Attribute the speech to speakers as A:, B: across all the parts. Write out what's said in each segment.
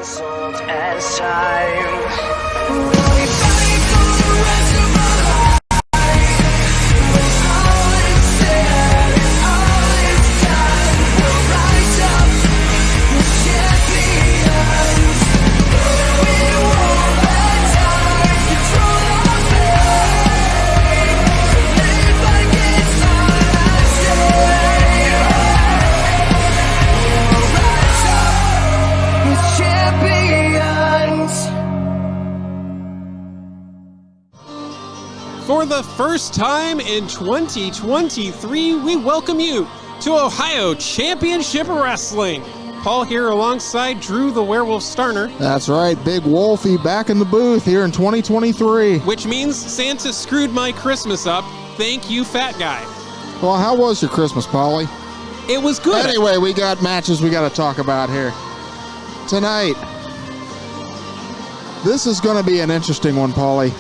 A: as old as time.
B: For the first time in 2023, we welcome you to Ohio Championship Wrestling. Paul here alongside Drew the Werewolf Starner.
C: That's right, Big Wolfie back in the booth here in 2023.
B: Which means Santa screwed my Christmas up. Thank you, fat guy.
C: Well, how was your Christmas, Polly?
B: It was good.
C: Anyway, we got matches we got to talk about here. Tonight, this is going to be an interesting one, Polly.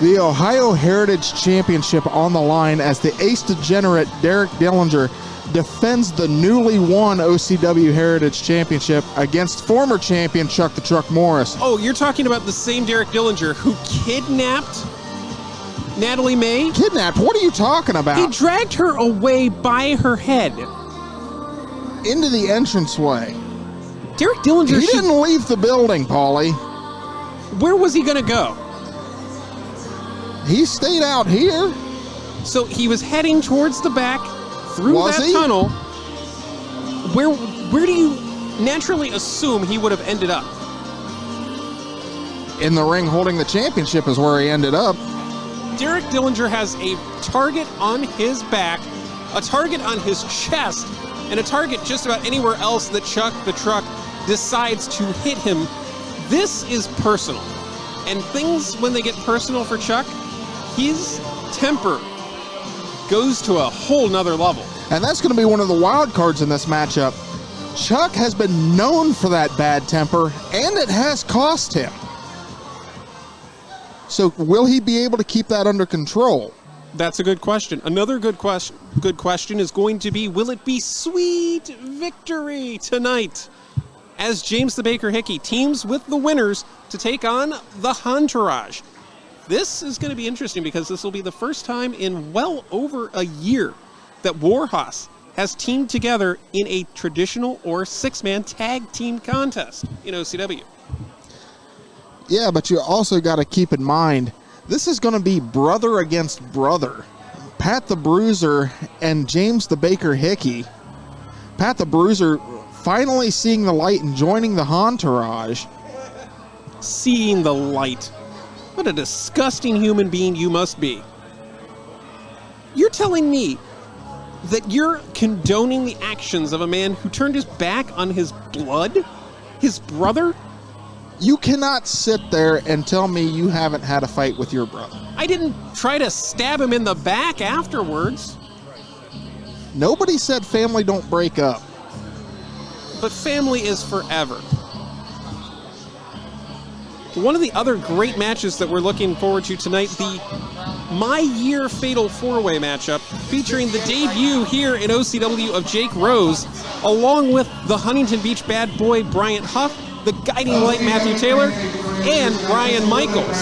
C: The Ohio Heritage Championship on the line as the ace degenerate Derek Dillinger defends the newly won OCW Heritage Championship against former champion Chuck the Truck Morris.
B: Oh, you're talking about the same Derek Dillinger who kidnapped Natalie May?
C: Kidnapped? What are you talking about?
B: He dragged her away by her head.
C: Into the entranceway.
B: Derek Dillinger...
C: He didn't leave the building, Paulie.
B: Where was he going to go?
C: He stayed out here.
B: So he was heading towards the back through that tunnel. Where do you naturally assume he would have ended up?
C: In the ring holding the championship is where he ended up.
B: Derek Dillinger has a target on his back, a target on his chest, and a target just about anywhere else that Chuck the Truck decides to hit him. This is personal. And things, when they get personal for Chuck, his temper goes to a whole nother level.
C: And that's going to be one of the wild cards in this matchup. Chuck has been known for that bad temper, and it has cost him. So will he be able to keep that under control?
B: That's a good question. Another good question is going to be, will it be sweet victory tonight as James the Baker Hickey teams with the winners to take on the Hahntourage? This is going to be interesting because this will be the first time in well over a year that Warhorse has teamed together in a traditional or six-man tag team contest in OCW.
C: Yeah, but you also got to keep in mind, this is going to be brother against brother. Pat the Bruiser and James the Baker Hickey. Pat the Bruiser finally seeing the light and joining the Hahntourage.
B: Seeing the light. What a disgusting human being you must be. You're telling me that you're condoning the actions of a man who turned his back on his blood? His brother?
C: You cannot sit there and tell me you haven't had a fight with your brother.
B: I didn't try to stab him in the back afterwards.
C: Nobody said family don't break up.
B: But family is forever. One of the other great matches that we're looking forward to tonight, the My Year Fatal 4-Way matchup, featuring the debut here in OCW of Jake Rose, along with the Huntington Beach bad boy Bryant Huff, the Guiding Light Matthew Taylor, and Brian Michaels.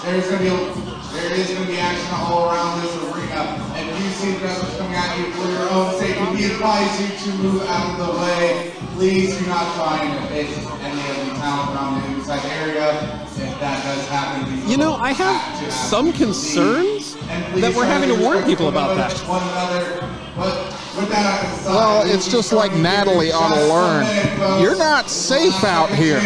D: There is going to be action all around this arena, and if you see wrestlers coming at you for your own safety, we advise you to move out of the way. Please do not try and hit any of the talent around the inside area. If that does happen,
B: you know, I have some concerns that we're having to warn people about that.
C: Well, it's just like Natalie ought to learn. You're not safe out here.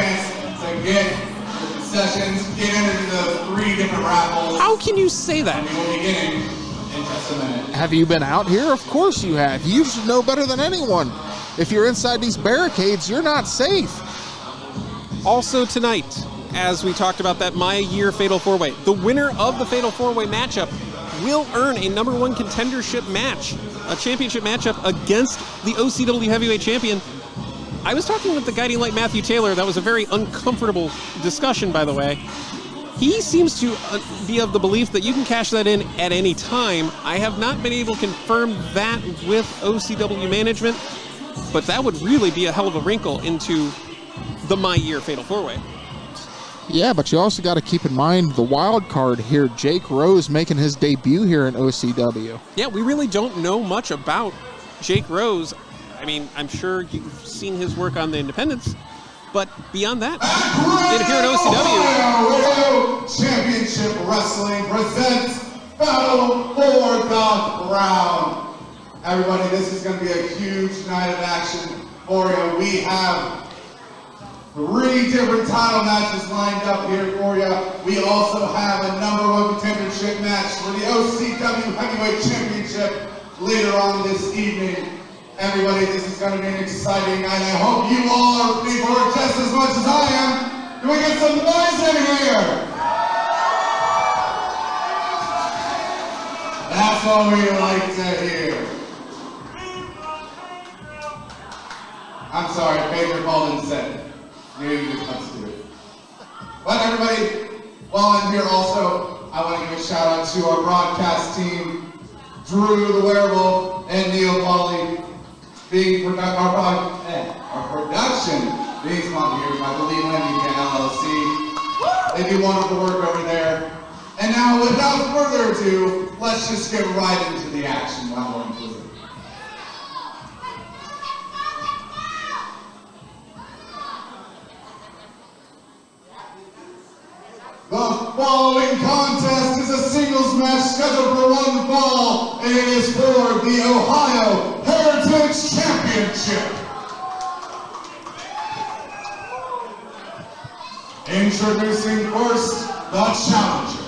D: Sessions, get into the 3 different raffles.
B: How can you say that?
D: We'll be beginning in just a minute.
C: Have you been out here? Of course you have. You should know better than anyone. If you're inside these barricades, you're not safe.
B: Also tonight, as we talked about that My Year Fatal 4-Way, the winner of the Fatal 4-Way matchup will earn a number 1 contendership match, a championship matchup against the OCW Heavyweight Champion. I was talking with the Guiding Light Matthew Taylor. That was a very uncomfortable discussion, by the way. He seems to be of the belief that you can cash that in at any time. I have not been able to confirm that with OCW management. but that would really be a hell of a wrinkle into the My Year Fatal 4-Way.
C: Yeah, but you also got to keep in mind the wild card here, Jake Rose making his debut here in OCW.
B: Yeah, we really don't know much about Jake Rose. I mean, I'm sure you've seen his work on the Independents, but beyond that, here at
D: OCW. Championship Wrestling presents Battle for the Crown. Everybody, this is going to be a huge night of action for you. We have 3 different title matches lined up here for you. We also have a #1 contendership match for the OCW Heavyweight Championship later on this evening. Everybody, this is going to be an exciting night. I hope you all are looking forward just as much as I am. Can we get some noise in here? That's what we like to hear. I'm sorry, Baker called and said. You just do it. But everybody, while I'm here also, I want to give a shout out to our broadcast team, Drew the Werewolf and Neil Polly, our production being sponsored here by the Lee Media LLC. They do wonderful work over there. And now, without further ado, let's just get right into the action. The following contest is a singles match scheduled for 1 fall, and it is for the Ohio Heritage Championship. Introducing first, the challenger.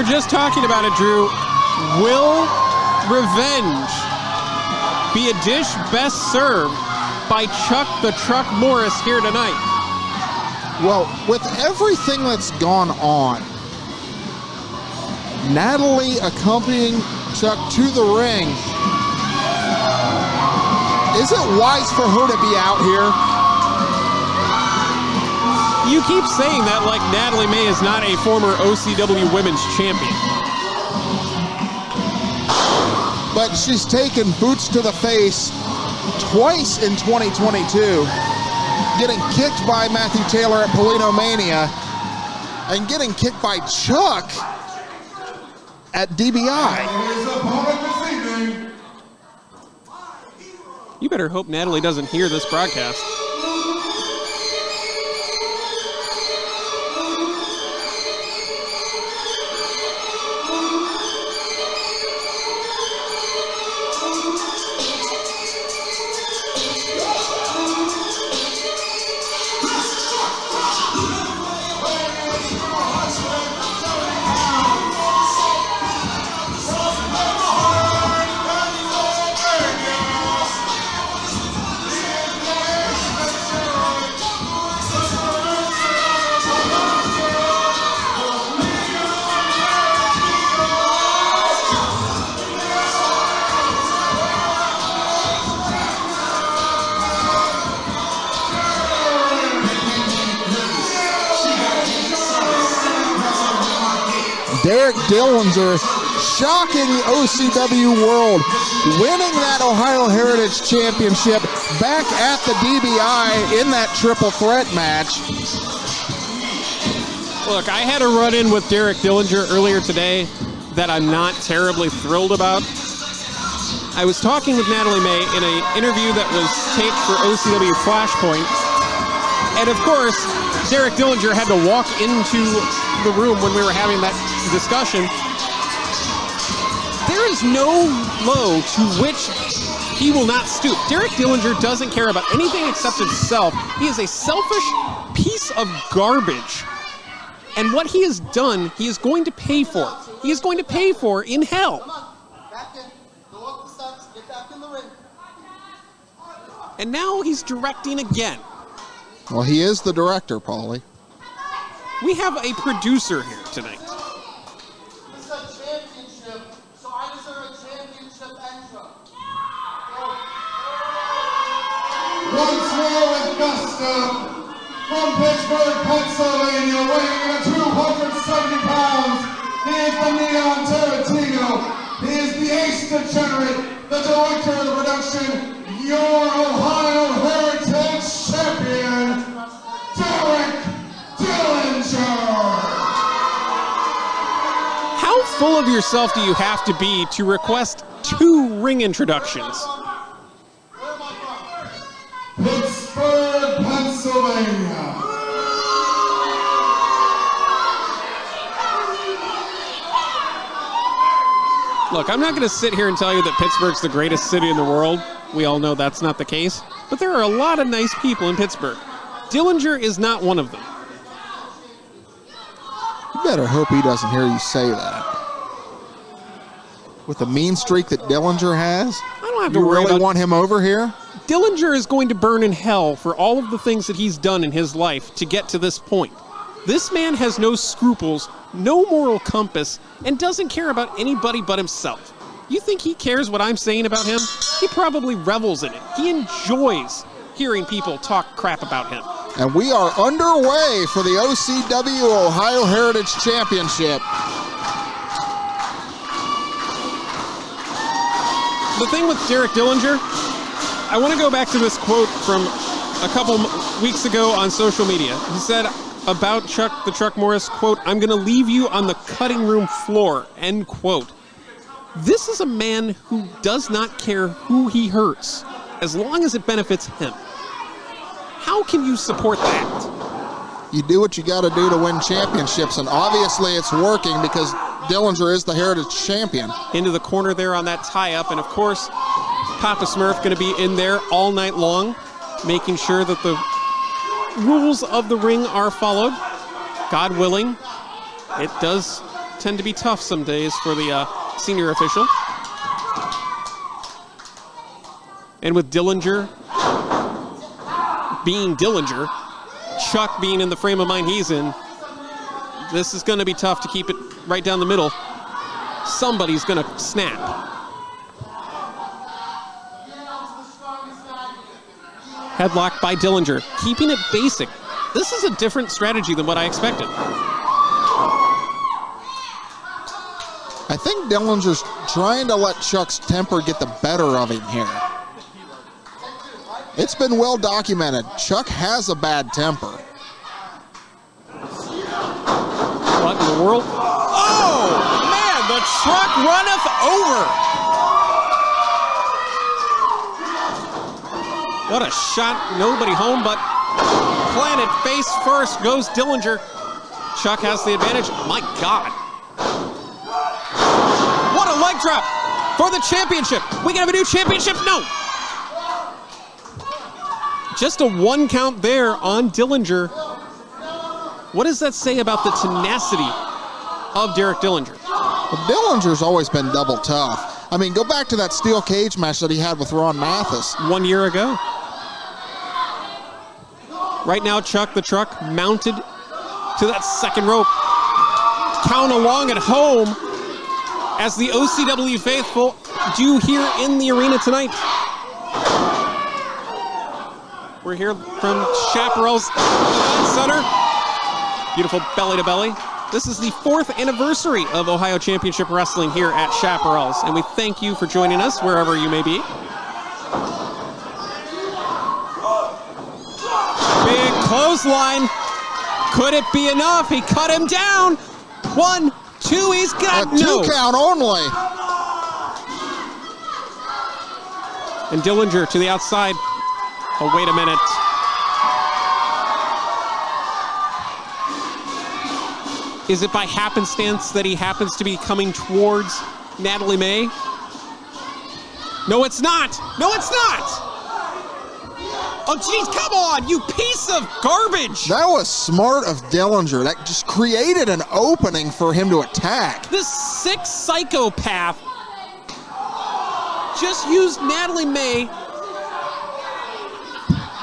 B: Just talking about it, Drew. Will revenge be a dish best served by Chuck the Truck Morris here tonight?
C: Well, with everything that's gone on, Natalie accompanying Chuck to the ring, is it wise for her to be out here?
B: You keep saying that like Natalie May is not a former OCW Women's Champion.
C: But she's taken boots to the face twice in 2022, getting kicked by Matthew Taylor at Polino Mania and getting kicked by Chuck at DBI.
B: You better hope Natalie doesn't hear this broadcast.
C: Derek Dillinger shocking the OCW world, winning that Ohio Heritage Championship back at the DBI in that triple threat match.
B: Look, I had a run-in with Derek Dillinger earlier today that I'm not terribly thrilled about. I was talking with Natalie May in an interview that was taped for OCW Flashpoint, and of course, Derek Dillinger had to walk into the room when we were having that discussion. There is no low to which he will not stoop. Derek Dillinger doesn't care about anything except himself. He is a selfish piece of garbage. And what he has done, he is going to pay for. He is going to pay for in hell.
E: Come on, back in. Go up the steps. Get back in the ring.
B: And now he's directing again.
C: Well, he is the director, Paulie.
B: We have a producer here tonight.
E: This is a championship, so I deserve a championship extra.
D: Once more with gusto, from Pittsburgh, Pennsylvania, weighing in at 270 pounds, he is the Neon Tarantino. He is the Ace Degenerate, the director of the production, your Ohio Heritage Champion, Derek Dillinger.
B: How full of yourself do you have to be to request 2 ring introductions?
E: Where am I from?
D: Pittsburgh, Pennsylvania.
B: Look, I'm not going to sit here and tell you that Pittsburgh's the greatest city in the world. We all know that's not the case. But there are a lot of nice people in Pittsburgh. Dillinger is not one of them.
C: You better hope he doesn't hear you say that. With the mean streak that Dillinger has,
B: I don't have to
C: you
B: worry
C: really
B: about...
C: want him over here?
B: Dillinger is going to burn in hell for all of the things that he's done in his life to get to this point. This man has no scruples, no moral compass, and doesn't care about anybody but himself. You think he cares what I'm saying about him? He probably revels in it. He enjoys hearing people talk crap about him.
C: And we are underway for the OCW Ohio Heritage Championship.
B: The thing with Derek Dillinger, I want to go back to this quote from a couple weeks ago on social media. He said about Chuck the Truck Morris, quote, "I'm going to leave you on the cutting room floor," end quote. This is a man who does not care who he hurts, as long as it benefits him. How can you support that?
C: You do what you got to do to win championships, and obviously it's working because Dillinger is the Heritage Champion.
B: Into the corner there on that tie-up, and of course, Papa Smurf going to be in there all night long, making sure that the rules of the ring are followed. God willing, it does tend to be tough some days for the senior official. And with Dillinger being Dillinger, Chuck being in the frame of mind he's in, this is going to be tough to keep it right down the middle. Somebody's going to snap. Headlock by Dillinger, keeping it basic. This is a different strategy than what I expected.
C: I think Dillinger's trying to let Chuck's temper get the better of him here. It's been well documented. Chuck has a bad temper.
B: What in the world? Oh, man, the truck runneth over. What a shot. Nobody home, but planted face first goes Dillinger. Chuck has the advantage. My God. What a leg drop for the championship. We can have a new championship? No. Just a 1 count there on Dillinger. What does that say about the tenacity of Derek Dillinger?
C: Well, Dillinger's always been double tough. I mean, go back to that steel cage match that he had with Ron Mathis
B: 1 year ago. Right now, Chuck the Truck mounted to that second rope. Count along at home as the OCW faithful do here in the arena tonight. We're here from Chapparell's Center. Beautiful belly to belly. This is the 4th anniversary of Ohio Championship Wrestling here at Chapparell's, and we thank you for joining us wherever you may be. Big clothesline. Could it be enough? He cut him down. 1, 2, he's got
C: a 2 count only.
B: And Dillinger to the outside. Oh, wait a minute. Is it by happenstance that he happens to be coming towards Natalie May? No, it's not. No, it's not. Oh, jeez, come on, you piece of garbage.
C: That was smart of Dillinger. That just created an opening for him to attack.
B: This sick psychopath just used Natalie May.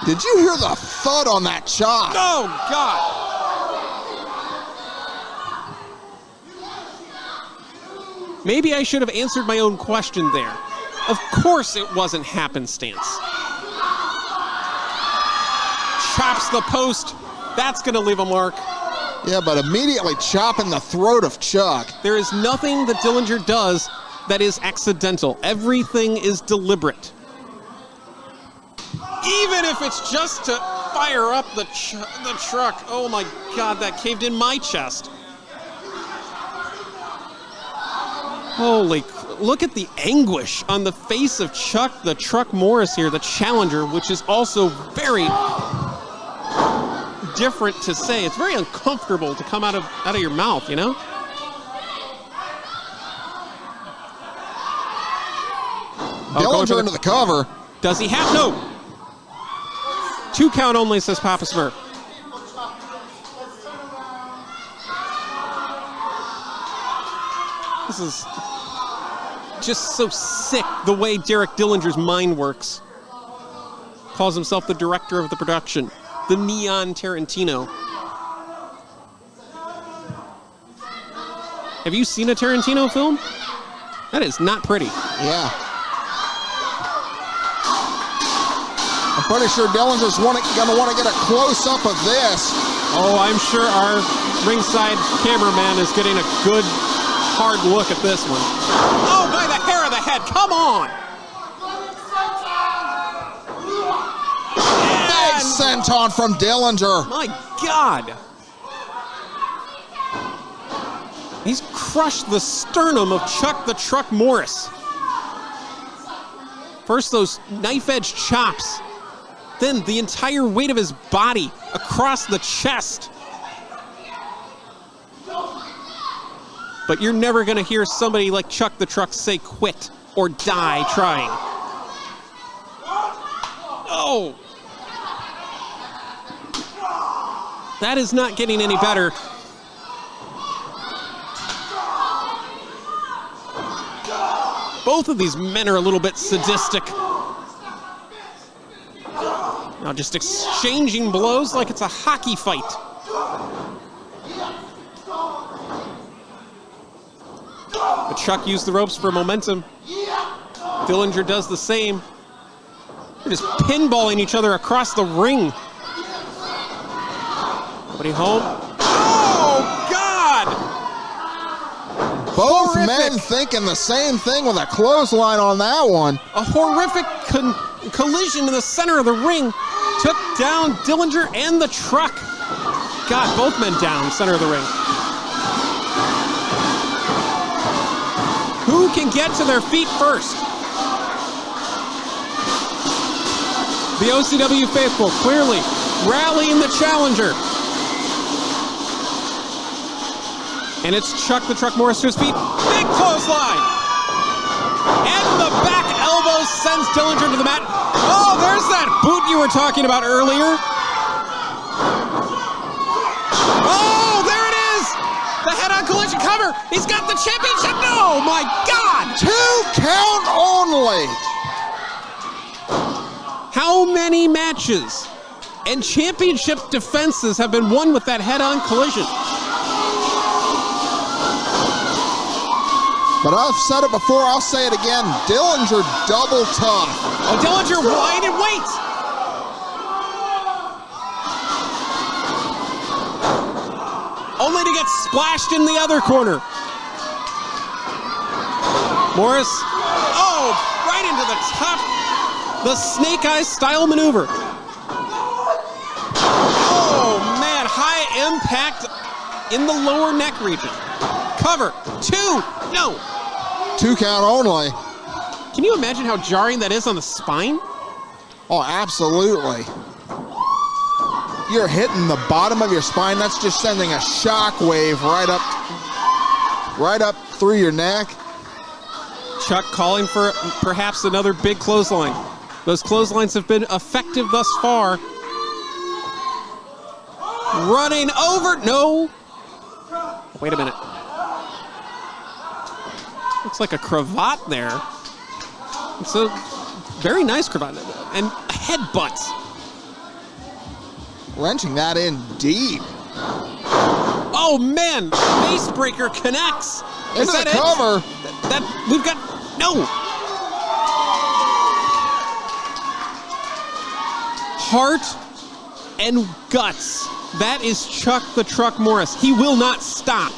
C: Did you hear the thud on that chop?
B: Oh, God. Maybe I should have answered my own question there. Of course it wasn't happenstance. Chops the post. That's going to leave a mark.
C: Yeah, but immediately chopping the throat of Chuck.
B: There is nothing that Dillinger does that is accidental. Everything is deliberate. Even if it's just to fire up the truck. Oh my God, that caved in my chest. Holy, look at the anguish on the face of Chuck the Truck Morris here, the challenger, which is also very different to say. It's very uncomfortable to come out of your mouth, you know?
C: Dillinger into the cover.
B: Does he have? No. 2 count only, says Papa Smurf. This is just so sick the way Derek Dillinger's mind works. Calls himself the director of the production, the Neon Tarantino. Have you seen a Tarantino film? That is not pretty.
C: Yeah. I'm pretty sure Dillinger's going to want to get a close-up of this.
B: Oh, I'm sure our ringside cameraman is getting a good, hard look at this one. Oh, by the hair of the head, come on!
C: Big senton from Dillinger.
B: My God! He's crushed the sternum of Chuck the Truck Morris. First those knife-edge chops, then the entire weight of his body across the chest. But you're never going to hear somebody like Chuck the Truck say quit or die trying. Oh! That is not getting any better. Both of these men are a little bit sadistic. Now just exchanging blows like it's a hockey fight. But Chuck used the ropes for momentum. Dillinger does the same. They're just pinballing each other across the ring. Nobody home. Oh, God!
C: Both
B: Horrific.
C: men thinking the same thing with a clothesline on that one.
B: A horrific collision in the center of the ring took down Dillinger and the truck. God, both men down center of the ring. Who can get to their feet first? The OCW faithful clearly rallying the challenger. And it's Chuck the Truck Morris to his feet. Big clothesline! And the back elbow sends Dillinger to the mat. Oh, there's that boot you were talking about earlier. Oh, there it is! The head-on collision cover. He's got the championship. No, my God!
C: 2 count only.
B: How many matches and championship defenses have been won with that head-on collision?
C: But I've said it before, I'll say it again. Dillinger double tough.
B: Oh, Dillinger wide and wait. Only to get splashed in the other corner. Morris, oh, right into the top. The snake eyes style maneuver. Oh, man, high impact in the lower neck region. Cover, 2, no.
C: 2 count only.
B: Can you imagine how jarring that is on the spine?
C: Oh, absolutely. You're hitting the bottom of your spine. That's just sending a shock wave right up through your neck.
B: Chuck calling for perhaps another big clothesline. Those clotheslines have been effective thus far. Running over, no. Wait a minute. Looks like a cravat there. It's a very nice cravat. And headbutts.
C: Wrenching that in deep.
B: Oh man, face breaker connects. Is
C: Into
B: that
C: the
B: it?
C: cover.
B: That we've got, no. Heart and guts. That is Chuck the Truck Morris. He will not stop.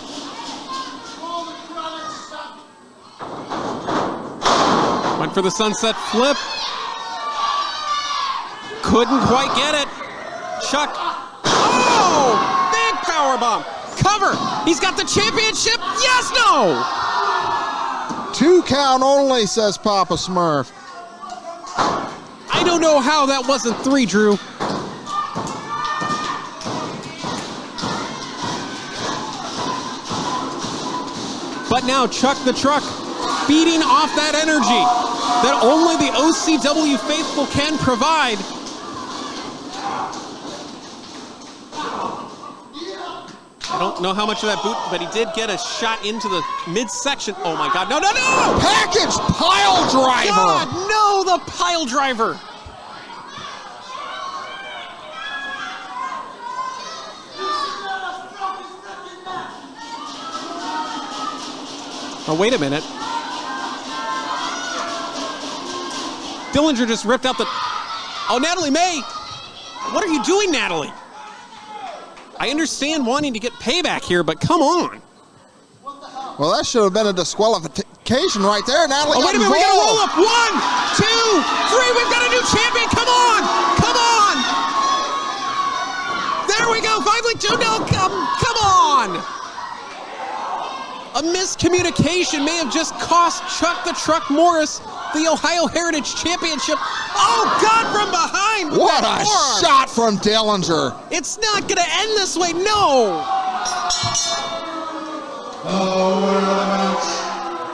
B: Went for the sunset flip. Couldn't quite get it. Chuck. Oh! Big powerbomb. Cover. He's got the championship. Yes, no.
C: 2 count only, says Papa Smurf.
B: I don't know how that wasn't 3, Drew. But now Chuck the Truck feeding off that energy that only the OCW faithful can provide. I don't know how much of that boot, but he did get a shot into the midsection. Oh my God, no, no, no!
C: Package pile driver!
B: God, no, the pile driver! Oh, wait a minute. Dillinger just ripped out the... Oh, Natalie May! What are you doing, Natalie? I understand wanting to get payback here, but come on.
C: Well, that should have been a disqualification right there. Natalie
B: Oh, wait a minute, we got to roll up. 1, 2, 3, we've got a new champion. Come on, come on. There we go, finally, 2, no, come on. A miscommunication may have just cost Chuck the Truck Morris the Ohio Heritage Championship. Oh, God, from behind. With
C: what
B: that
C: a
B: forearm.
C: shot from Dillinger.
B: It's not going to end this way, no.
D: Oh, winner of the match,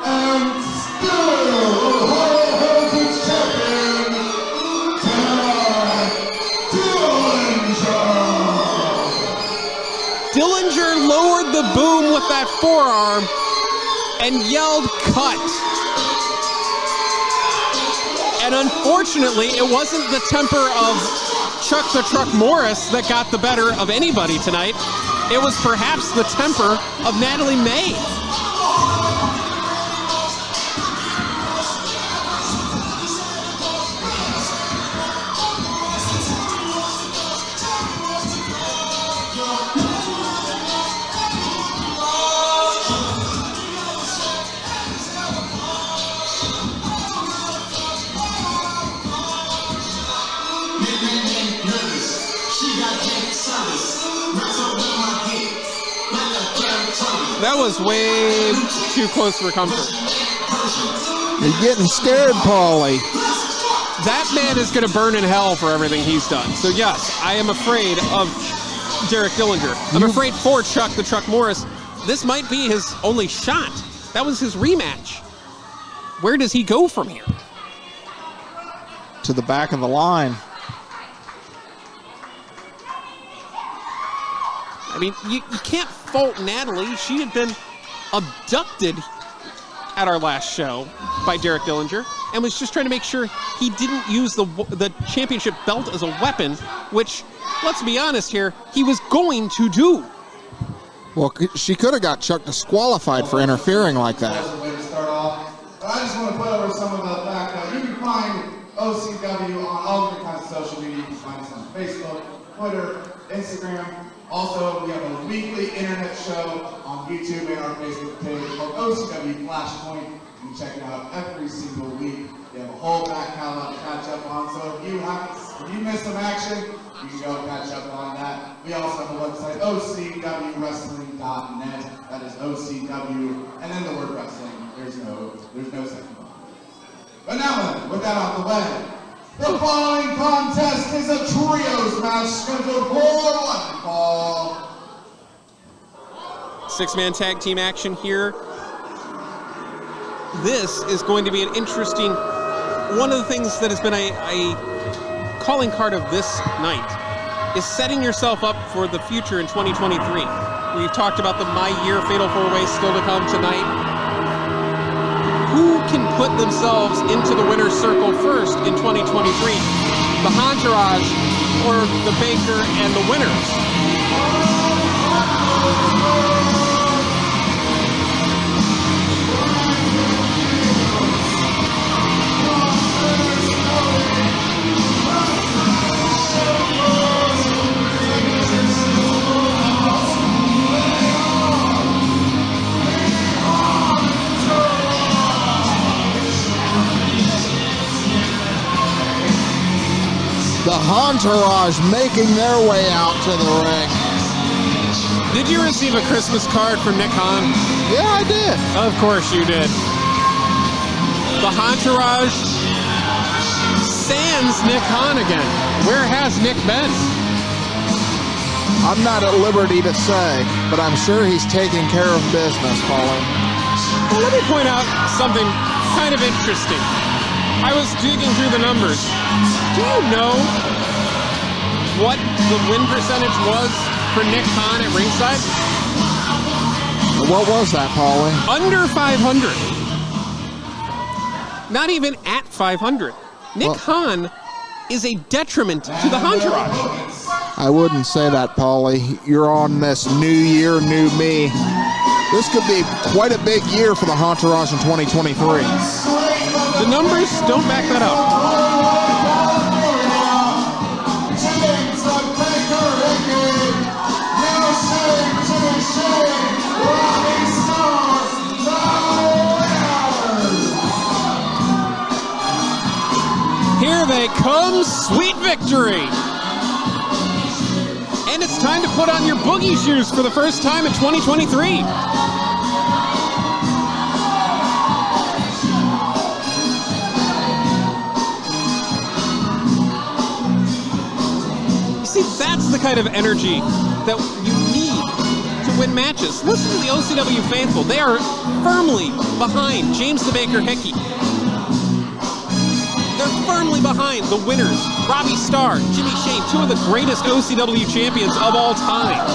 D: and still Ohio Heritage Champion, Dillinger.
B: Dillinger lowered the boom with that forearm and yelled, cut. And unfortunately, it wasn't the temper of Chuck the Truck Morris that got the better of anybody tonight. It was perhaps the temper of Natalie May. That was way too close for comfort.
C: You're getting scared, Paulie.
B: That man is going to burn in hell for everything he's done. So yes, I am afraid of Derek Dillinger. I'm afraid for Chuck the Truck Morris. This might be his only shot. That was his rematch. Where does he go from here?
C: To the back of the line.
B: I mean, you can't fault Natalie. She had been abducted at our last show by Derek Dillinger and was just trying to make sure he didn't use the championship belt as a weapon, which, let's be honest here, he was going to do.
C: Well, she could have got Chuck disqualified for interfering like that.
D: That's a way to start off. But I just want to put over some of the fact that you can find OCW on all different kinds of social media. You can find us on Facebook, Twitter, Instagram. Also, we have a weekly internet show on YouTube and our Facebook page called OCW Flashpoint. You can check it out every single week. We have a whole back catalog to catch up on. So if you missed some action, you can go and catch up on that. We also have a website, OCWWrestling.net. That is OCW, and then the word wrestling. There's no second one. But now then, with that out the way, the following contest is a trios match scheduled for one fall.
B: 6-man tag team action here. this is going to be an interesting... One of the things that has been a calling card of this night is setting yourself up for the future in 2023. We've talked about the My Year Fatal 4-Way still to come tonight. Who can put themselves into the winner's circle first in 2023? The Hahntourage or the Baker and the winners?
C: The Hahntourage making their way out to the ring.
B: Did you receive a Christmas card from Nick Hahn?
C: Yeah, I did.
B: Of course you did. The Hahntourage sans Nick Hahn again. Where has Nick been?
C: I'm not at liberty to say, but I'm sure he's taking care of business, Paulie.
B: Well, let me point out something kind of interesting. I was digging through the numbers. Do you know what the win percentage was for Nick Hahn at ringside?
C: What was that, Paulie?
B: Under 500. Not even at 500. Nick Hahn is a detriment to the Hahntourage.
C: I wouldn't say that, Paulie. You're on this new year, new me. This could be quite a big year for the Hahntourage in 2023.
B: The numbers don't back that up. Here they come, sweet victory. And it's time to put on your boogie shoes for the first time in 2023. That's the kind of energy that you need to win matches. Listen to the OCW faithful. They are firmly behind James the Baker Hickey. They're firmly behind the winners, Robbie Starr, Jimmy Shane, two of the greatest OCW champions of all time.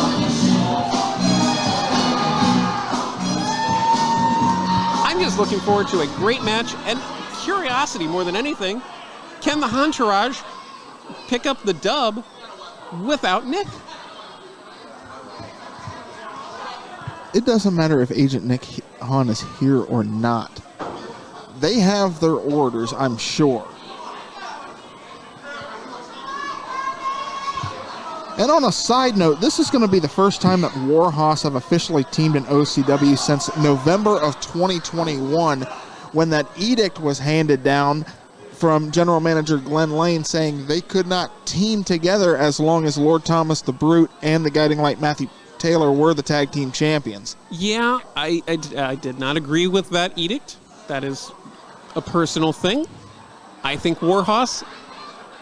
B: I'm just looking forward to a great match and curiosity more than anything. Can the Hahntourage pick up the dub without Nick?
C: It doesn't matter if Agent Nick Hahn is here or not. They have their orders, I'm sure. And on a side note, this is going to be the first time that Warhorse have officially teamed in OCW since November of 2021, when that edict was handed down from General Manager Glenn Lane saying they could not team together as long as Lord Thomas the Brute and the Guiding Light Matthew Taylor were the tag team champions.
B: Yeah, I did not agree with that edict. That is a personal thing. I think Warhorse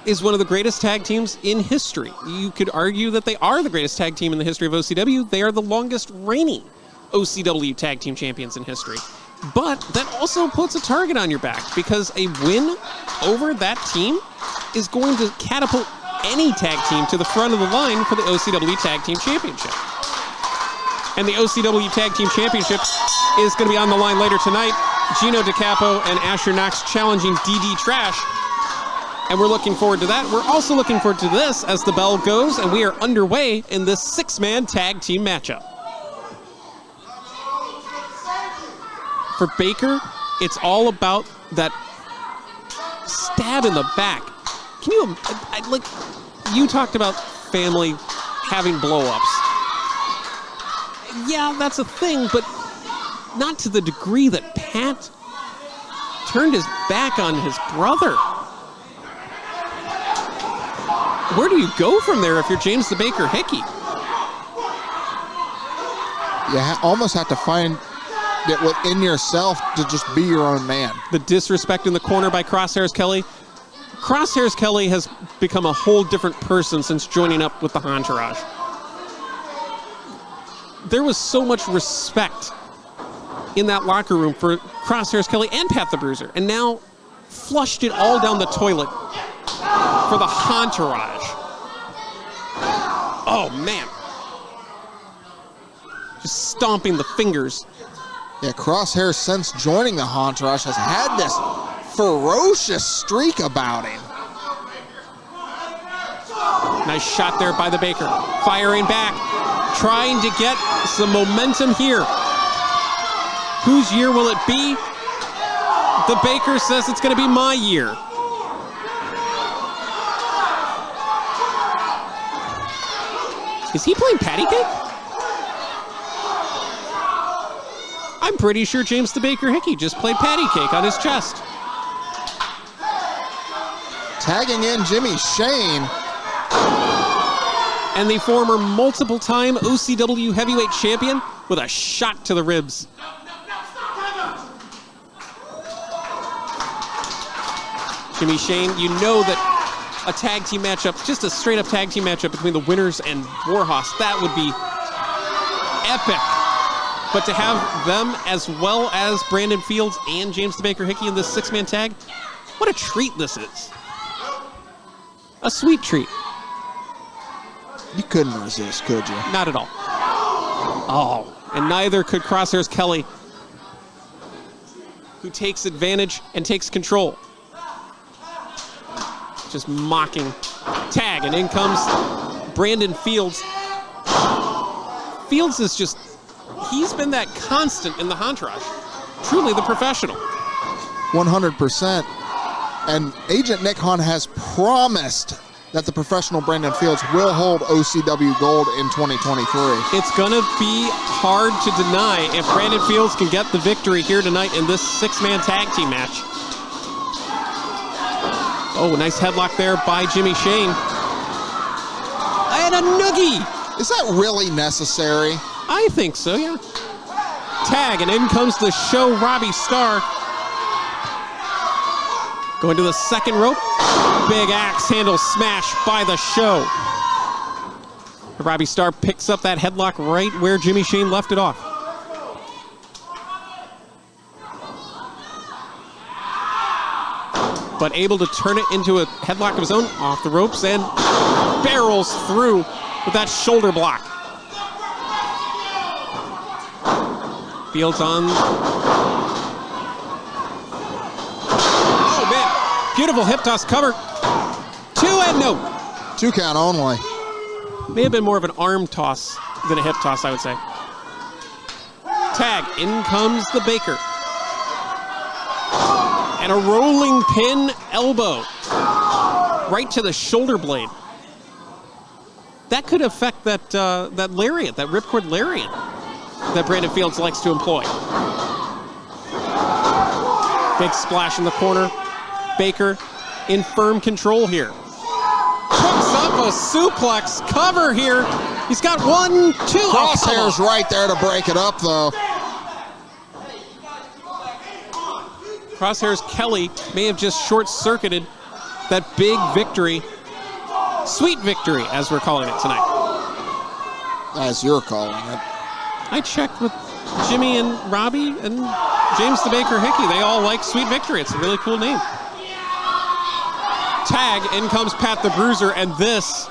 B: is one of the greatest tag teams in history. You could argue that they are the greatest tag team in the history of OCW. They are the longest reigning OCW tag team champions in history. But that also puts a target on your back, because a win over that team is going to catapult any tag team to the front of the line for the OCW Tag Team Championship. And the OCW Tag Team Championship is going to be on the line later tonight. Gino DeCapo and Asher Knox challenging DDTrash. And we're looking forward to that. We're also looking forward to this as the bell goes, and we are underway in this six-man tag team matchup. For Baker, it's all about that stab in the back. Can you, like, you talked about family having blow-ups. Yeah, that's a thing, but not to the degree that Pat turned his back on his brother. Where do you go from there if you're James the Baker Hickey?
C: You almost have to find it within yourself to just be your own man.
B: The disrespect in the corner by Crosshairs Kelly. Crosshairs Kelly has become a whole different person since joining up with the Hahntourage. There was so much respect in that locker room for Crosshairs Kelly and Pat the Bruiser, and now flushed it all down the toilet for the Hahntourage. Oh, man. Just stomping the fingers.
C: Yeah, Crosshair, since joining the Hahntourage, has had this ferocious streak about him.
B: Nice shot there by the Baker. Firing back, trying to get some momentum here. Whose year will it be? The Baker says it's going to be my year. Is he playing patty cake? I'm pretty sure James the Baker Hickey just played patty cake on his chest.
C: Tagging in Jimmy Shane.
B: And the former multiple-time OCW heavyweight champion with a shot to the ribs. Jimmy Shane, you know that a tag team matchup, just a straight-up tag team matchup between the Winners and Warhorse, that would be epic. But to have them as well as Brandon Fields and James the Baker Hickey in this six-man tag, what a treat this is. A sweet treat.
C: You couldn't resist, could you?
B: Not at all. Oh, and neither could Crosshairs Kelly, who takes advantage and takes control. Just mocking. Tag, and in comes Brandon Fields. Fields is just, he's been that constant in the Hahntourage. Truly the professional.
C: 100%. And Agent Nick Hahn has promised that the professional Brandon Fields will hold OCW gold in 2023.
B: It's going to be hard to deny if Brandon Fields can get the victory here tonight in this six-man tag team match. Oh, nice headlock there by Jimmy Shane. And a noogie.
C: Is that really necessary?
B: I think so, yeah. Tag, and in comes the show Robbie Starr. Going to the second rope. Big axe handle smash by the show. Robbie Starr picks up that headlock right where Jimmy Shane left it off. But able to turn it into a headlock of his own off the ropes and barrels through with that shoulder block. Fields on. Oh, man. Beautiful hip toss cover. 2 and no.
C: 2 count only.
B: May have been more of an arm toss than a hip toss, I would say. Tag. In comes the Baker. And a rolling pin elbow. Right to the shoulder blade. That could affect that lariat, that ripcord lariat that Brandon Fields likes to employ. Big splash in the corner. Baker in firm control here. Hooks up a suplex cover here. He's got 1, 2.
C: Crosshairs right there to break it up, though.
B: Crosshairs Kelly may have just short-circuited that big victory. Sweet victory, as we're calling it tonight.
C: As you're calling it.
B: I checked with Jimmy and Robbie and James the Baker Hickey. They all like Sweet Victory. It's a really cool name. Tag, in comes Pat the Bruiser, and this.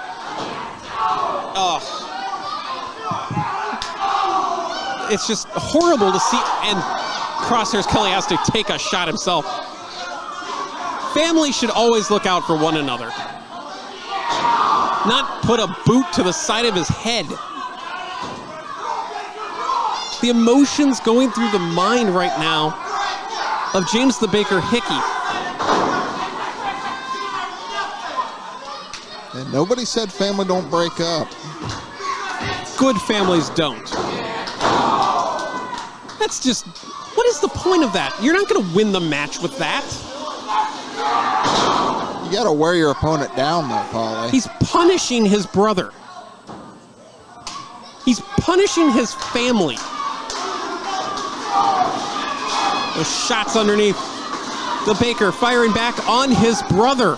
B: It's just horrible to see, and Crosshairs Kelly has to take a shot himself. Family should always look out for one another. Not put a boot to the side of his head. The emotions going through the mind right now of James the Baker Hickey.
C: And nobody said family don't break up.
B: Good families don't. That's just, what is the point of that? You're not going to win the match with that.
C: You got to wear your opponent down, though, Paulie.
B: He's punishing his brother. He's punishing his family. Those shots underneath. The Baker firing back on his brother.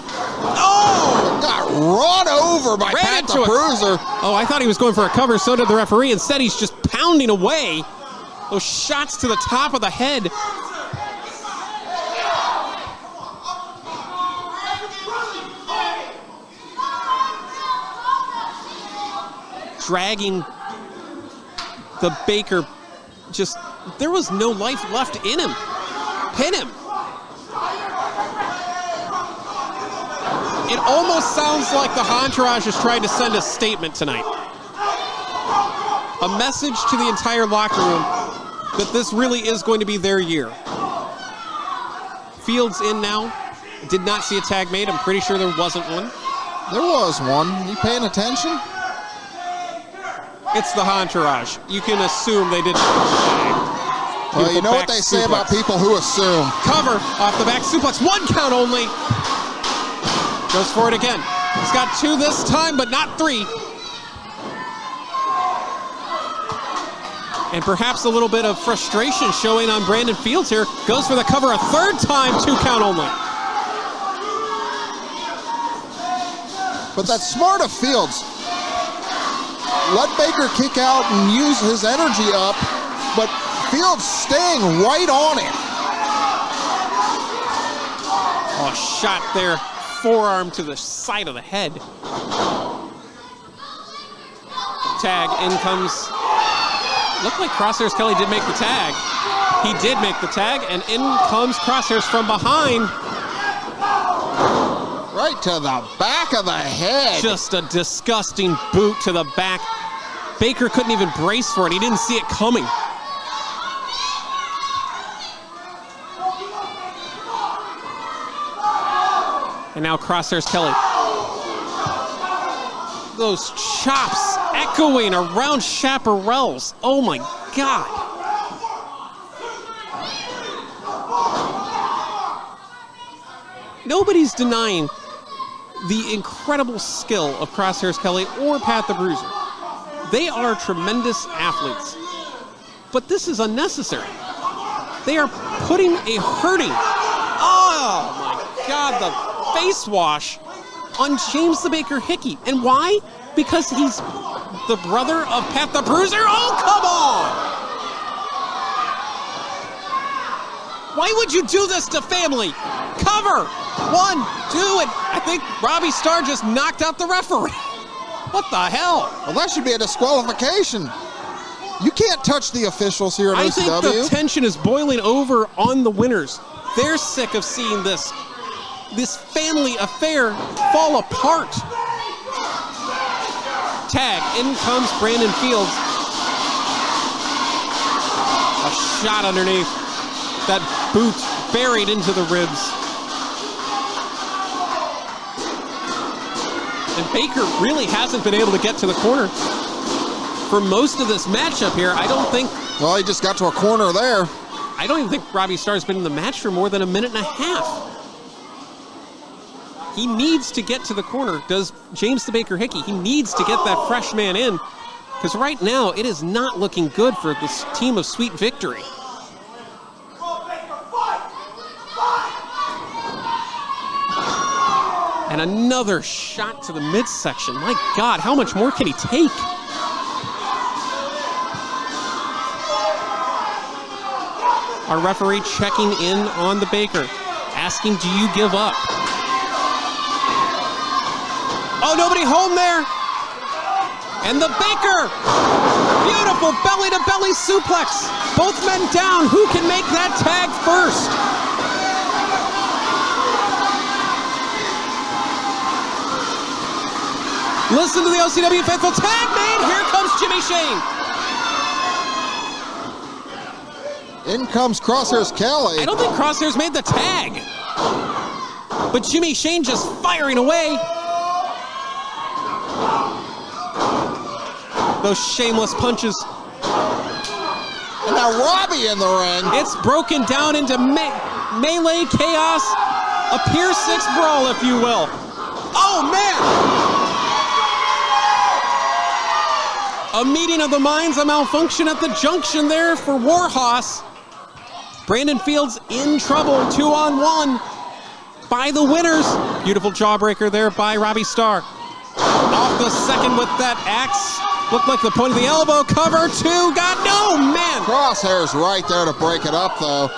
C: Oh! Got run over by Pat the Bruiser.
B: Oh, I thought he was going for a cover. So did the referee. Instead, he's just pounding away Those shots to the top of the head. Dragging the Baker. Just, there was no life left in him. Pin him. It almost sounds like the Hahntourage is trying to send a statement tonight. A message to the entire locker room that this really is going to be their year. Fields in now. Did not see a tag made. I'm pretty sure there wasn't one.
C: There was one. You paying attention?
B: It's the Hahntourage. You can assume they didn't.
C: Well, you know what they say about people who assume.
B: Cover off the back suplex. 1 count only. Goes for it again. He's got 2 this time, but not 3. And perhaps a little bit of frustration showing on Brandon Fields here. Goes for the cover a 3rd time, 2 count only.
C: But that's smart of Fields. Let Baker kick out and use his energy up, but Fields staying right on it.
B: Oh, shot there. Forearm to the side of the head. Tag, in comes. Looked like Crosshairs Kelly did make the tag. He did make the tag, and in comes Crosshairs from behind.
C: Right to the back of the head.
B: Just a disgusting boot to the back. Baker couldn't even brace for it. He didn't see it coming. And now Crosshairs Kelly. Those chops echoing around Chapparell's. Oh my God. Nobody's denying the incredible skill of Crosshairs Kelly or Pat the Bruiser. They are tremendous athletes. But this is unnecessary. They are putting a hurting. Oh my God, the face wash on James the Baker Hickey. And why? Because he's the brother of Pat the Bruiser? Oh, come on! Why would you do this to family? Cover! 1, 2, and I think Robbie Starr just knocked out the referee. What the hell?
C: Well, that should be a disqualification. You can't touch the officials here at
B: I
C: OCW.
B: think the tension is boiling over on the winners. They're sick of seeing this family affair fall apart. Tag, in comes Brandon Fields. A shot underneath. That boot buried into the ribs. And Baker really hasn't been able to get to the corner for most of this matchup here. I don't think...
C: Well, he just got to a corner there.
B: I don't even think Robbie Starr's been in the match for more than a minute and a half. He needs to get to the corner. Does James the Baker Hickey? He needs to get that fresh man in, because right now it is not looking good for this team of Sweet Victory. And another shot to the midsection. My God, how much more can he take? Our referee checking in on the Baker, asking, do you give up? Oh, nobody home there. And the Baker, beautiful belly-to-belly suplex. Both men down. Who can make that tag first? Listen to the OCW faithful. Tag made. Here comes Jimmy Shane.
C: In comes Crosshairs Kelly.
B: I don't think Crosshairs made the tag. But Jimmy Shane just firing away. Those shameless punches.
C: And now Robbie in the ring.
B: It's broken down into melee chaos. A Pier 6 brawl, if you will. Oh, man. A meeting of the minds, a malfunction at the junction there for Warhorse. Brandon Fields in trouble, 2-on-1 by the winners. Beautiful jawbreaker there by Robbie Starr. Off the second with that axe. Looked like the point of the elbow. Cover two. Got no, man.
C: Crosshairs right there to break it up, though.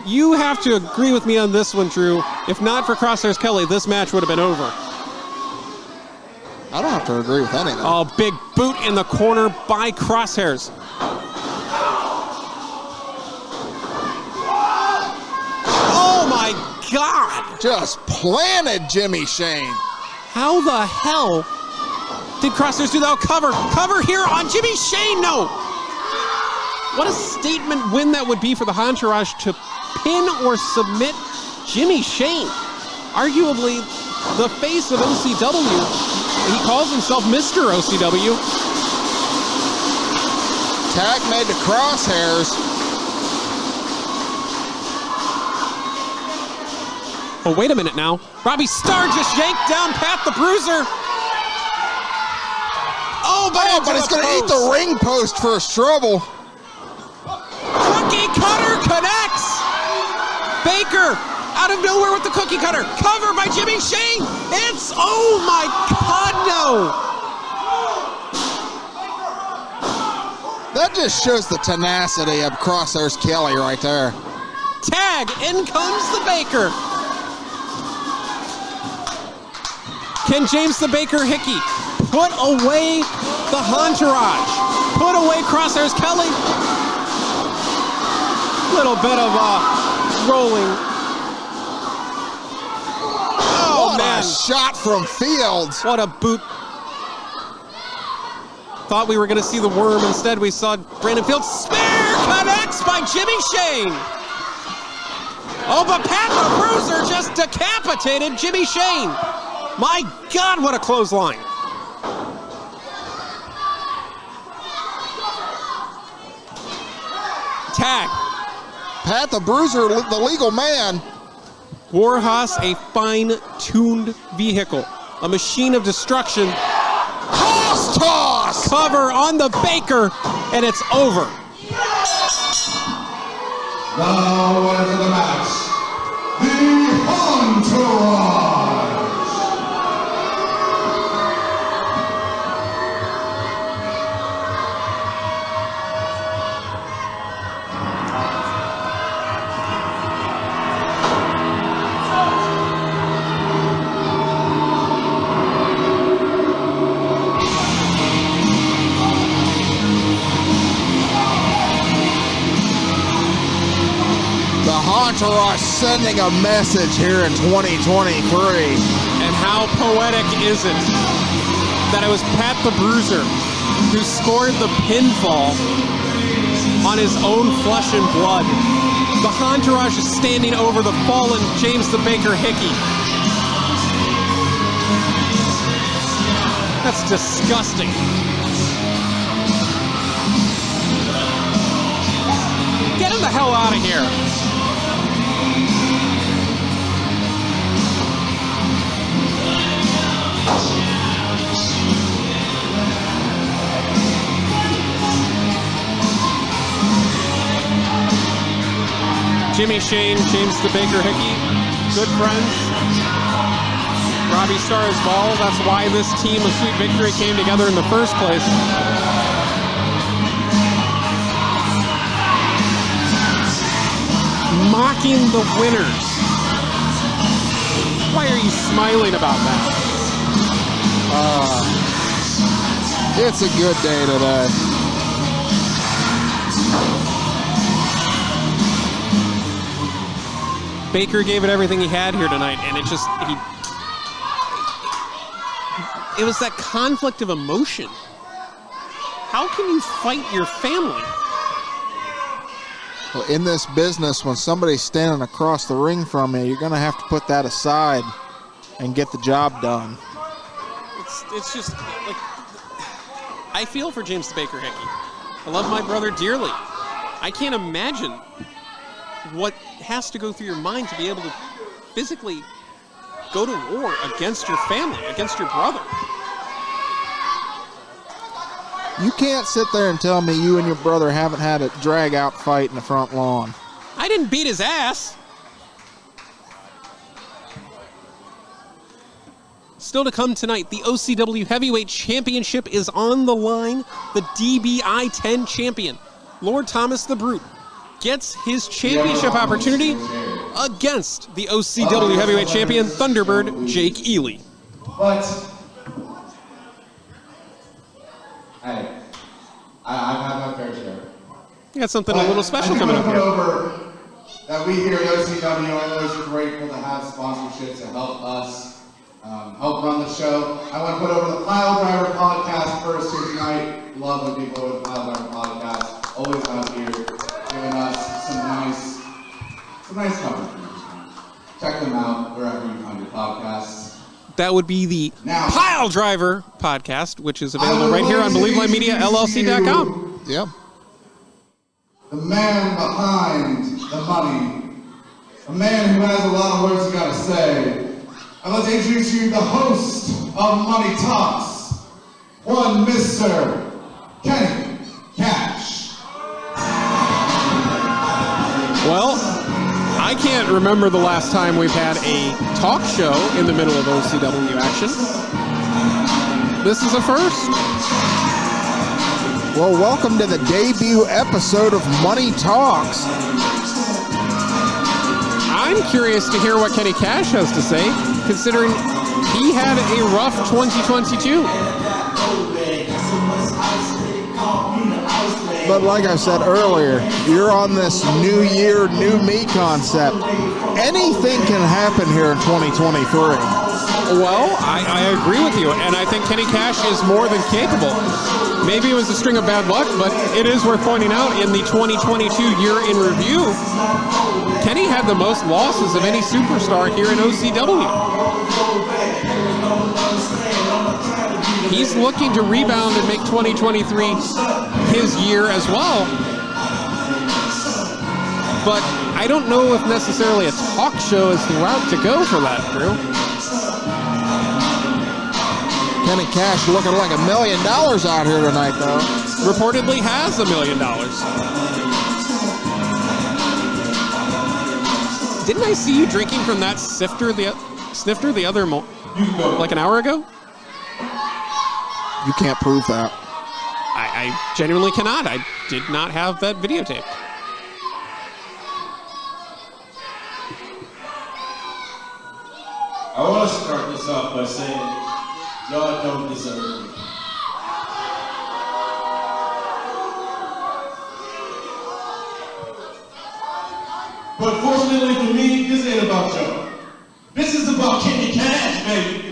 B: You have to agree with me on this one, Drew. If not for Crosshairs Kelly, this match would have been over.
C: I don't have to agree with anything.
B: Oh, big boot in the corner by Crosshairs. Oh, my God.
C: Just planted Jimmy Shane.
B: How the hell did Crosshairs do that? Cover here on Jimmy Shane. No. What a statement win that would be for the Hahntourage to pin or submit Jimmy Shane. Arguably the face of OCW. He calls himself Mr. OCW.
C: Tag made to Crosshairs.
B: Oh, wait a minute now. Robbie Starr just yanked down Pat the Bruiser. Oh,
C: but he's going to eat the ring post for his trouble.
B: Cookie cutter connects. Baker out of nowhere with the cookie cutter. Cover by Jimmy Shane. It's, oh my God, no.
C: That just shows the tenacity of Crosshairs Kelly right there.
B: Tag, in comes the Baker. Can James the Baker Hickey put away the Hahntourage? Put away Crosshairs Kelly. Little bit of rolling. Oh,
C: what
B: man.
C: a shot from Fields.
B: What a boot. Thought we were going to see the worm. Instead, we saw Brandon Fields. Spear connects by Jimmy Shane. Oh, but Pat the Bruiser just decapitated Jimmy Shane. My God, what a clothesline. Tag.
C: Pat the Bruiser, the legal man.
B: Warhorse, a fine-tuned vehicle. A machine of destruction.
C: Cross toss!
B: Cover on the Baker, and it's over.
D: The winner of the match, the Hahntourage.
C: Hahntourage sending a message here in 2023.
B: And how poetic is it that it was Pat the Bruiser who scored the pinfall on his own flesh and blood. The Hahntourage is standing over the fallen James the Baker Hickey. That's disgusting. Get him the hell out of here. Jimmy Shane, James the Baker Hickey, good friends. Robbie Starr as well. That's why this team of Sweet Victory came together in the first place. Mocking the winners. Why are you smiling about that?
C: It's a good day today.
B: Baker gave it everything he had here tonight, and it was that conflict of emotion. How can you fight your family?
C: Well, in this business, when somebody's standing across the ring from you, you're going to have to put that aside and get the job done.
B: It's just like, I feel for James the Baker Hickey. I love my brother dearly. I can't imagine what has to go through your mind to be able to physically go to war against your family, against your brother.
C: You can't sit there and tell me you and your brother haven't had a drag-out fight in the front lawn.
B: I didn't beat his ass. Still to come tonight, the OCW Heavyweight Championship is on the line. The DBI 10 champion, Lord Thomas the Brute, gets his championship opportunity against the OCW Heavyweight Champion, Thunderbird Jake Ely.
D: But, hey, I've had my fair share.
B: You got something a little special coming up here.
D: Over that we here at OCW are always grateful to have sponsorships to help us help run the show. I want to put over the Pile Driver podcast first here tonight. Love the people over the Pile Driver podcast. Always out here giving us some nice coverage. Check them out wherever you find your podcasts.
B: That would be the Pile Driver podcast, which is available right here on BelieveLifeMediaLLC.com.
C: Yep.
D: The man behind the money. A man who has a lot of words he got to say. I'd like to introduce you the host of Money Talks, one Mr. Kenny Kash.
B: Well, I can't remember the last time we've had a talk show in the middle of OCW action. This is a first.
C: Well, welcome to the debut episode of Money Talks.
B: I'm curious to hear what Kenny Kash has to say, considering he had a rough 2022.
C: But like I said earlier, you're on this new year, new me concept. Anything can happen here in 2023.
B: Well, I agree with you, and I think Kenny Kash is more than capable. Maybe it was a string of bad luck, but it is worth pointing out in the 2022 year in review, Kenny had the most losses of any superstar here in OCW. He's looking to rebound and make 2023 his year as well. But I don't know if necessarily a talk show is the route to go for that, Drew.
C: Kenny Kash looking like $1 million out here tonight, though.
B: Reportedly has $1 million. Didn't I see you drinking from that snifter the other like an hour ago?
C: You can't prove that.
B: I genuinely cannot. I did not have that videotaped.
F: I want to start this off by saying, y'all don't deserve me. But fortunately for me, this ain't about y'all. This is about Kenny Kash, baby.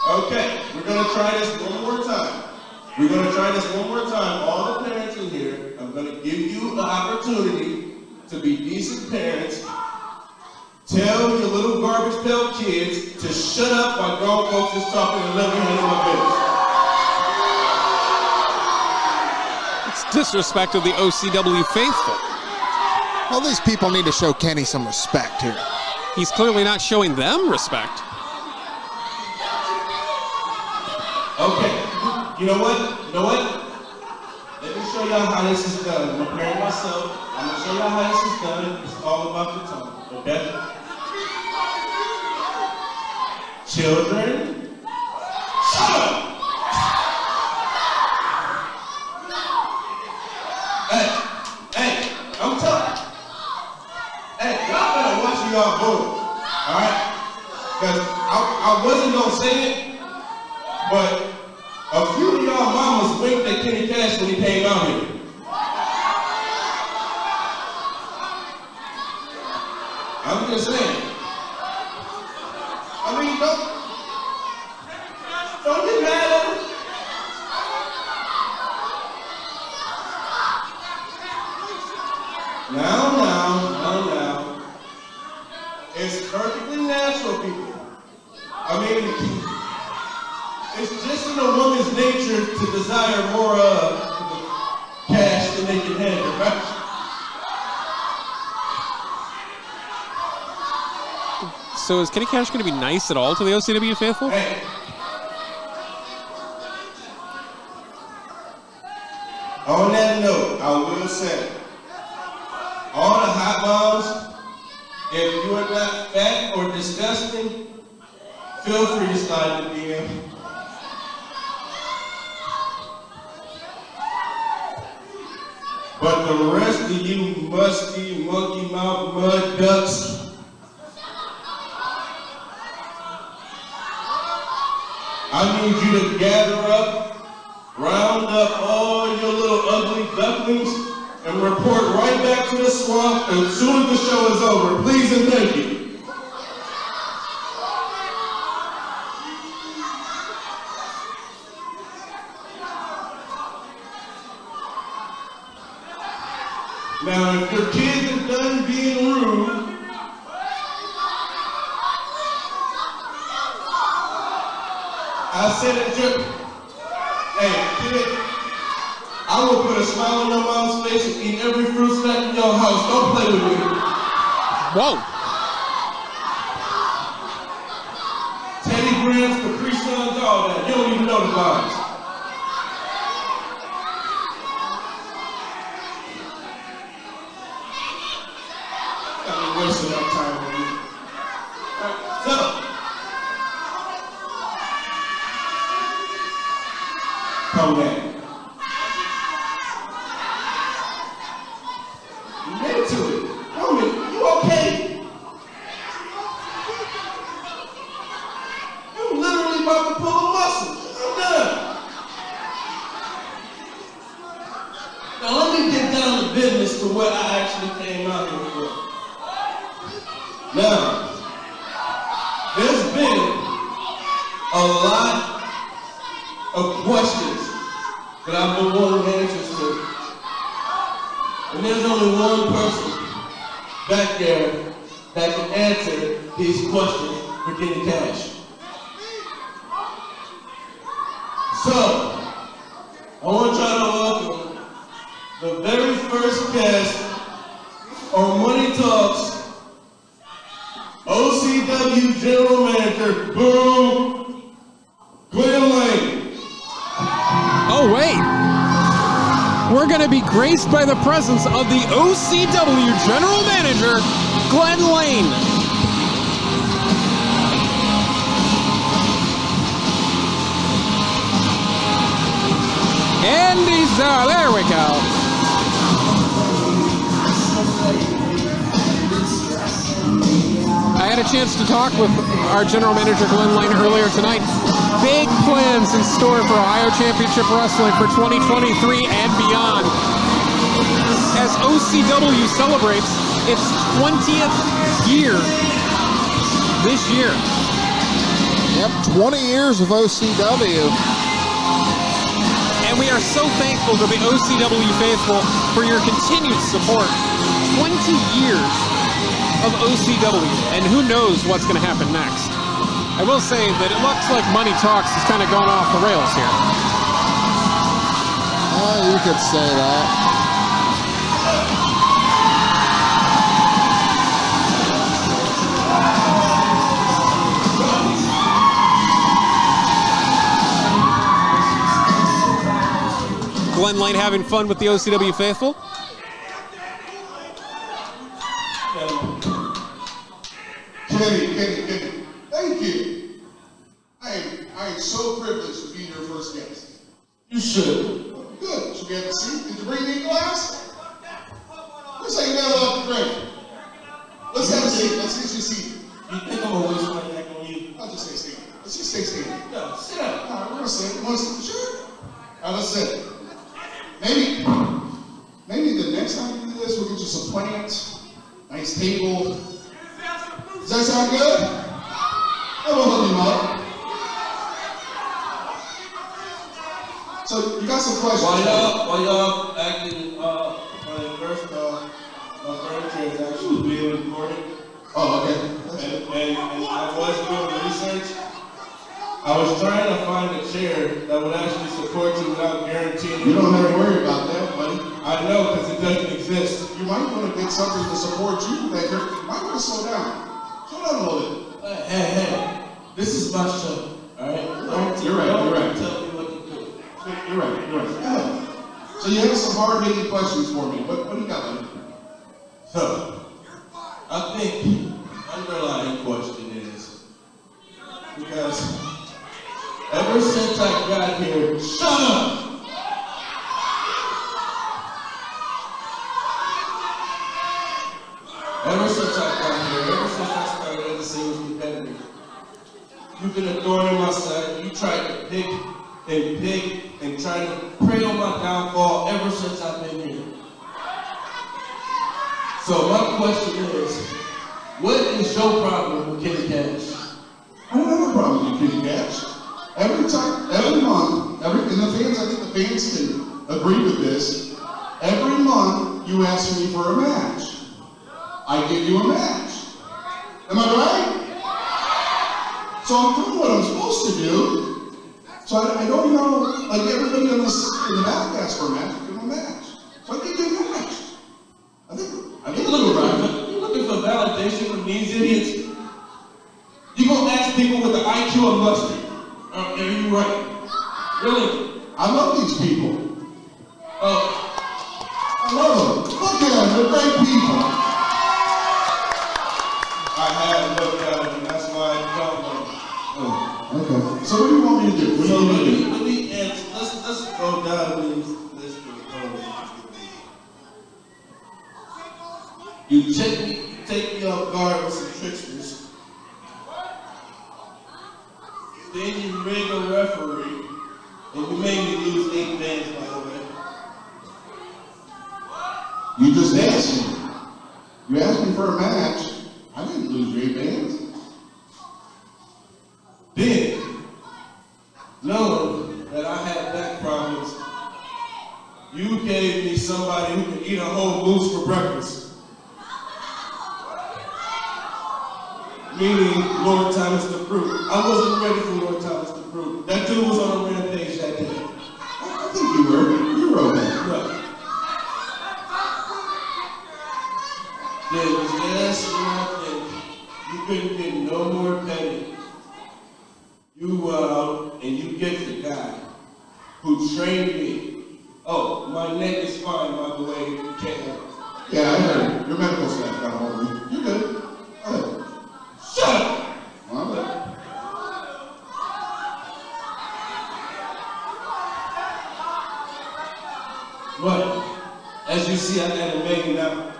F: Okay, we're gonna try this one more time. All the parents in here, I'm gonna give you the opportunity to be decent parents. Tell your little garbage pail kids to shut up while grown folks is talking and let me handle my business.
B: It's disrespect of the OCW faithful.
C: Well, these people need to show Kenny some respect here.
B: He's clearly not showing them respect.
F: Okay, you know what? Let me show y'all how this is done. I'm preparing myself. I'm gonna show y'all how this is done. It's all about the tongue, okay? Children, shut up! Hey, I'm telling you. Hey, y'all better watch y'all vote, all right? Because I wasn't gonna say it, but a few of y'all mamas winked at Kenny Kash when he came out here. I'm just saying. I mean, don't get mad at him. Now. It's perfectly natural, people. I mean, it's just in a woman's nature to desire more cash than they can handle, right?
B: So is Kenny Kash going to be nice at all to the OCW faithful?
F: Hey. On that note, I will say, all the hot bombs If you are not fat or disgusting, feel free to slide the DM. But the rest of you musty, monkey mouth mud ducks, I need you to gather up, round up all your little ugly ducklings, and report right back to the swamp as soon as the show is over. Please and thank you. Now, if your kids are done being rude, I said it to, hey, kid, I will put a smile on your mom's face and eat every fruit snack in your house. Don't play with me.
B: Whoa.
F: Teddy Grahams, Capri Suns, all that. You don't even know the vibes. Got me wasting up time on you. All right, so. Come back. You made to it. Homie, you okay? You literally about to pull a muscle. I'm done. Now let me get down to business to what I actually came out here for. Now, there's been a lot of questions that I've been wanting answers to. And there's only one person back there that can answer these questions for getting cash. So, I want y'all to welcome the very first guest on Money Talks, OCW General Manager, boom, Glenn Lane.
B: Oh, wait. We're going to be graced by the presence of the OCW General Manager, Glenn Lane. And he's, there we go. I had a chance to talk with our General Manager, Glenn Lane, earlier tonight. Big plans in store for Ohio Championship Wrestling for 2023 and beyond. As OCW celebrates its 20th year this year.
C: Yep, 20 years of OCW.
B: And we are so thankful to the OCW faithful for your continued support. 20 years of OCW, and who knows what's going to happen next. I will say that it looks like Money Talks has kind of gone off the rails here.
C: You could say that.
B: Glenn Lane having fun with the OCW faithful.
F: Kenny, thank you. I am so privileged to be your first guest. You should. Good. Should we have a seat? Did you bring me a glass? Looks like you got a lot to drink. Let's have a seat. Let's get you a seat. You think I'm gonna waste my neck on you? I'll just say stand. Let's just say stand. No, sit down. All right, we're gonna sit. You wanna sit? Sure. All right, let's sit. Maybe the next time we do this, we'll get you some plants, nice table. Does that sound good? Then we'll hook him up. So you got some questions? While y'all acting first, my furniture is actually being recorded. Oh, okay. And I was doing research. I was trying to find a chair that would actually support you without guaranteeing. You don't have to worry about that, buddy. I know, because it doesn't exist. You might want to get something to support you that you might want to slow down. Slow down a little bit. Hey, this is my show, all right? You're right. Tell me what to do. You're right. Yeah. So you have some hard-hitting questions for me. What do you got, buddy? So, I think underlying question is because ever since I got here, shut up! Ever since I got here, ever since I started as a singles competitor, you've been a thorn in my side. You tried to pick and try to prey on my downfall ever since I've been here. So my question is, what is your problem with Kitty Cash?
G: I don't have a problem with Kitty Cash. Every time, every month, and the fans, I think the fans can agree with this. Every month, you ask me for a match. I give you a match. Am I right? So I'm doing what I'm supposed to do. So I don't know, like everybody in the back asks for a match, I give them a match. So I give you a match. I think a little right.
F: You're looking for validation from these idiots? You gonna ask people with the IQ of mustard? Are you right? Really?
G: I love these people. I love them. Look at them, they're great people.
F: I have looked at them, and that's why I don't know.
G: Oh, okay. So what do you want me to do? What do you want me to do?
F: Let me answer. Let's go down this list of You take me off guard with some tricksters. Then you rig a referee, and you made me lose 8 bands, by the way.
G: You just asked me. You asked me for a match. I didn't lose 8 bands.
F: Then, knowing that I had back problems, you gave me somebody who can eat a whole moose for breakfast. Meaning Lord Thomas the Fruit. I wasn't ready for Lord Thomas the Fruit. That dude was on a rampage that day.
G: I think you were. You were okay.
F: Right. Then yes, nothing. You couldn't get no more petty. You went out and you get the guy who trained me. Oh, my neck is fine, by the way. You can't help it.
G: Yeah, I heard it. Your medical staff got a hold of you. You're good. Go ahead.
F: Shut up!
G: Well,
F: What? As you see, I got a million now.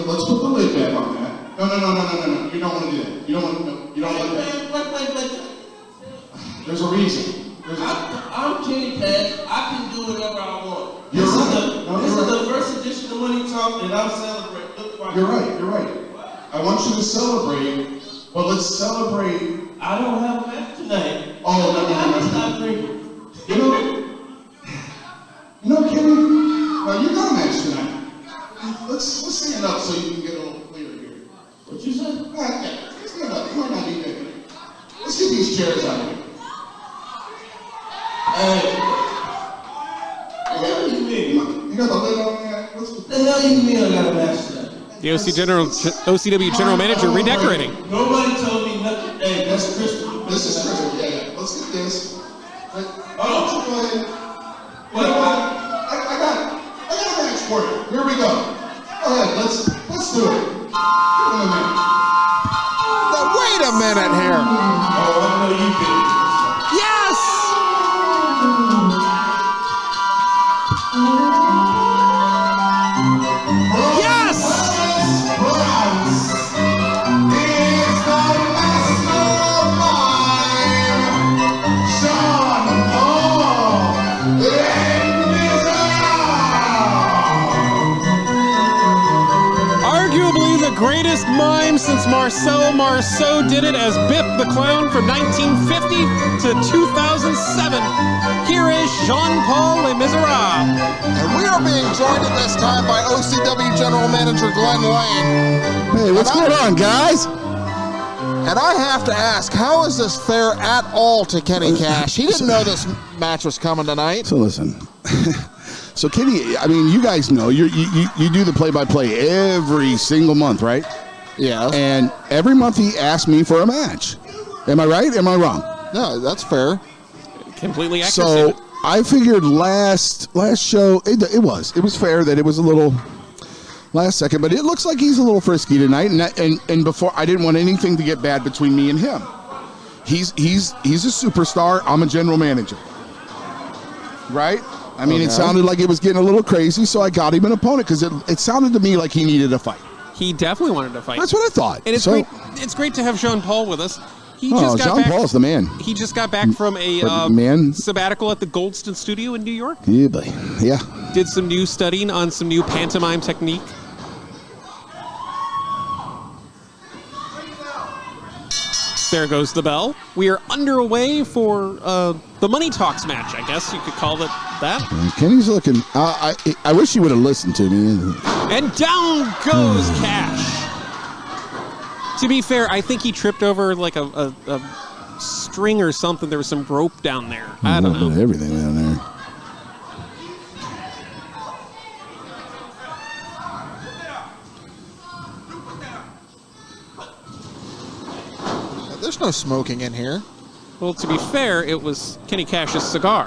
G: Let's put the lid back on that. No. You don't want to do that. You don't want to do that.
F: Wait.
G: There's a reason.
F: I'm Kenny Cash. I can do whatever I want.
G: You're
F: This
G: right.
F: is the first edition of Money Talk, and I'm celebrating. Look right.
G: You're right. I want you to celebrate, but let's celebrate.
F: I don't have a match tonight.
G: Oh, no.
F: Stop drinking.
G: You know, Kenny, you got a match tonight. Let's stand up so you can get a little clearer here.
F: What you said?
G: Yeah, stand up. You might not need that. Let's get these chairs out of here.
F: Hey. What do you mean?
G: You got the lid on that?
F: What the hell you mean I got a match tonight?
B: The OCW General Manager redecorating.
F: Nobody told me nothing. Hey, that's Crystal.
G: This is Crystal. Yeah. Let's get this.
F: Oh.
G: Go ahead.
F: What?
G: I got a match for you. Here we go. Go ahead. Let's do it. Give him a minute.
C: Now, wait a minute here.
F: Oh, I know you did.
C: Yes!
B: Greatest mime since Marceau did it as Biff the Clown from 1950 to 2007. Here is Jean-Paul Le Miserable.
C: And we are being joined at this time by OCW General Manager Glenn Lane.
H: Hey, what's going on, guys?
C: And I have to ask, how is this fair at all to Kenny Cash? He didn't know this match was coming tonight.
H: So listen. So, Kenny, I mean, you guys know you do the play-by-play every single month, right?
C: Yeah.
H: And every month he asks me for a match. Am I right? Am I wrong?
C: No, that's fair.
B: completely accurate.
H: So
B: statement.
H: I figured last show it was fair that it was a little last second, but it looks like he's a little frisky tonight. And before I didn't want anything to get bad between me and him. He's a superstar. I'm a general manager, right? I mean, It sounded like it was getting a little crazy, so I got him an opponent because it sounded to me like he needed a fight.
B: He definitely wanted to fight.
H: That's what I thought.
B: And it's great. It's great to have Jean Paul with us. He just got
H: Jean
B: back.
H: Paul's the man.
B: He just got back from a sabbatical at the Goldston Studio in New York.
H: Yeah, buddy. Yeah.
B: Did some new studying on some new pantomime technique. There goes the bell. We are underway for the Money Talks match, I guess you could call it that.
H: Kenny's looking. I wish he would have listened to me.
B: And down goes Kash. To be fair, I think he tripped over like a string or something. There was some rope down there. I don't know.
H: Everything down there.
C: There's no smoking in here.
B: Well, to be fair, it was Kenny Kash's cigar.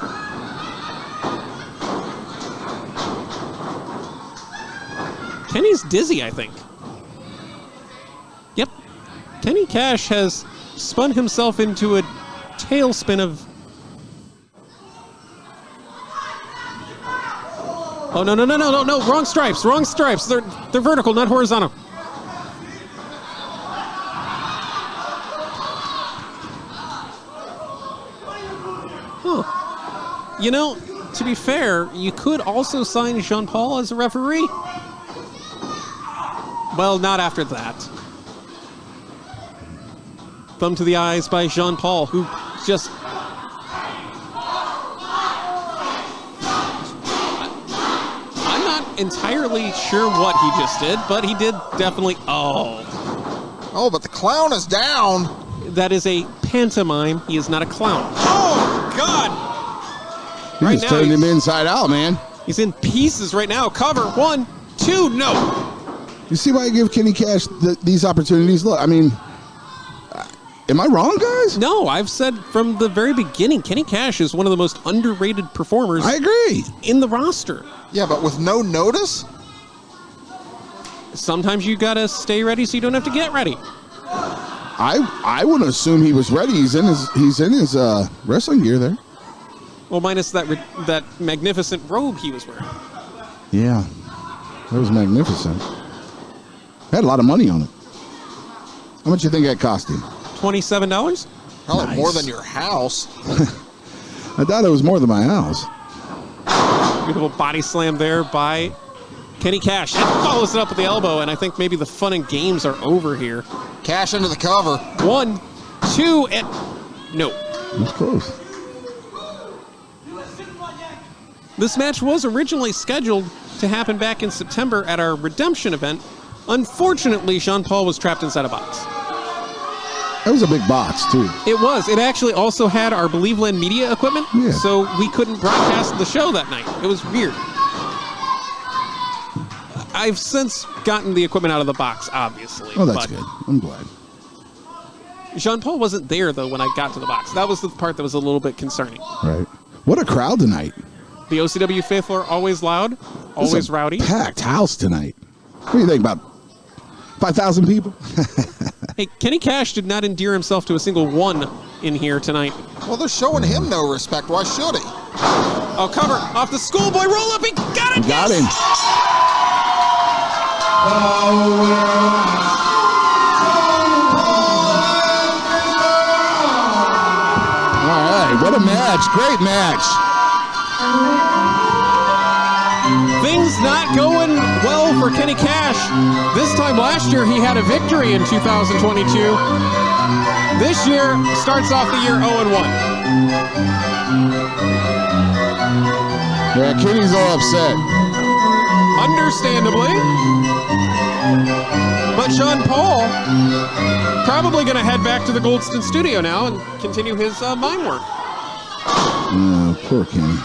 B: Kenny's dizzy, I think. Yep. Kenny Kash has spun himself into a tailspin of... Oh, no, wrong stripes, They're vertical, not horizontal. Huh. You know, to be fair, you could also sign Jean Paul as a referee. Well, not after that. Thumb to the eyes by Jean Paul, who just... I'm not entirely sure what he just did, but he did definitely...
C: Oh, but the clown is down.
B: That is a pantomime. He is not a clown. Oh, God!
H: He just turned him inside out, man.
B: He's in pieces right now. Cover. 1, 2, no.
H: You see why I give Kenny Kash these opportunities? Look, I mean, am I wrong, guys?
B: No, I've said from the very beginning, Kenny Kash is one of the most underrated performers.
H: I agree.
B: In the roster.
C: Yeah, but with no notice?
B: Sometimes you gotta stay ready so you don't have to get ready.
H: I would assume he was ready. He's in his wrestling gear there.
B: Well, minus that magnificent robe he was wearing.
H: Yeah, that was magnificent. Had a lot of money on it. How much you think that cost him?
B: $27?
C: Probably
H: Nice.
C: more than your house.
H: I thought it was more than my house.
B: Beautiful body slam there by Kenny Kash. And follows it up with the elbow, and I think maybe the fun and games are over here.
C: Kash into the cover.
B: 1, 2, and... No.
H: That's close.
B: This match was originally scheduled to happen back in September at our Redemption event. Unfortunately, Jean Paul was trapped inside a box.
H: That was a big box, too.
B: It was. It actually also had our Believeland media equipment,
H: Yeah.
B: so we couldn't broadcast the show that night. It was weird. I've since gotten the equipment out of the box, obviously.
H: Oh, that's
B: but
H: good. I'm glad.
B: Jean Paul wasn't there, though, when I got to the box. That was the part that was a little bit concerning.
H: Right. What a crowd tonight.
B: The OCW faithful are always loud, always
H: It's a
B: rowdy.
H: Packed house tonight. What do you think, about 5,000 people?
B: Hey, Kenny Kash did not endear himself to a single one in here tonight.
C: Well, they're showing him no respect. Why should he?
B: Oh, cover off the schoolboy roll up. He got it.
H: Got him. All right, what a match. Great match.
B: Things not going well for Kenny Kash. This time last year, he had a victory in 2022. This year starts off the year 0-1.
H: Yeah, Kenny's all upset.
B: Understandably. But Jean Paul probably going to head back to the Goldston studio now and continue his mime work.
H: Oh, poor Kenny.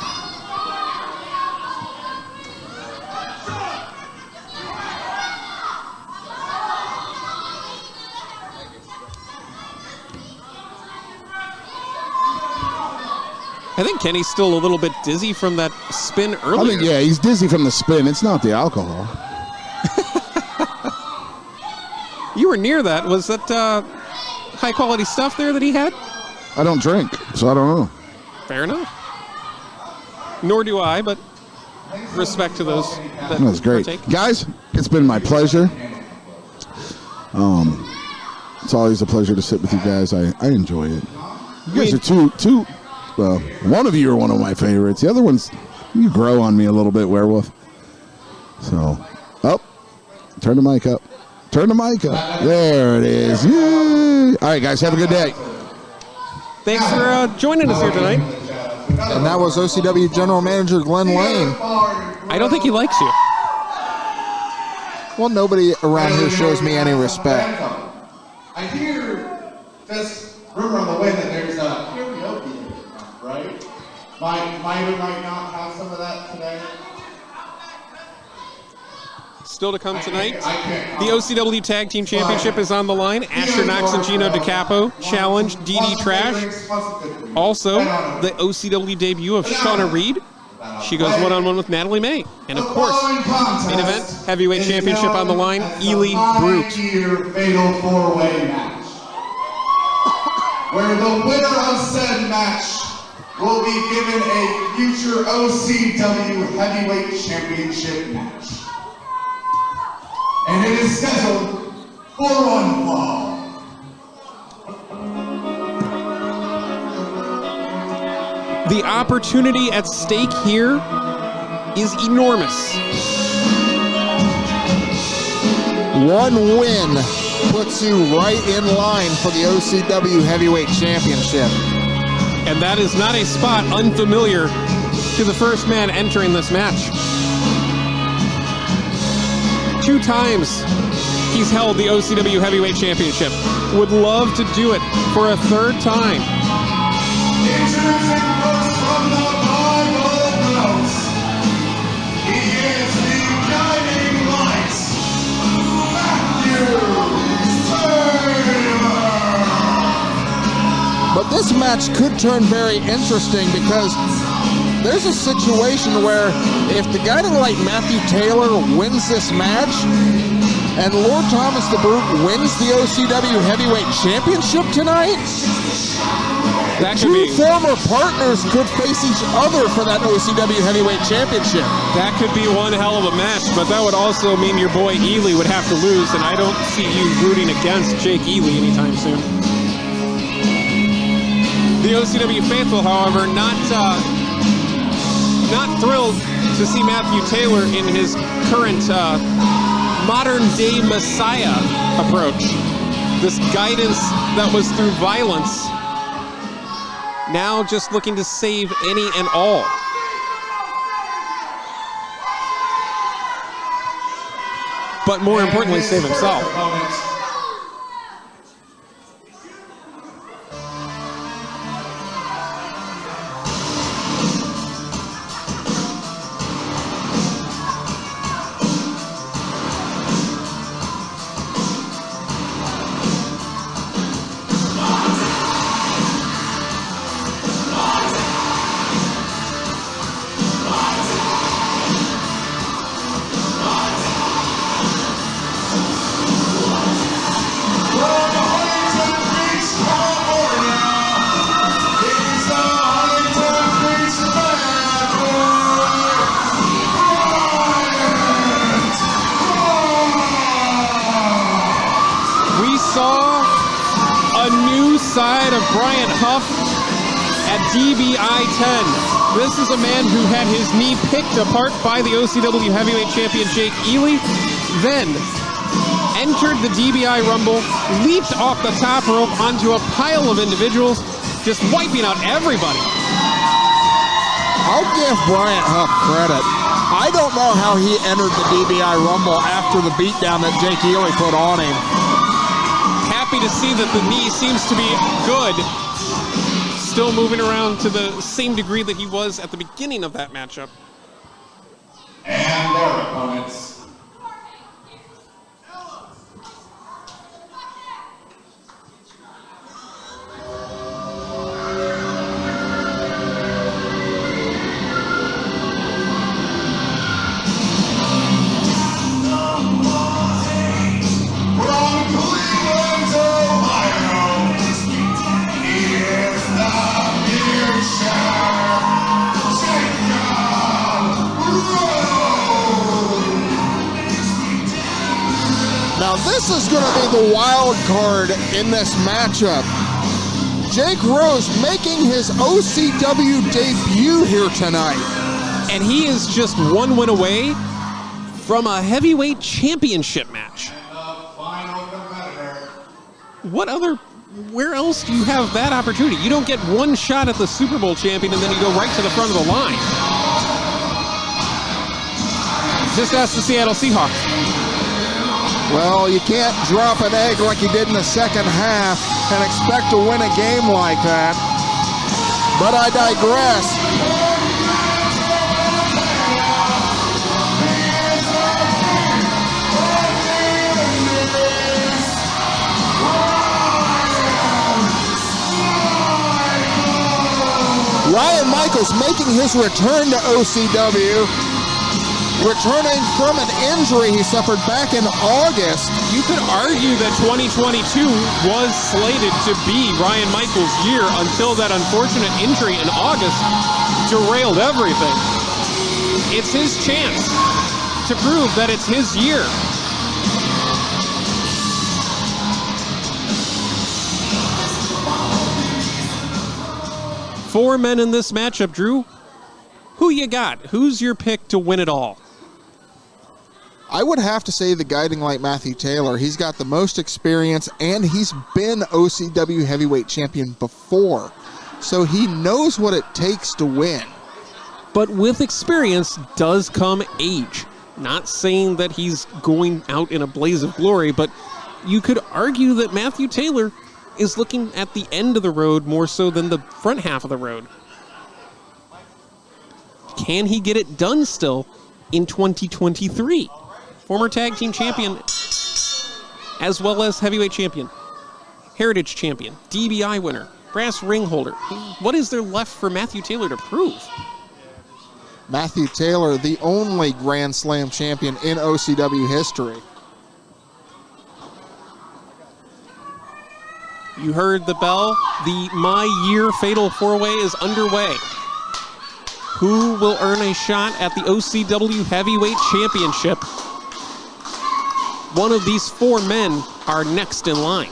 B: I think Kenny's still a little bit dizzy from that spin
H: I
B: earlier.
H: think, yeah, he's dizzy from the spin. It's not the alcohol.
B: You were near that. Was that high quality stuff there that he had?
H: I don't drink, so I don't know.
B: Fair enough. Nor do I, but respect to those that
H: That's great.
B: partake.
H: Guys, it's been my pleasure. It's always a pleasure to sit with you guys. I enjoy it. You guys are two. Well, one of you are one of my favorites. The other one's, you grow on me a little bit, Werewolf. So, turn the mic up. Turn the mic up. There it is. Yay. All right, guys, have a good day.
B: Thanks for joining us here tonight.
C: And that was OCW General Manager Glenn Lane.
B: I don't think he likes you.
C: Well, nobody around here shows me any respect.
D: I hear just rumor on the wind that there's a karaoke, right? Might or might not have some of that today.
B: Still to come tonight, the OCW Tag Team Championship is on the line. Asher Knox and Gino DeCapo challenge DDTrash. Also, the OCW debut of Shawna Reed. She goes one-on-one with Natalie May. And of course, main event, heavyweight championship on the line, Ely Brute.
D: Fatal four-way match, where the winner of said match will be given a future OCW heavyweight championship match. And it is scheduled for one fall.
B: The opportunity at stake here is enormous.
C: One win puts you right in line for the OCW Heavyweight Championship.
B: And that is not a spot unfamiliar to the first man entering this match. 2 times he's held the OCW Heavyweight Championship. Would love to do it for a 3rd time.
D: Introducing first from the Bible Belt, he is the guiding light, Matthew Taylor.
C: But this match could turn very interesting because there's a situation where if the guiding light Matthew Taylor wins this match and Lord Thomas the Brute wins the OCW Heavyweight Championship tonight,
B: That could
C: 2
B: be
C: former partners could face each other for that OCW Heavyweight Championship.
B: that could be one hell of a match, but that would also mean your boy Ely would have to lose, and I don't see you rooting against Jake Ely anytime soon. The OCW faithful, however, not thrilled to see Matthew Taylor in his current modern-day Messiah approach. This guidance that was through violence, now just looking to save any and all. But more importantly, save himself. Side of Bryant Huff at DBI 10. This is a man who had his knee picked apart by the OCW Heavyweight Champion Jake Ely, then entered the DBI Rumble, leaped off the top rope onto a pile of individuals, just wiping out everybody.
C: I'll give Bryant Huff credit. I don't know how he entered the DBI Rumble after the beatdown that Jake Ely put on him.
B: Happy to see that the knee seems to be good. Still moving around to the same degree that he was at the beginning of that matchup.
D: And their opponents.
C: this is going to be the wild card in this matchup. Jake Rose making his OCW debut here tonight.
B: And he is just one win away from a heavyweight championship match. Where else do you have that opportunity? You don't get one shot at the Super Bowl champion and then you go right to the front of the line. Just ask the Seattle Seahawks.
C: Well, you can't drop an egg like you did in the second half and expect to win a game like that. But I digress. Ryan Michaels making his return to OCW, returning from an injury he suffered back in August.
B: You could argue that 2022 was slated to be Ryan Michaels' year until that unfortunate injury in August derailed everything. It's his chance to prove that it's his year. Four men in this matchup, Drew. Who you got? Who's your pick to win it all?
C: I would have to say the guiding light, Matthew Taylor. He's got the most experience, and he's been OCW heavyweight champion before. So he knows what it takes to win.
B: But with experience does come age. Not saying that he's going out in a blaze of glory, but you could argue that Matthew Taylor is looking at the end of the road more so than the front half of the road. Can he get it done still in 2023? Former tag team champion, as well as heavyweight champion, heritage champion, DBI winner, brass ring holder. What is there left for Matthew Taylor to prove?
C: Matthew Taylor, the only Grand Slam champion in OCW history.
B: You heard the bell. The My Year Fatal 4-Way is underway. Who will earn a shot at the OCW Heavyweight Championship? One of these four men are next in line.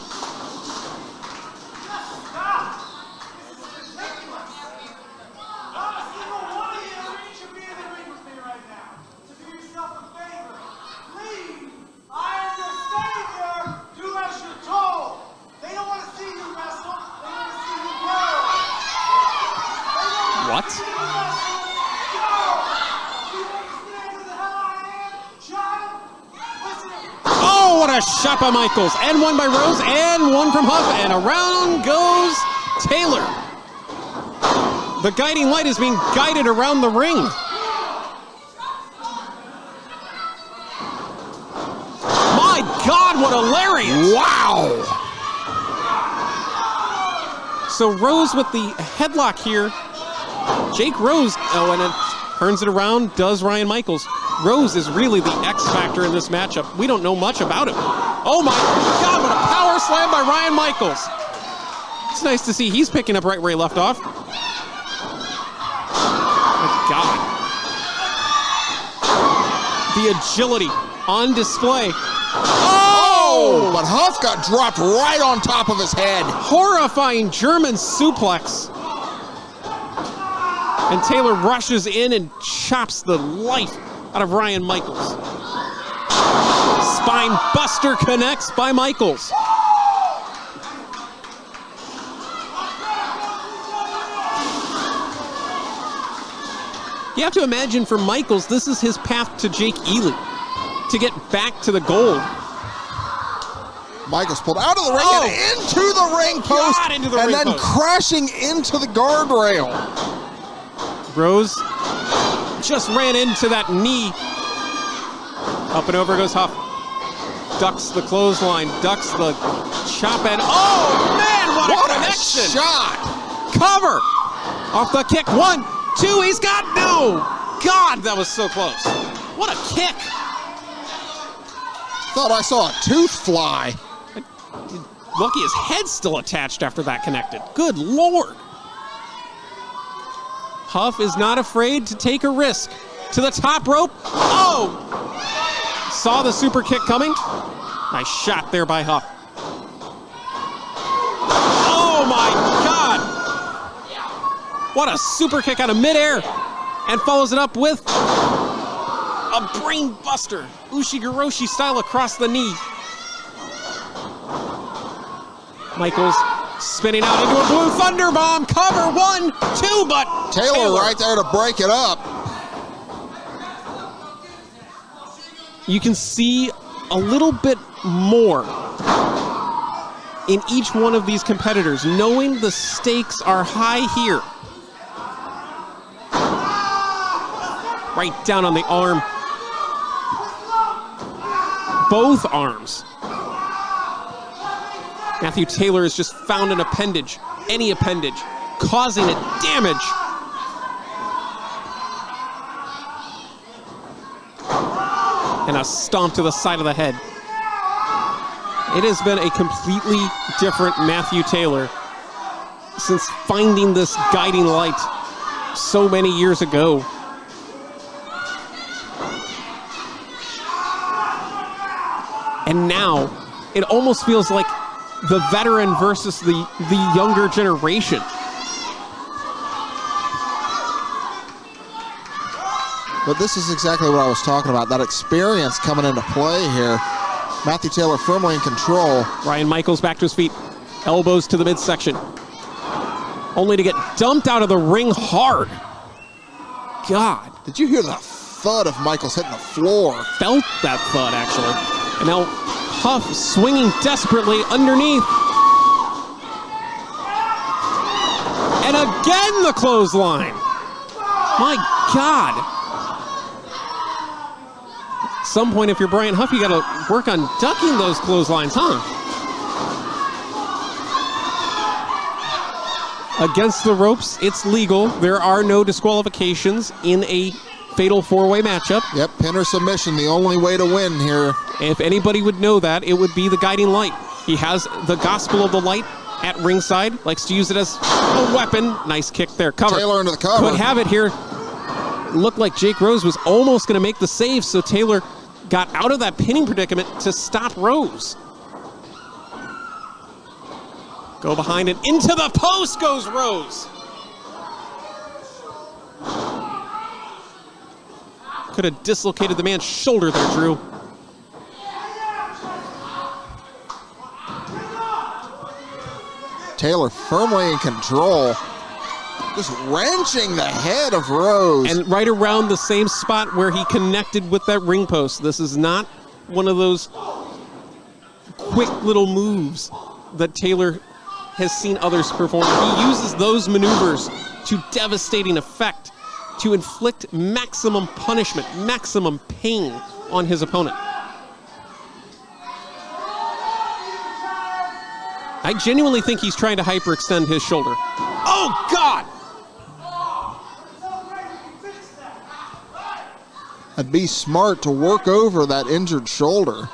B: What? Oh, what a shot by Michaels. And one by Rose, and one from Huff, and around goes Taylor. The guiding light is being guided around the ring. My God, what a lariat.
C: Wow.
B: So Rose with the headlock here. Jake Rose, and it turns it around, does Ryan Michaels. Rose is really the X factor in this matchup. We don't know much about him. Oh my God, what a power slam by Ryan Michaels. It's nice to see he's picking up right where he left off. Oh God. The agility on display.
C: Oh, but Huff got dropped right on top of his head.
B: Horrifying German suplex. And Taylor rushes in and chops the life out of Ryan Michaels. Spine buster connects by Michaels. You have to imagine for Michaels, this is his path to Jake Ely, to get back to the gold.
C: Michaels pulled out of the ring and into the ring post, and then crashing into the guardrail.
B: Rose just ran into that knee. Up and over goes Huff. Ducks the clothesline, ducks the chop, and oh man, what a connection!
C: Shot!
B: Cover! Off the kick, 1, 2, he's got no! God, that was so close. What a kick!
C: Thought I saw a tooth fly.
B: Lucky his head's still attached after that connected. Good Lord! Huff is not afraid to take a risk. To the top rope. Oh! Saw the super kick coming. Nice shot there by Huff. Oh my God! What a super kick out of midair! And follows it up with a brain buster. Ushigoroshi style across the knee. Michaels spinning out into a blue thunder bomb. Cover 1, 2, but
C: Taylor right there to break it up.
B: You can see a little bit more in each one of these competitors, knowing the stakes are high here. Right down on the arm. Both arms. Matthew Taylor has just found an appendage, any appendage, causing it damage. And a stomp to the side of the head. It has been a completely different Matthew Taylor since finding this guiding light so many years ago. And now, it almost feels like the veteran versus the younger generation.
C: But this is exactly what I was talking about, that experience coming into play here. Matthew Taylor firmly in control.
B: Ryan Michaels back to his feet, elbows to the midsection, only to get dumped out of the ring hard. God.
C: Did you hear the thud of Michaels hitting the floor?
B: Felt that thud, actually. And now Huff swinging desperately underneath. And again the clothesline. My God. At some point, if you're Bryant Huff, you got to work on ducking those clotheslines, huh? Against the ropes, it's legal. There are no disqualifications in a fatal four-way matchup.
C: Yep, pin or submission, the only way to win here.
B: If anybody would know that, it would be the guiding light. He has the gospel of the light at ringside, likes to use it as a weapon. Nice kick there, cover.
C: Taylor into the cover.
B: Could have it here. Looked like Jake Rose was almost going to make the save, so Taylor got out of that pinning predicament to stop Rose. Go behind and into the post goes Rose. Could have dislocated the man's shoulder there, Drew.
C: Taylor firmly in control. Just wrenching the head of Rose.
B: And right around the same spot where he connected with that ring post. This is not one of those quick little moves that Taylor has seen others perform. He uses those maneuvers to devastating effect to inflict maximum punishment, maximum pain on his opponent. I genuinely think he's trying to hyperextend his shoulder. Oh, God!
C: It'd be smart to work over that injured shoulder.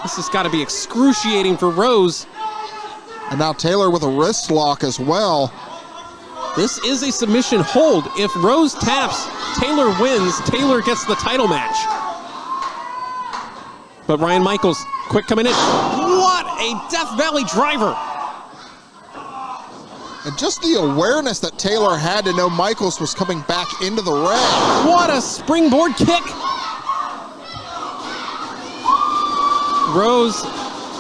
B: This has got to be excruciating for Rose.
C: And now Taylor with a wrist lock as well.
B: This is a submission hold. If Rose taps, Taylor wins. Taylor gets the title match. But Ryan Michaels, quick coming in. What a Death Valley driver.
C: And just the awareness that Taylor had to know Michaels was coming back into the ring.
B: What a springboard kick. Rose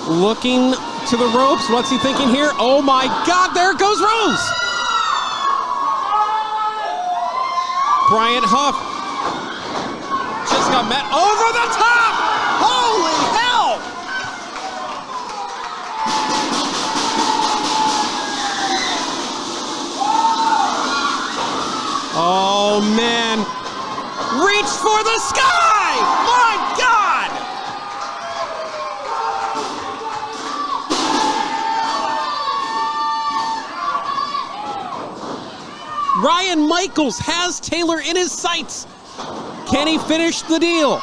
B: looking to the ropes. What's he thinking here? Oh my God, there goes Rose. Bryant Huff just got met over the top. Holy hell. Oh man. Reach for the sky. My God. Ryan Michaels has Taylor in his sights. Can he finish the deal?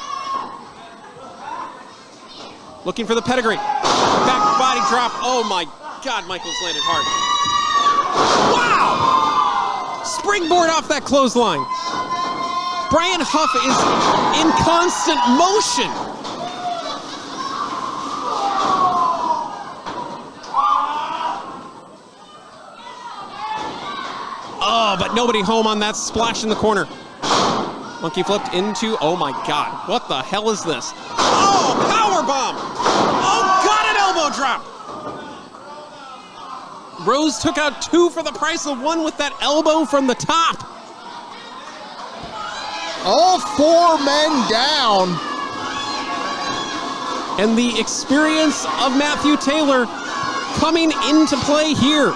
B: Looking for the pedigree. Back body drop. Oh my God, Michaels landed hard. Wow! Springboard off that clothesline. Bryant Huff is in constant motion. Oh, but nobody home on that splash in the corner. Monkey flipped into, oh my God, what the hell is this? Oh, powerbomb! Oh, got an elbow drop! Rose took out 2 for the price of 1 with that elbow from the top.
C: All 4 men down.
B: And the experience of Matthew Taylor coming into play here.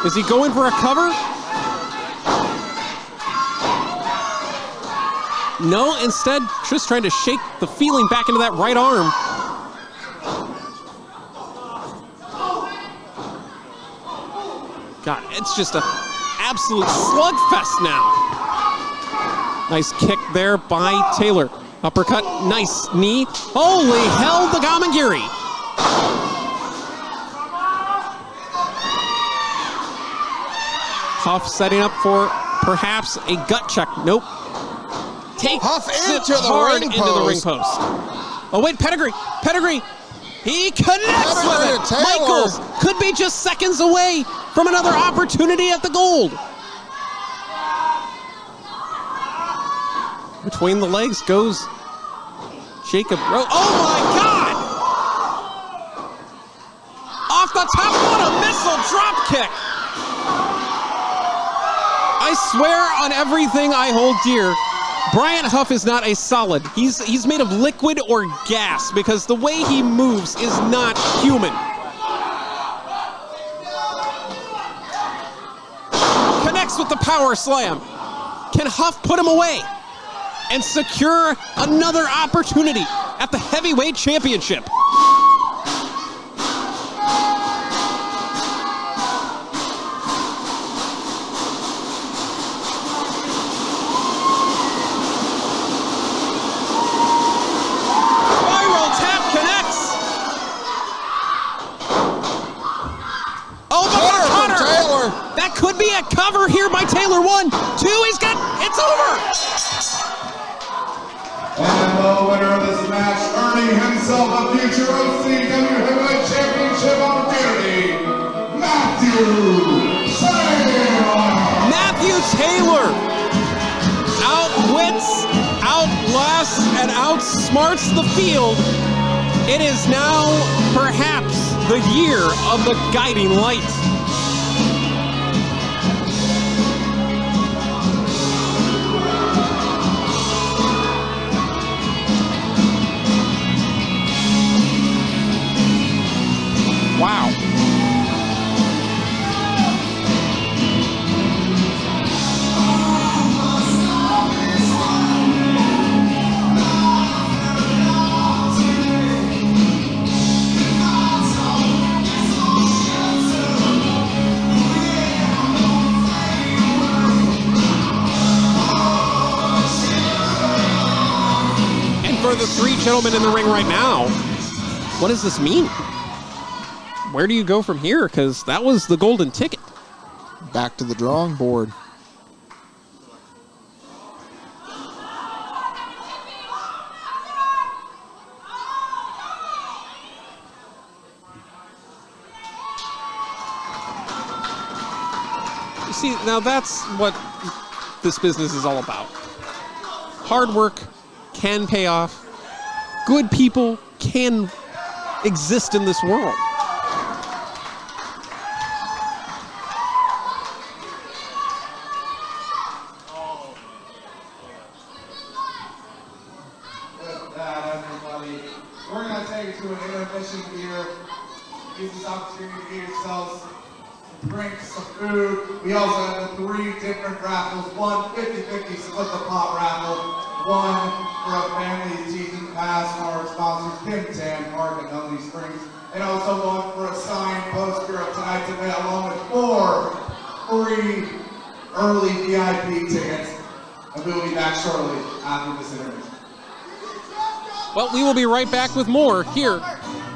B: Is he going for a cover? No, instead, just trying to shake the feeling back into that right arm. God, it's just an absolute slugfest now. Nice kick there by Taylor. Uppercut, nice knee. Holy hell, the Gamagiri. Huff setting up for perhaps a gut check. Nope. Takes
C: Huff into
B: it hard
C: the ring
B: into the ring
C: post.
B: post. Oh wait, Pedigree. He connects
C: Pedigree
B: with it.
C: to Taylor.
B: Michaels could be just seconds away from another opportunity at the gold. Between the legs goes Jacob. Oh my God! Off the top, what a missile drop kick! I swear on everything I hold dear, Bryant Huff is not a solid. He's made of liquid or gas because the way he moves is not human. Connects with the power slam. Can Huff put him away and secure another opportunity at the heavyweight championship? That could be a cover here by Taylor. 1, 2, he's got, it's over.
D: And the winner of this match, earning himself a future OCW Heavyweight Championship opportunity, Matthew Taylor.
B: Matthew Taylor outwits, outlasts, and outsmarts the field. It is now perhaps the year of the guiding light. Wow. And for the 3 gentlemen in the ring right now, what does this mean? Where do you go from here? Because that was the golden ticket.
C: Back to the drawing board.
B: You see, now that's what this business is all about. Hard work can pay off. Good people can exist in this world.
D: We're going to take it to an intermission here. Use this opportunity to get yourselves some drinks, some food. We also have the 3 different raffles. 1 50-50 split the pot raffle. 1 for a family season pass from our sponsors, Kim Tam Park and Lonely Springs. And also 1 for a signed poster of tonight's event, along with 4 free early VIP tickets. And we'll be back shortly after this intermission.
B: Well, we will be right back with more here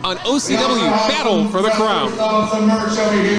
B: on OCW Battle for the Crown.
D: Some merch over here.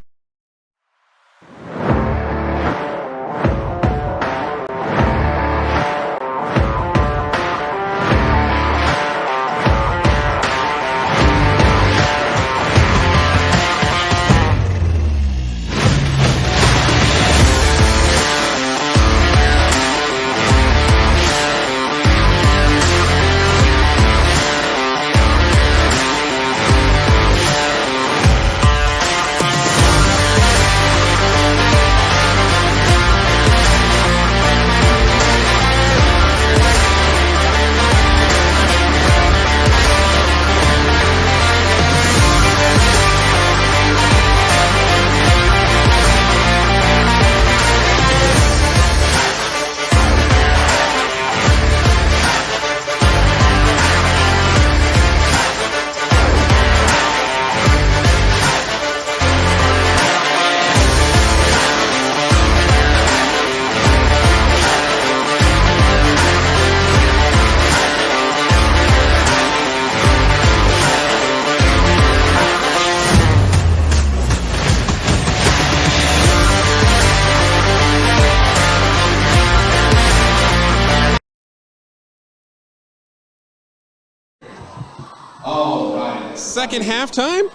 D: All right.
B: Second halftime?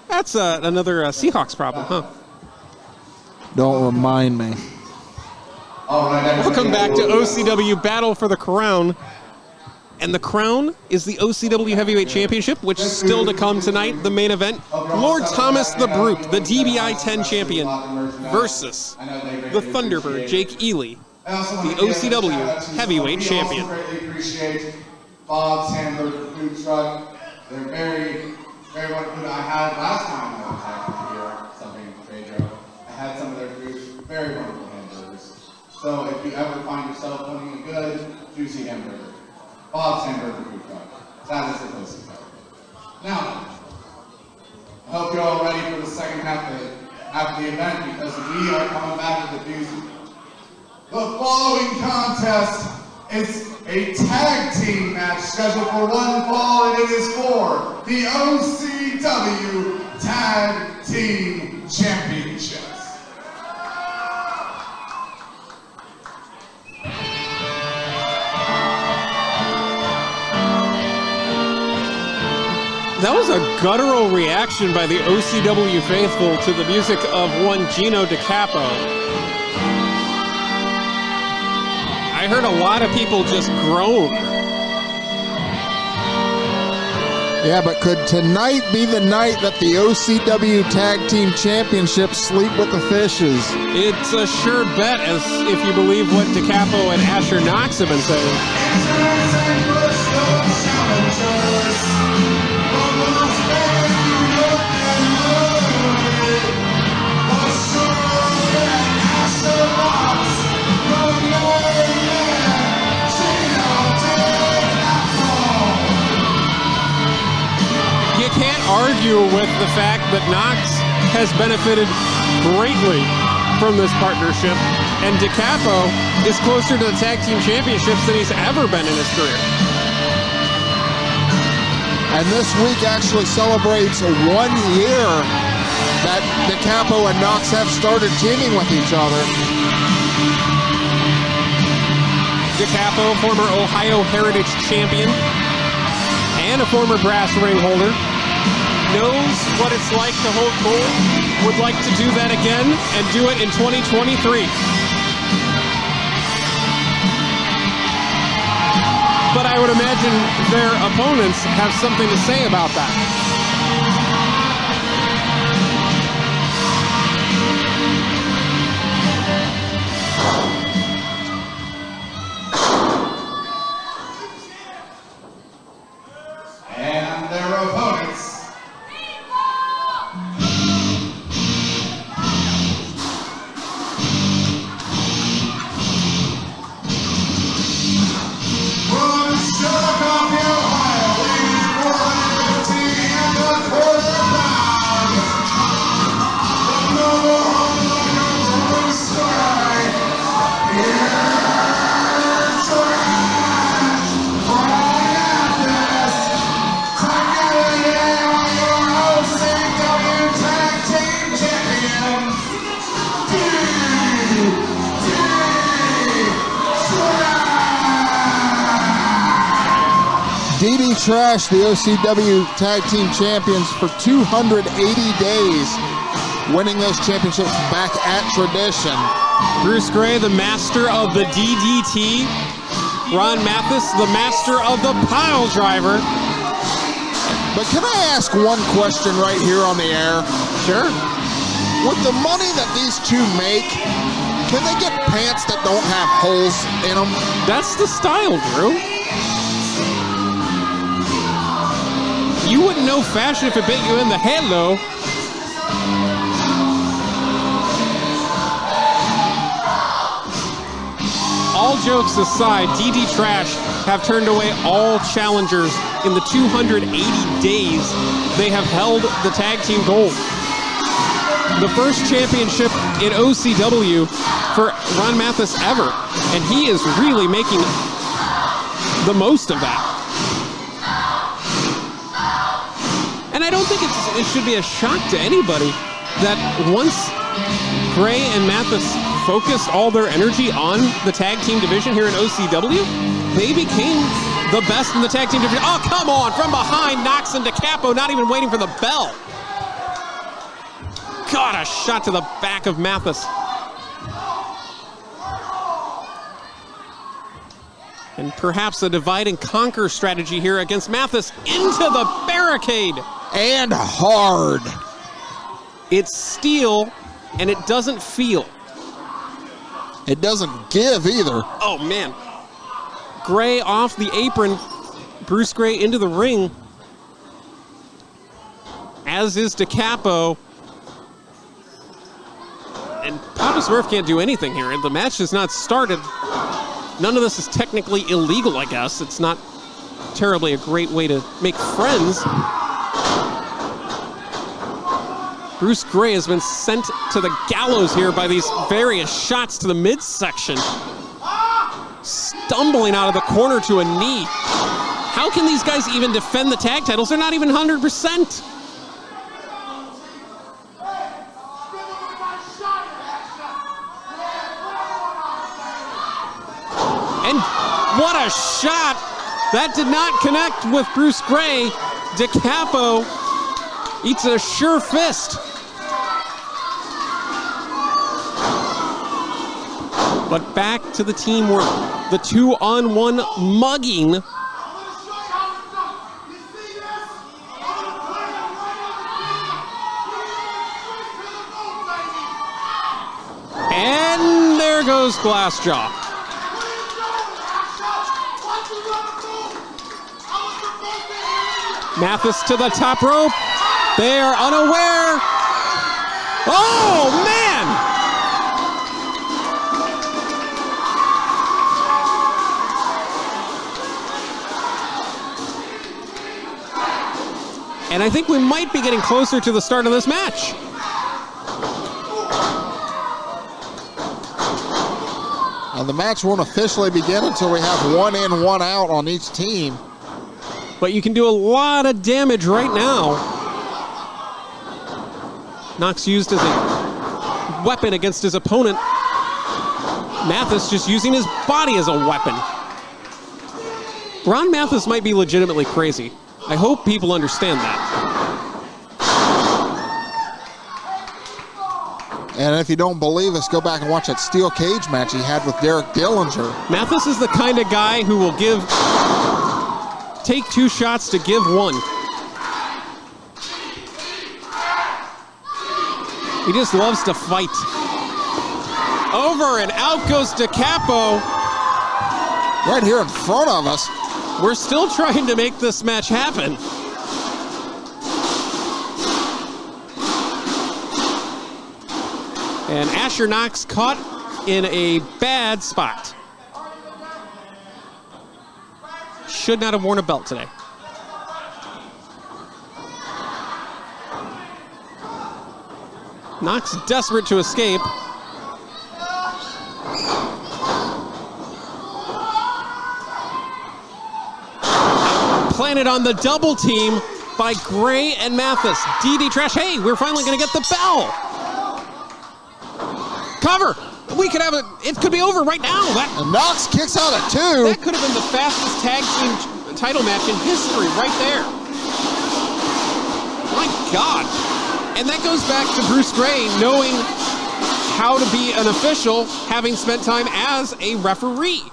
B: That's another Seahawks problem, huh?
C: Don't remind me.
D: All right.
B: Welcome back to OCW Battle for the Crown. And the crown is the OCW Heavyweight Championship, which is still to come tonight, the main event. Lord Thomas the Brute, the DBI 10 champion, versus the Thunderbird, Jake Ely, the OCW Heavyweight Champion.
D: I also greatly appreciate Bob's Handler, the food truck. They're very, very wonderful. I had last time I was actually here, something Pedro. I had some of their food, very wonderful hamburgers. So if you ever find yourself wanting a good, juicy hamburger, Bob's Hamburger Food Truck. That is the place to go. Now, I hope you're all ready for the second half of the event because we are coming back with a doozy. The following contest is a tag team match scheduled for one fall, and it is for the OCW Tag Team Championships.
B: That was a guttural reaction by the OCW faithful to the music of one Gino DeCapo. I heard a lot of people just groan.
C: Yeah, but could tonight be the night that the OCW Tag Team Championship sleep with the fishes?
B: It's a sure bet, as if you believe what DeCapo and Asher Knox have been saying. You can't argue with the fact that Knox has benefited greatly from this partnership, and DeCapo is closer to the Tag Team Championships than he's ever been in his career.
C: And this week actually celebrates 1 year that DeCapo and Knox have started teaming with each other.
B: DeCapo, former Ohio Heritage champion and a former brass ring holder, knows what it's like to hold gold, would like to do that again and do it in 2023. But I would imagine their opponents have something to say about that.
D: And their opponents. From Philadelphia, Ohio, weighing 415 and a quarter pounds. The noble Huffaker from Starner. Here's Trash. Bryant. Together they are your OCW Tag Team Champions.
C: DDTrash, the OCW Tag Team Champions for 280 days, winning those championships back at Tradition.
B: Bruce Gray, the master of the DDT. Ron Mathis, the master of the pile driver.
C: But can I ask one question right here on the air?
B: Sure.
C: With the money that these two make, can they get pants that don't have holes in them?
B: That's the style, Drew. You wouldn't know fashion if it bit you in the head, though. All jokes aside, DDTrash have turned away all challengers in the 280 days they have held the tag team gold. The first championship in OCW for Ron Mathis ever, and he is really making the most of that. And I don't think it should be a shock to anybody that once Gray and Mathis focused all their energy on the tag team division here in OCW, they became the best in the tag team division. Oh, come on, from behind, Knox and DeCapo, not even waiting for the bell. God, a shot to the back of Mathis. And perhaps a divide and conquer strategy here against Mathis into the barricade.
C: And hard.
B: It's steel, and it doesn't feel.
C: It doesn't give either.
B: Oh, man. Gray off the apron. Bruce Gray into the ring. As is DeCapo. And Papa Smurf can't do anything here. The match has not started. None of this is technically illegal, I guess. It's not terribly a great way to make friends. Bruce Gray has been sent to the gallows here by these various shots to the midsection. Stumbling out of the corner to a knee. How can these guys even defend the tag titles? They're not even 100%. And what a shot! That did not connect with Bruce Gray. DeCapo eats a sure fist. But back to the teamwork. The 2-on-1 mugging. And there goes Glassjaw. Mathis to the top rope. They are unaware. Oh, man! And I think we might be getting closer to the start of this match.
C: And the match won't officially begin until we have 1 in, 1 out on each team.
B: But you can do a lot of damage right now. Knox used as a weapon against his opponent. Mathis just using his body as a weapon. Ron Mathis might be legitimately crazy. I hope people understand that.
C: And if you don't believe us, go back and watch that steel cage match he had with Derek Dillinger.
B: Mathis is the kind of guy who will take 2 shots to give 1. He just loves to fight. Over and out goes DeCapo.
C: Right here in front of us.
B: We're still trying to make this match happen. And Asher Knox caught in a bad spot. Should not have worn a belt today. Knox desperate to escape. Planted on the double team by Gray and Mathis. DDTrash, hey, we're finally gonna get the bell. Cover. We could have it could be over right now.
C: And Knox kicks out at 2.
B: That could have been the fastest tag team title match in history right there. My God. And that goes back to Bruce Gray knowing how to be an official, having spent time as a referee.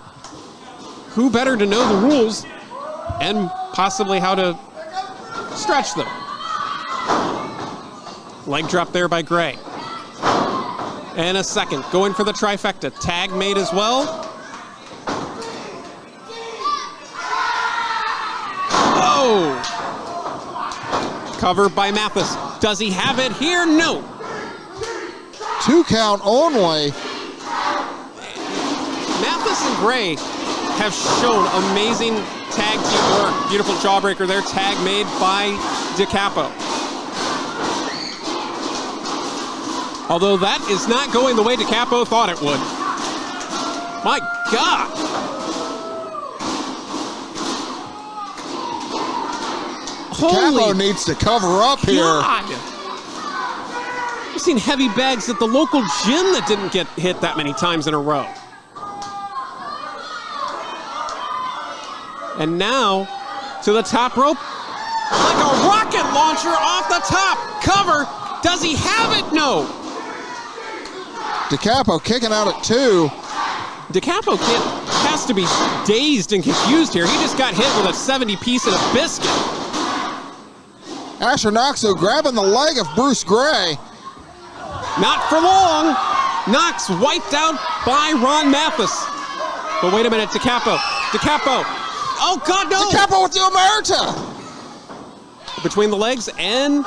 B: Who better to know the rules and possibly how to stretch them. Leg drop there by Gray. And a second, going for the trifecta. Tag made as well. Oh! Cover by Mathis. Does he have it here? No.
C: 2 count only.
B: Mathis and Gray have shown amazing tag team work. Beautiful jawbreaker there. Tag made by DeCapo. Although that is not going the way DeCapo thought it would. My God.
C: DeCapo needs to cover up here.
B: God. I've seen heavy bags at the local gym that didn't get hit that many times in a row. And now to the top rope. Like a rocket launcher off the top. Cover. Does he have it? No.
C: DeCapo kicking out at 2.
B: DeCapo has to be dazed and confused here. He just got hit with a 70-piece and a biscuit.
C: Asher Knox, though, grabbing the leg of Bruce Gray.
B: Not for long. Knox wiped out by Ron Mathis. But wait a minute, DeCapo. Oh, God, no.
C: DeCapo with the Omerta.
B: Between the legs and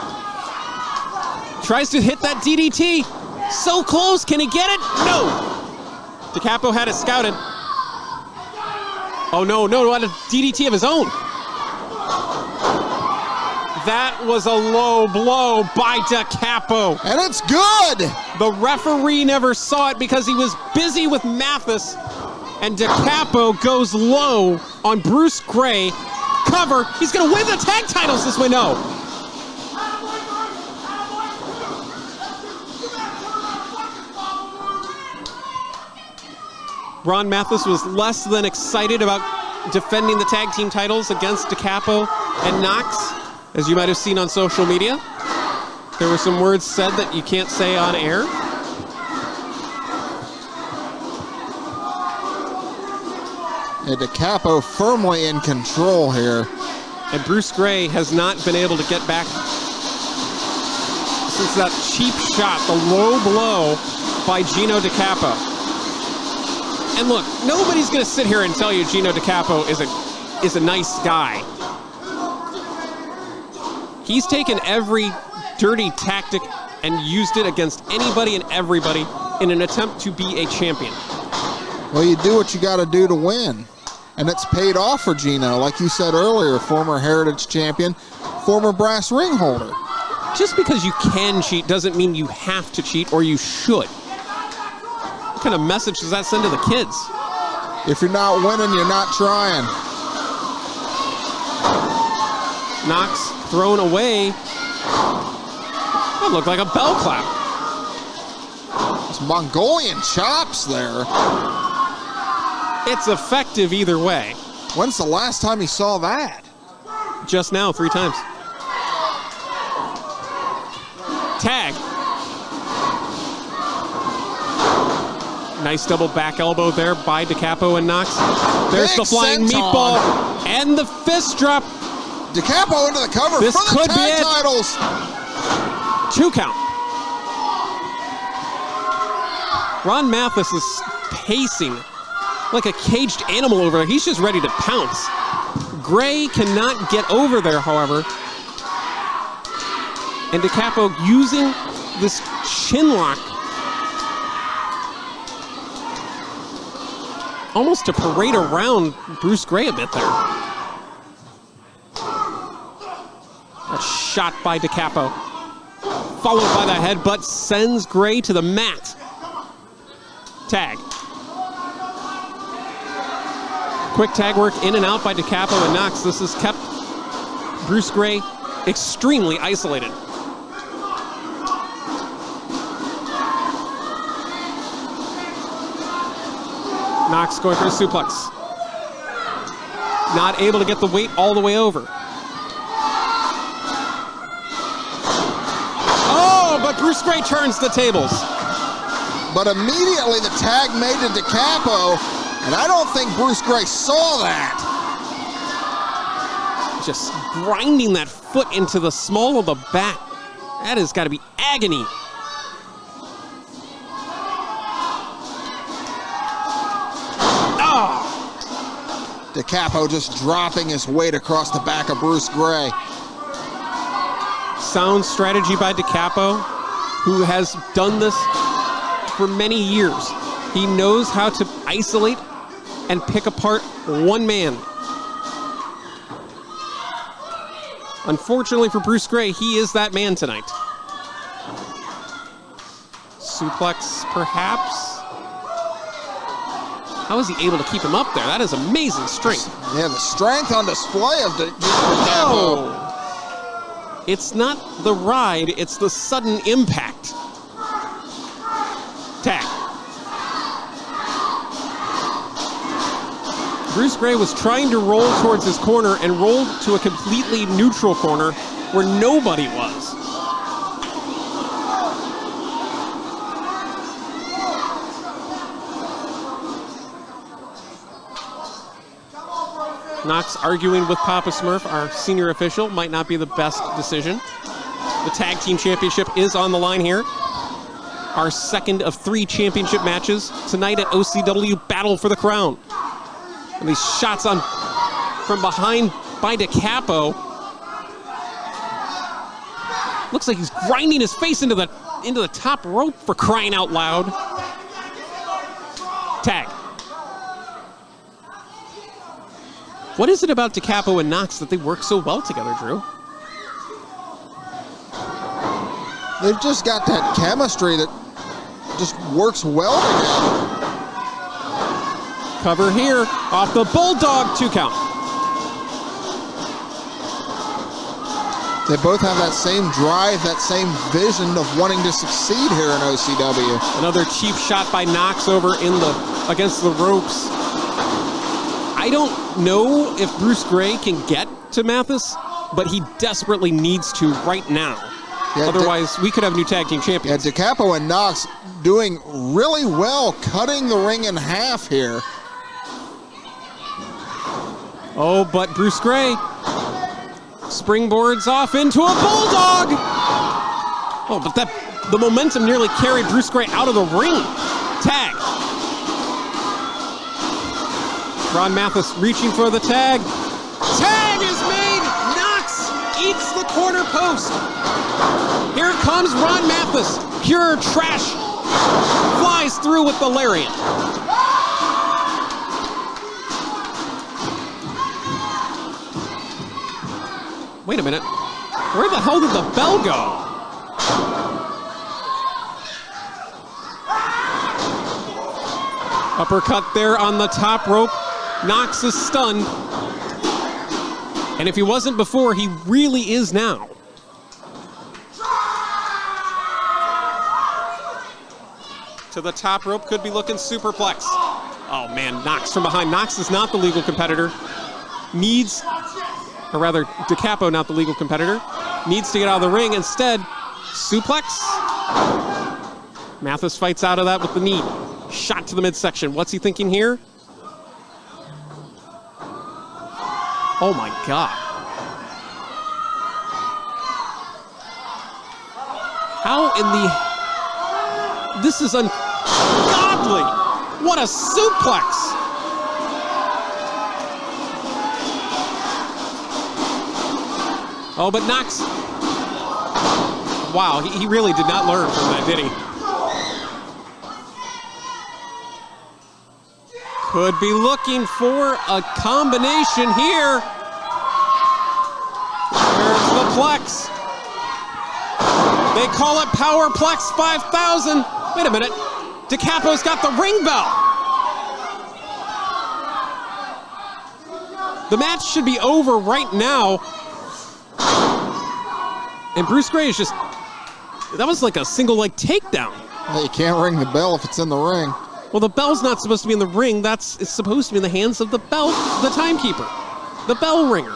B: tries to hit that DDT. So close. Can he get it? No. DeCapo had it scouted. Oh, no. What a DDT of his own. That was a low blow by DeCapo.
C: And it's good.
B: The referee never saw it because he was busy with Mathis. And DeCapo goes low on Bruce Gray. Cover. He's going to win the tag titles this way. No. Ron Mathis was less than excited about defending the tag team titles against DeCapo and Knox, as you might have seen on social media. There were some words said that you can't say on air.
C: And DeCapo firmly in control here.
B: And Bruce Gray has not been able to get back since that cheap shot, the low blow by Gino DeCapo. And look, nobody's going to sit here and tell you Gino DeCapo is a nice guy. He's taken every dirty tactic and used it against anybody and everybody in an attempt to be a champion.
C: Well, you do what you got to do to win. And it's paid off for Gino. Like you said earlier, former Heritage champion, former brass ring holder.
B: Just because you can cheat doesn't mean you have to cheat or you should. What kind of message does that send to the kids?
C: If you're not winning, you're not trying.
B: Knox thrown away. That looked like a bell clap.
C: Some Mongolian chops there.
B: It's effective either way.
C: When's the last time you saw that?
B: Just now, 3 times. Tag. Nice double back elbow there by DeCapo and Knox. There's
C: Big
B: the flying
C: senton.
B: meatball and the fist drop.
C: DeCapo into the cover
B: This
C: for the
B: could be
C: tag
B: it.
C: titles.
B: 2 count. Ron Mathis is pacing like a caged animal over there. He's just ready to pounce. Gray cannot get over there, however. And DeCapo using this chin lock almost to parade around Bruce Gray a bit there. A shot by DeCapo. Followed by the headbutt sends Gray to the mat. Tag. Quick tag work in and out by DeCapo and Knox. This has kept Bruce Gray extremely isolated. Knox going for a suplex. Not able to get the weight all the way over. Oh, but Bruce Gray turns the tables.
C: But immediately the tag made to DeCapo, and I don't think Bruce Gray saw that.
B: Just grinding that foot into the small of the back. That has got to be agony.
C: DeCapo just dropping his weight across the back of Bruce Gray.
B: Sound strategy by DeCapo, who has done this for many years. He knows how to isolate and pick apart one man. Unfortunately for Bruce Gray, he is that man tonight. Suplex, perhaps? How is he able to keep him up there? That is amazing strength.
C: Yeah, the strength on display of DeCapo.
B: Oh! It's not the ride, it's the sudden impact. Tag. Bruce Gray was trying to roll towards his corner and rolled to a completely neutral corner where nobody was. Knox arguing with Papa Smurf, our senior official, might not be the best decision. The tag team championship is on the line here. Our second of 3 championship matches tonight at OCW Battle for the Crown. And these shots on from behind by DeCapo. Looks like he's grinding his face into the top rope, for crying out loud. Tag. What is it about DeCapo and Knox that they work so well together, Drew?
C: They've just got that chemistry that just works well together.
B: Cover here, off the Bulldog, 2 count.
C: They both have that same drive, that same vision of wanting to succeed here in OCW.
B: Another cheap shot by Knox over against the ropes. I don't know if Bruce Gray can get to Mathis, but he desperately needs to right now. Yeah, otherwise, we could have new tag team champions.
C: Yeah, DeCapo and Knox doing really well, cutting the ring in half here.
B: Oh, but Bruce Gray springboards off into a Bulldog. Oh, but the momentum nearly carried Bruce Gray out of the ring. Tag. Ron Mathis reaching for the tag. Tag is made. Knox eats the corner post. Here comes Ron Mathis. Pure trash. Flies through with the lariat. Wait a minute. Where the hell did the bell go? Uppercut there on the top rope. Knox is stunned. And if he wasn't before, he really is now. To the top rope, could be looking superplex. Oh man, Knox from behind. Knox is not the legal competitor. Needs, or rather, DeCapo, not the legal competitor, needs to get out of the ring. Instead, suplex. Mathis fights out of that with the knee. Shot to the midsection. What's he thinking here? Oh my God. How in the... This is ungodly. What a suplex. Oh, but Knox... Wow, he really did not learn from that, did he? Could be looking for a combination here. There's the Plex. They call it Powerplex 5000. Wait a minute. DeCapo's got the ring bell. The match should be over right now. And Bruce Gray is just... That was like a single leg takedown.
C: Well, you can't ring the bell if it's in the ring.
B: Well, the bell's not supposed to be in the ring. It's supposed to be in the hands of the timekeeper, the bell ringer.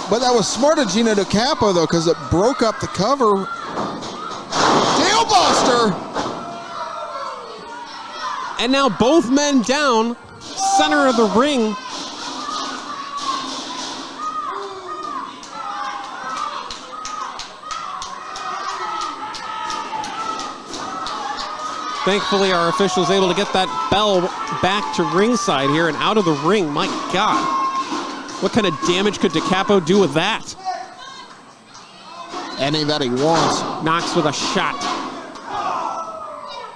C: But that was smart of Gino DeCapo, though, because it broke up the cover. Tailbuster!
B: And now both men down, center of the ring. Thankfully, our official's able to get that bell back to ringside here and out of the ring. My God. What kind of damage could DeCapo do with that?
C: Any that he wants.
B: Knox with a shot.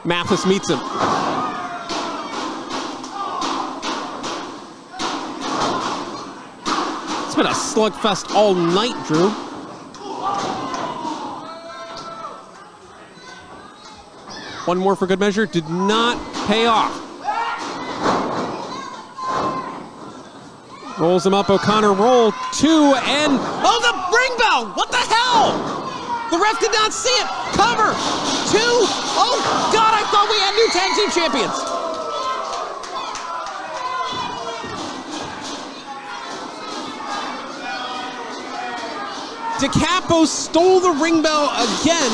B: Mathis meets him. It's been a slugfest all night, Drew. One more for good measure, did not pay off. Rolls him up, O'Connor roll, 2, and, oh, the ring bell! What the hell? The ref did not see it. Cover, 2, oh, God, I thought we had new tag team champions. DeCapo stole the ring bell again,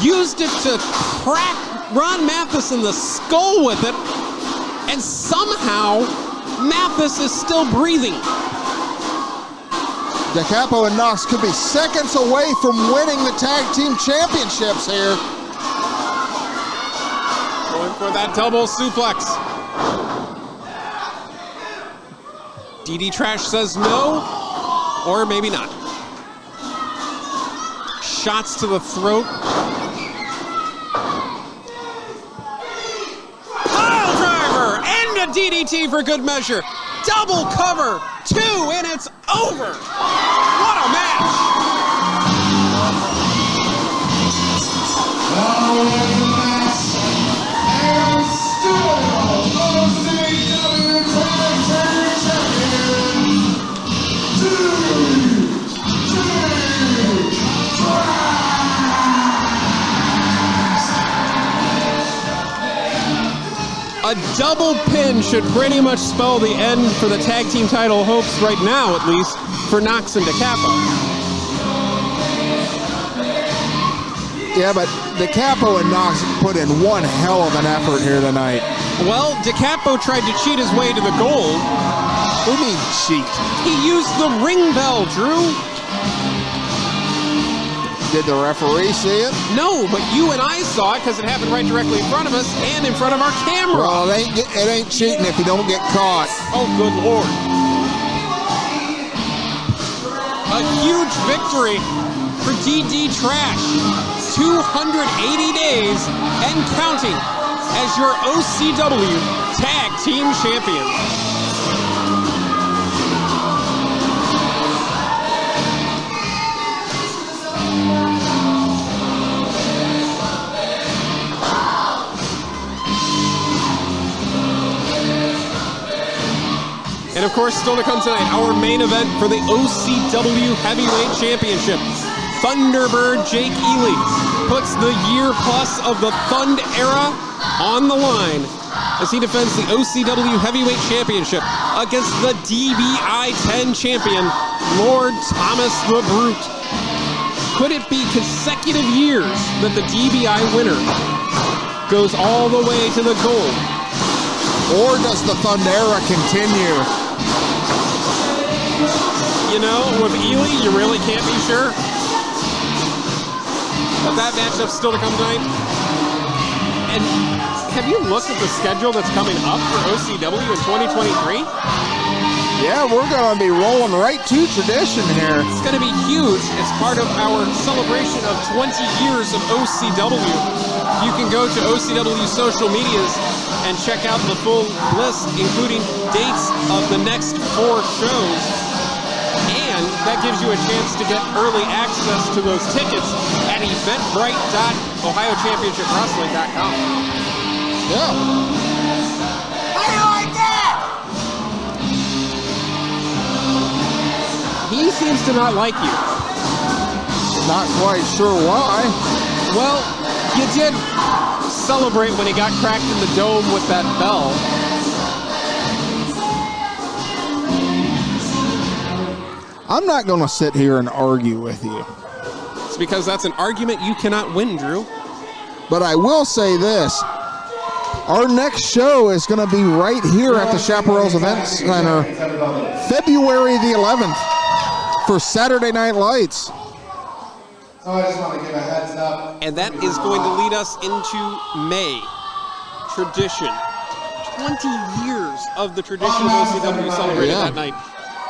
B: used it to crack Ron Mathis in the skull with it, and somehow Mathis is still breathing.
C: DeCapo and Knox could be seconds away from winning the tag team championships here.
B: Going for that double suplex. DDTrash says no, or maybe not. Shots to the throat. Pile driver and a DDT for good measure. Double cover, 2, and it's over. What a match. A double pin should pretty much spell the end for the tag team title hopes right now, at least, for Knox and DeCapo.
C: Yeah, but DeCapo and Knox put in one hell of an effort here tonight.
B: Well, DeCapo tried to cheat his way to the gold.
C: What do you mean cheat?
B: He used the ring bell, Drew.
C: Did the referee see it?
B: No, but you and I saw it because it happened right directly in front of us and in front of our camera.
C: Well, it ain't cheating if you don't get caught.
B: Oh, good Lord. A huge victory for DDTrash. 280 days and counting as your OCW Tag Team Champions. And of course, still to come tonight, our main event for the OCW Heavyweight Championship. Thunderbird Jake Ely puts the year plus of the Thund era on the line as he defends the OCW Heavyweight Championship against the DBI 10 champion, Lord Thomas the Brute. Could it be consecutive years that the DBI winner goes all the way to the gold?
C: Or does the Thund era continue?
B: You know, with Ely, you really can't be sure. But that matchup's still to come tonight. And have you looked at the schedule that's coming up for OCW in 2023?
C: Yeah, we're going to be rolling right to tradition here.
B: It's going to be huge. It's part of our celebration of 20 years of OCW. You can go to OCW social medias and check out the full list, including dates of the next 4 shows. And that gives you a chance to get early access to those tickets at eventbrite.ohiochampionshipwrestling.com.
C: Yeah.
E: How do you like that?
B: He seems to not like you.
C: Not quite sure why.
B: Well, you did celebrate when he got cracked in the dome with that bell.
C: I'm not going to sit here and argue with you.
B: It's because that's an argument you cannot win, Drew.
C: But I will say this. Our next show is going to be right here at the Chapparell Event Center, February the 11th for Saturday Night Lights.
D: So I just want to give a heads up.
B: And that is going to lead us into May. Tradition. 20 years of the tradition of OCW celebrated that night.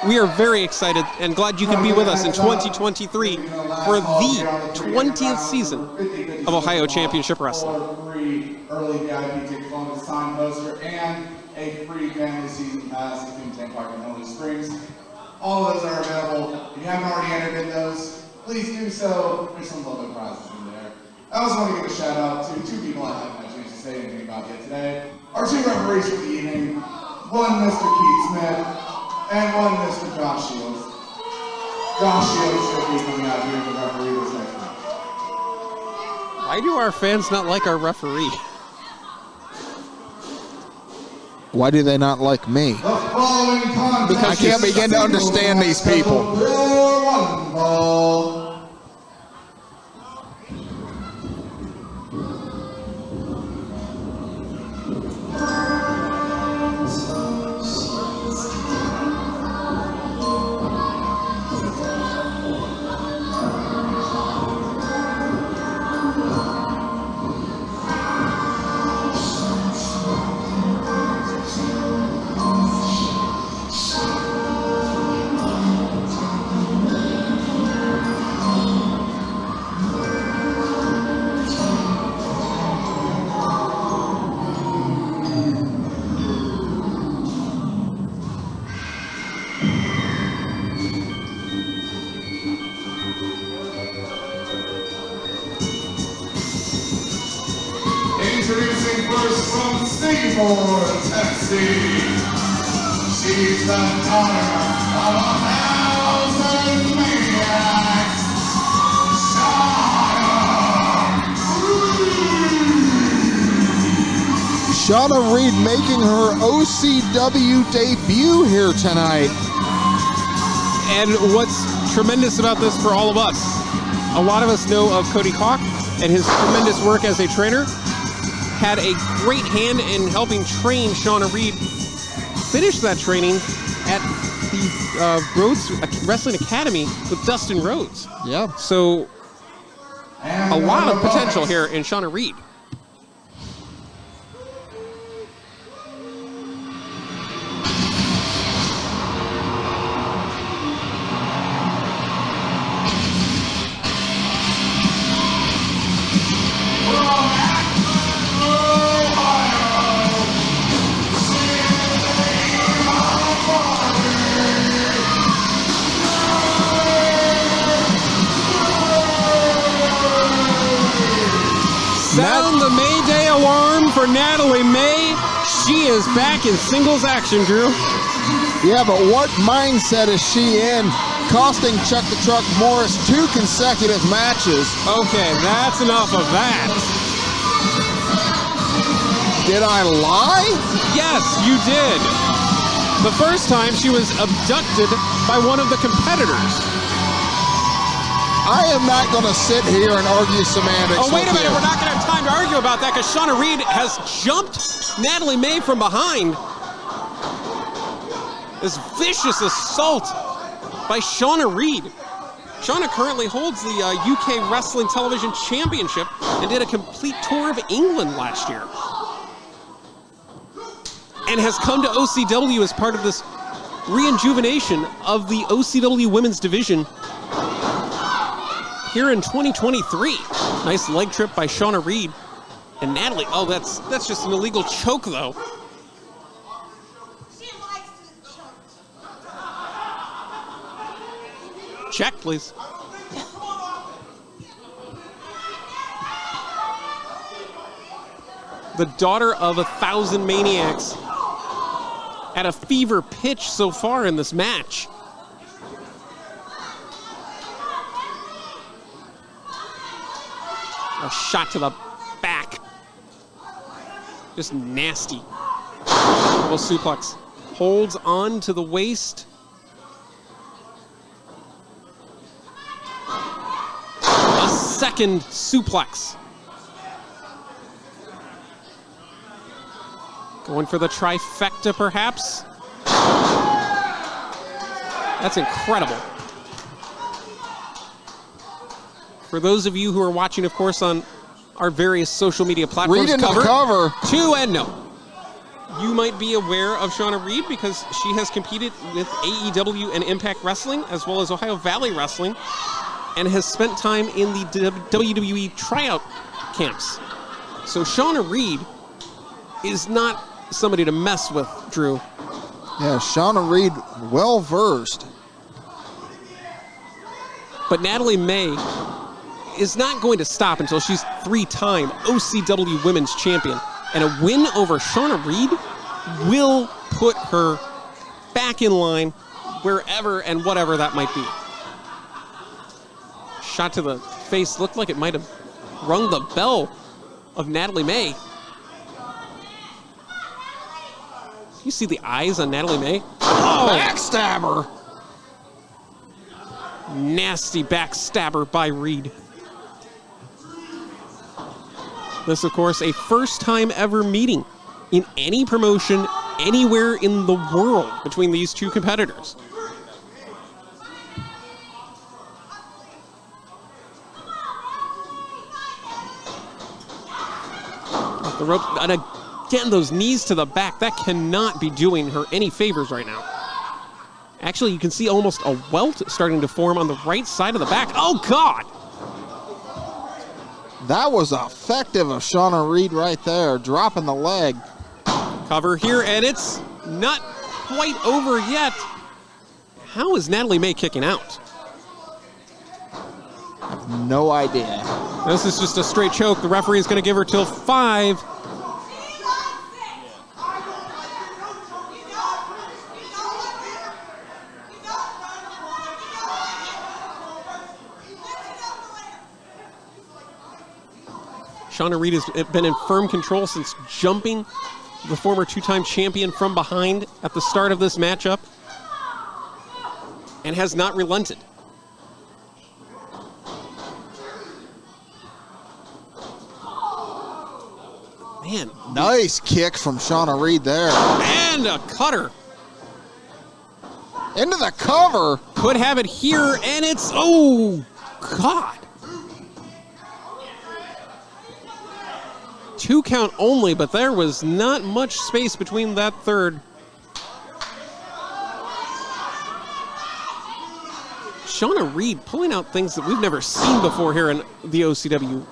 B: We are very excited and glad you can be with us in 2023 for the 20th season of Ohio Championship Wrestling.
D: 3 early VIP tickets on the signed poster and a free family season pass at Tank Park in Holy Springs. All of those are available. If you haven't already entered in those, please do so. There's some lovely prizes in there. I also want to give a shout out to 2 people I haven't had a chance to say anything about yet today. Our 2 referees for the evening. One, Mr. Keith Smith, and one, Mr. Josh Shields. Josh Shields will be coming out here to referee this next match.
B: Why do our fans not like our referee?
C: Why do they not like me?
D: The following contest
C: I can't begin to understand these people.
D: One ball. course, from Singapore, Tennessee. She's the daughter of 1,000 maniacs.
C: Shawna Reed making her OCW debut here tonight.
B: And what's tremendous about this for all of us, a lot of us know of Cody Koch and his tremendous work as a trainer. Had a great hand in helping train Shawna Reed finish that training at the Rhodes Wrestling Academy with Dustin Rhodes.
C: Yeah.
B: So a lot of potential here in Shawna Reed. Sound the Mayday alarm for Natalie May. She is back in singles action, Drew.
C: Yeah, but what mindset is she in, costing Chuck the Truck Morris 2 consecutive matches?
B: Okay, that's enough of that.
C: Did I lie?
B: Yes, you did. The first time she was abducted by one of the competitors.
C: I am not going to sit here and argue semantics.
B: Oh, wait a
C: with
B: minute.
C: you.
B: We're not going to have time to argue about that because Shawna Reed has jumped Natalie May from behind. This vicious assault by Shawna Reed. Shawna currently holds the UK Wrestling Television Championship and did a complete tour of England last year. And has come to OCW as part of this rejuvenation of the OCW Women's Division here in 2023. Nice leg trip by Shawna Reed. And Natalie, oh, that's just an illegal choke, though. Check, please. The daughter of 1,000 maniacs at a fever pitch so far in this match. A shot to the back. Just nasty. Little suplex. Holds on to the waist. A second suplex. Going for the trifecta, perhaps. That's incredible. For those of you who are watching, of course, on our various social media platforms,
C: Reed in the cover.
B: 2 and no. You might be aware of Shawna Reed because she has competed with AEW and Impact Wrestling as well as Ohio Valley Wrestling and has spent time in the WWE tryout camps. So Shawna Reed is not somebody to mess with, Drew.
C: Yeah, Shawna Reed, well versed.
B: But Natalie May is not going to stop until she's 3-time OCW Women's Champion. And a win over Shawna Reed will put her back in line wherever and whatever that might be. Shot to the face looked like it might have rung the bell of Natalie May. You see the eyes on Natalie May?
C: Oh, backstabber.
B: Nasty backstabber by Reed. This, of course, a first time ever meeting in any promotion anywhere in the world between these two competitors. Off the rope, and again, those knees to the back, that cannot be doing her any favors right now. Actually, you can see almost a welt starting to form on the right side of the back. Oh, God!
C: That was effective of Shawna Reed right there, dropping the leg.
B: Cover here, and it's not quite over yet. How is Natalie May kicking out?
C: No idea.
B: This is just a straight choke. The referee is going to give her till 5. Shawna Reed has been in firm control since jumping the former two-time champion from behind at the start of this matchup and has not relented. Man,
C: Nice kick from Shawna Reed there.
B: and a cutter.
C: Into the cover.
B: Could have it here, and it's, oh, God. 2 count only, but there was not much space between that third. Shawna Reed pulling out things that we've never seen before here in the OCW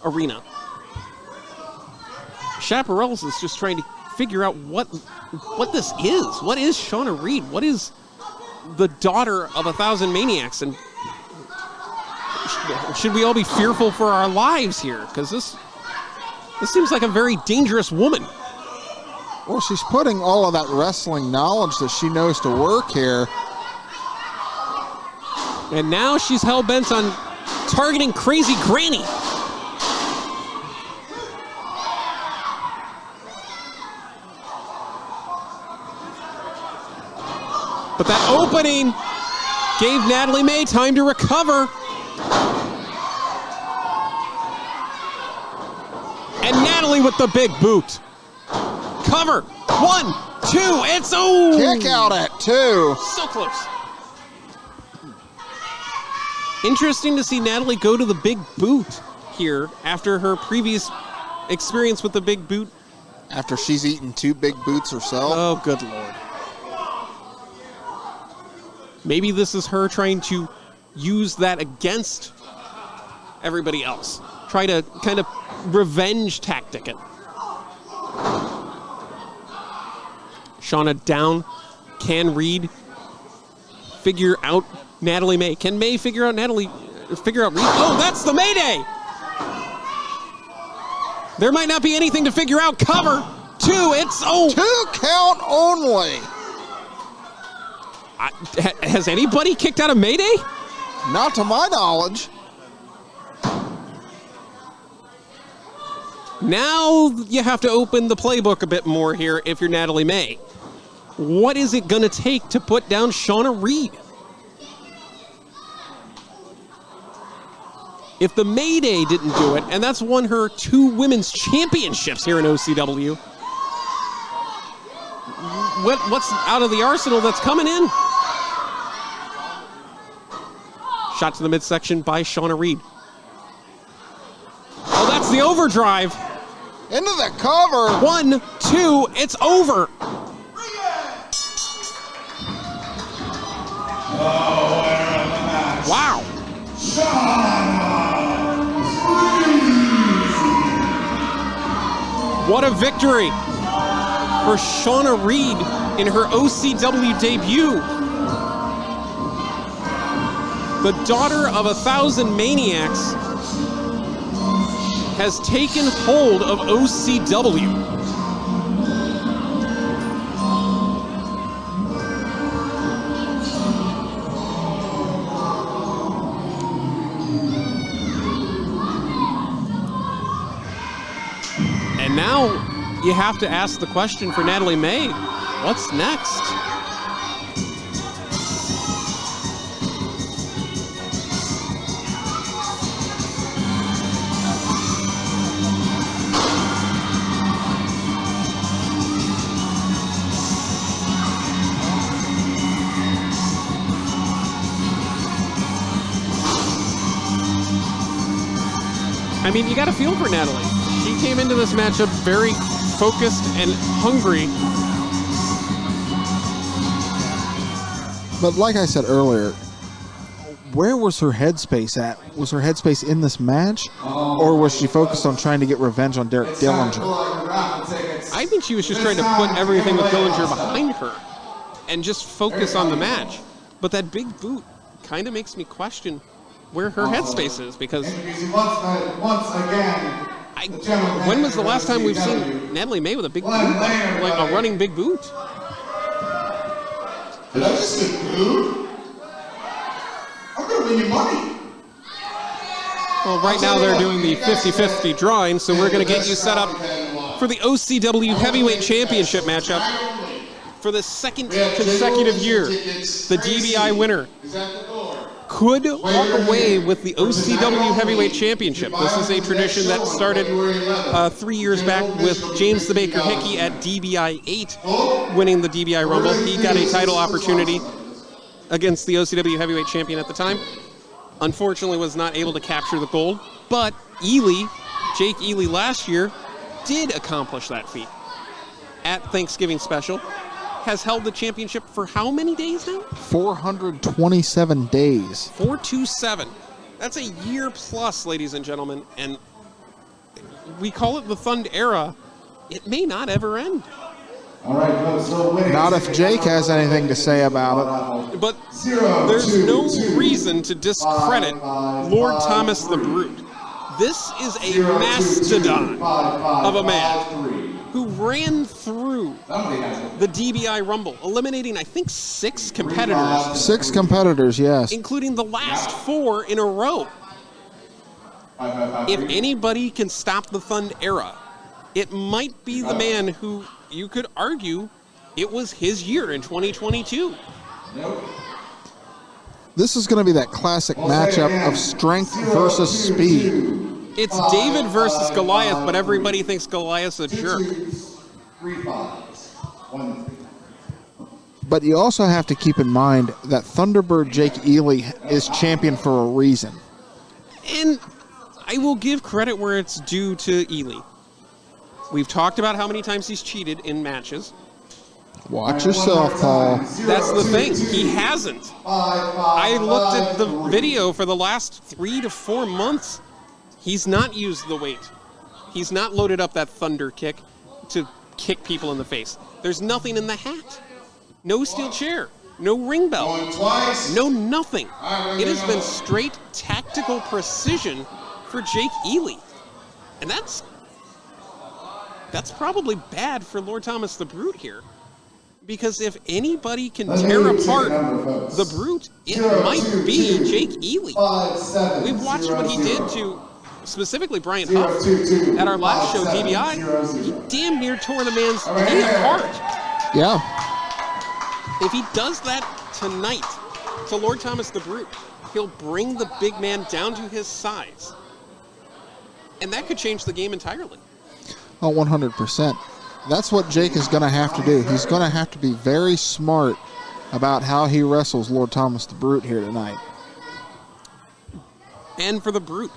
B: arena. Chapparell is just trying to figure out what this is. What is Shawna Reed? What is the daughter of 1,000 maniacs? And should we all be fearful for our lives here? Because this seems like a very dangerous woman.
C: Well, she's putting all of that wrestling knowledge that she knows to work here.
B: And now she's hell-bent on targeting Crazy Granny. But that opening gave Natalie May time to recover. And Natalie with the big boot. Cover. 1, 2, it's
C: Kick out at 2.
B: so close. Interesting to see Natalie go to the big boot here after her previous experience with the big boot.
C: After she's eaten 2 big boots herself.
B: Oh, good Lord. Maybe this is her trying to use that against everybody else. Try to kind of revenge tactic it. Shawna down. Can Reed figure out Natalie May? Can May figure out Reed? Oh, that's the Mayday! There might not be anything to figure out. Cover. 2, it's
C: 2 count only.
B: Has anybody kicked out a Mayday?
C: Not to my knowledge.
B: Now you have to open the playbook a bit more here if you're Natalie May. What is it going to take to put down Shawna Reed? If the Mayday didn't do it, and that's won her 2 women's championships here in OCW, what's out of the arsenal that's coming in? Shot to the midsection by Shawna Reed. Oh, that's the overdrive.
C: Into the cover.
B: 1, 2, it's over. Wow. What a victory for Shawna Reed in her OCW debut. The daughter of 1,000 maniacs has taken hold of OCW. And now you have to ask the question for Natalie May, what's next? I mean, you got to feel for Natalie. She came into this matchup very focused and hungry.
C: But like I said earlier, where was her headspace at? Was her headspace in this match? Or was she focused on trying to get revenge on Derek Dillinger?
B: I think she was just trying to put everything with Dillinger behind her and just focus on the match. But that big boot kind of makes me question where her headspace is, because
D: once again,
B: when was the last time we've seen Natalie May with a big boot, like a running big boot?
G: Did I just say boot? I'm gonna win you money.
B: Well, right now they're doing the 50-50 drawing, so we're going to get you set up for the OCW Heavyweight Championship matchup for the second consecutive year. The DBI winner could walk away with the OCW Heavyweight Championship. This is a tradition that started 3 years back with James the Baker Hickey at DBI 8 winning the DBI Rumble. He got a title opportunity against the OCW Heavyweight Champion at the time. Unfortunately was not able to capture the gold, but Jake Ely last year did accomplish that feat at Thanksgiving Special. Has held the championship for how many days now?
C: 427 days.
B: 427. That's a year plus, ladies and gentlemen, and we call it the Thund era. It may not ever end.
D: All right, folks, so winning
C: Not if Jake has anything to say about it.
B: But there's no reason to discredit Lord Thomas the Brute. This is a mastodon of a man who ran through the DBI Rumble, eliminating, I think, 6 competitors.
C: 6 competitors, yes.
B: Including the last 4 in a row. If anybody can stop the Thund era, it might be the man who you could argue it was his year in 2022.
C: This is going to be that classic matchup of strength versus speed.
B: It's David versus Goliath, but everybody thinks Goliath's a jerk.
C: But you also have to keep in mind that Thunderbird Jake Ely is champion for a reason.
B: And I will give credit where it's due to Ely. We've talked about how many times he's cheated in matches.
C: Watch yourself, Paul.
B: That's the thing. He hasn't. I looked at the video for the last 3 to 4 months. He's not used the weight. He's not loaded up that thunder kick to kick people in the face. There's nothing in the hat. No steel chair. No ring bell. No nothing. It has been straight tactical precision for Jake Ely. And that's probably bad for Lord Thomas the Brute here. Because if anybody can tear apart the Brute, it might be Jake Ely. We've watched what he did to specifically Bryant Huff at our last show, DBI. He damn near tore the man's knee apart.
C: Yeah.
B: If he does that tonight to Lord Thomas the Brute, he'll bring the big man down to his size. And that could change the game entirely.
C: Oh, 100%. That's what Jake is going to have to do. He's going to have to be very smart about how he wrestles Lord Thomas the Brute here tonight.
B: And for the Brute,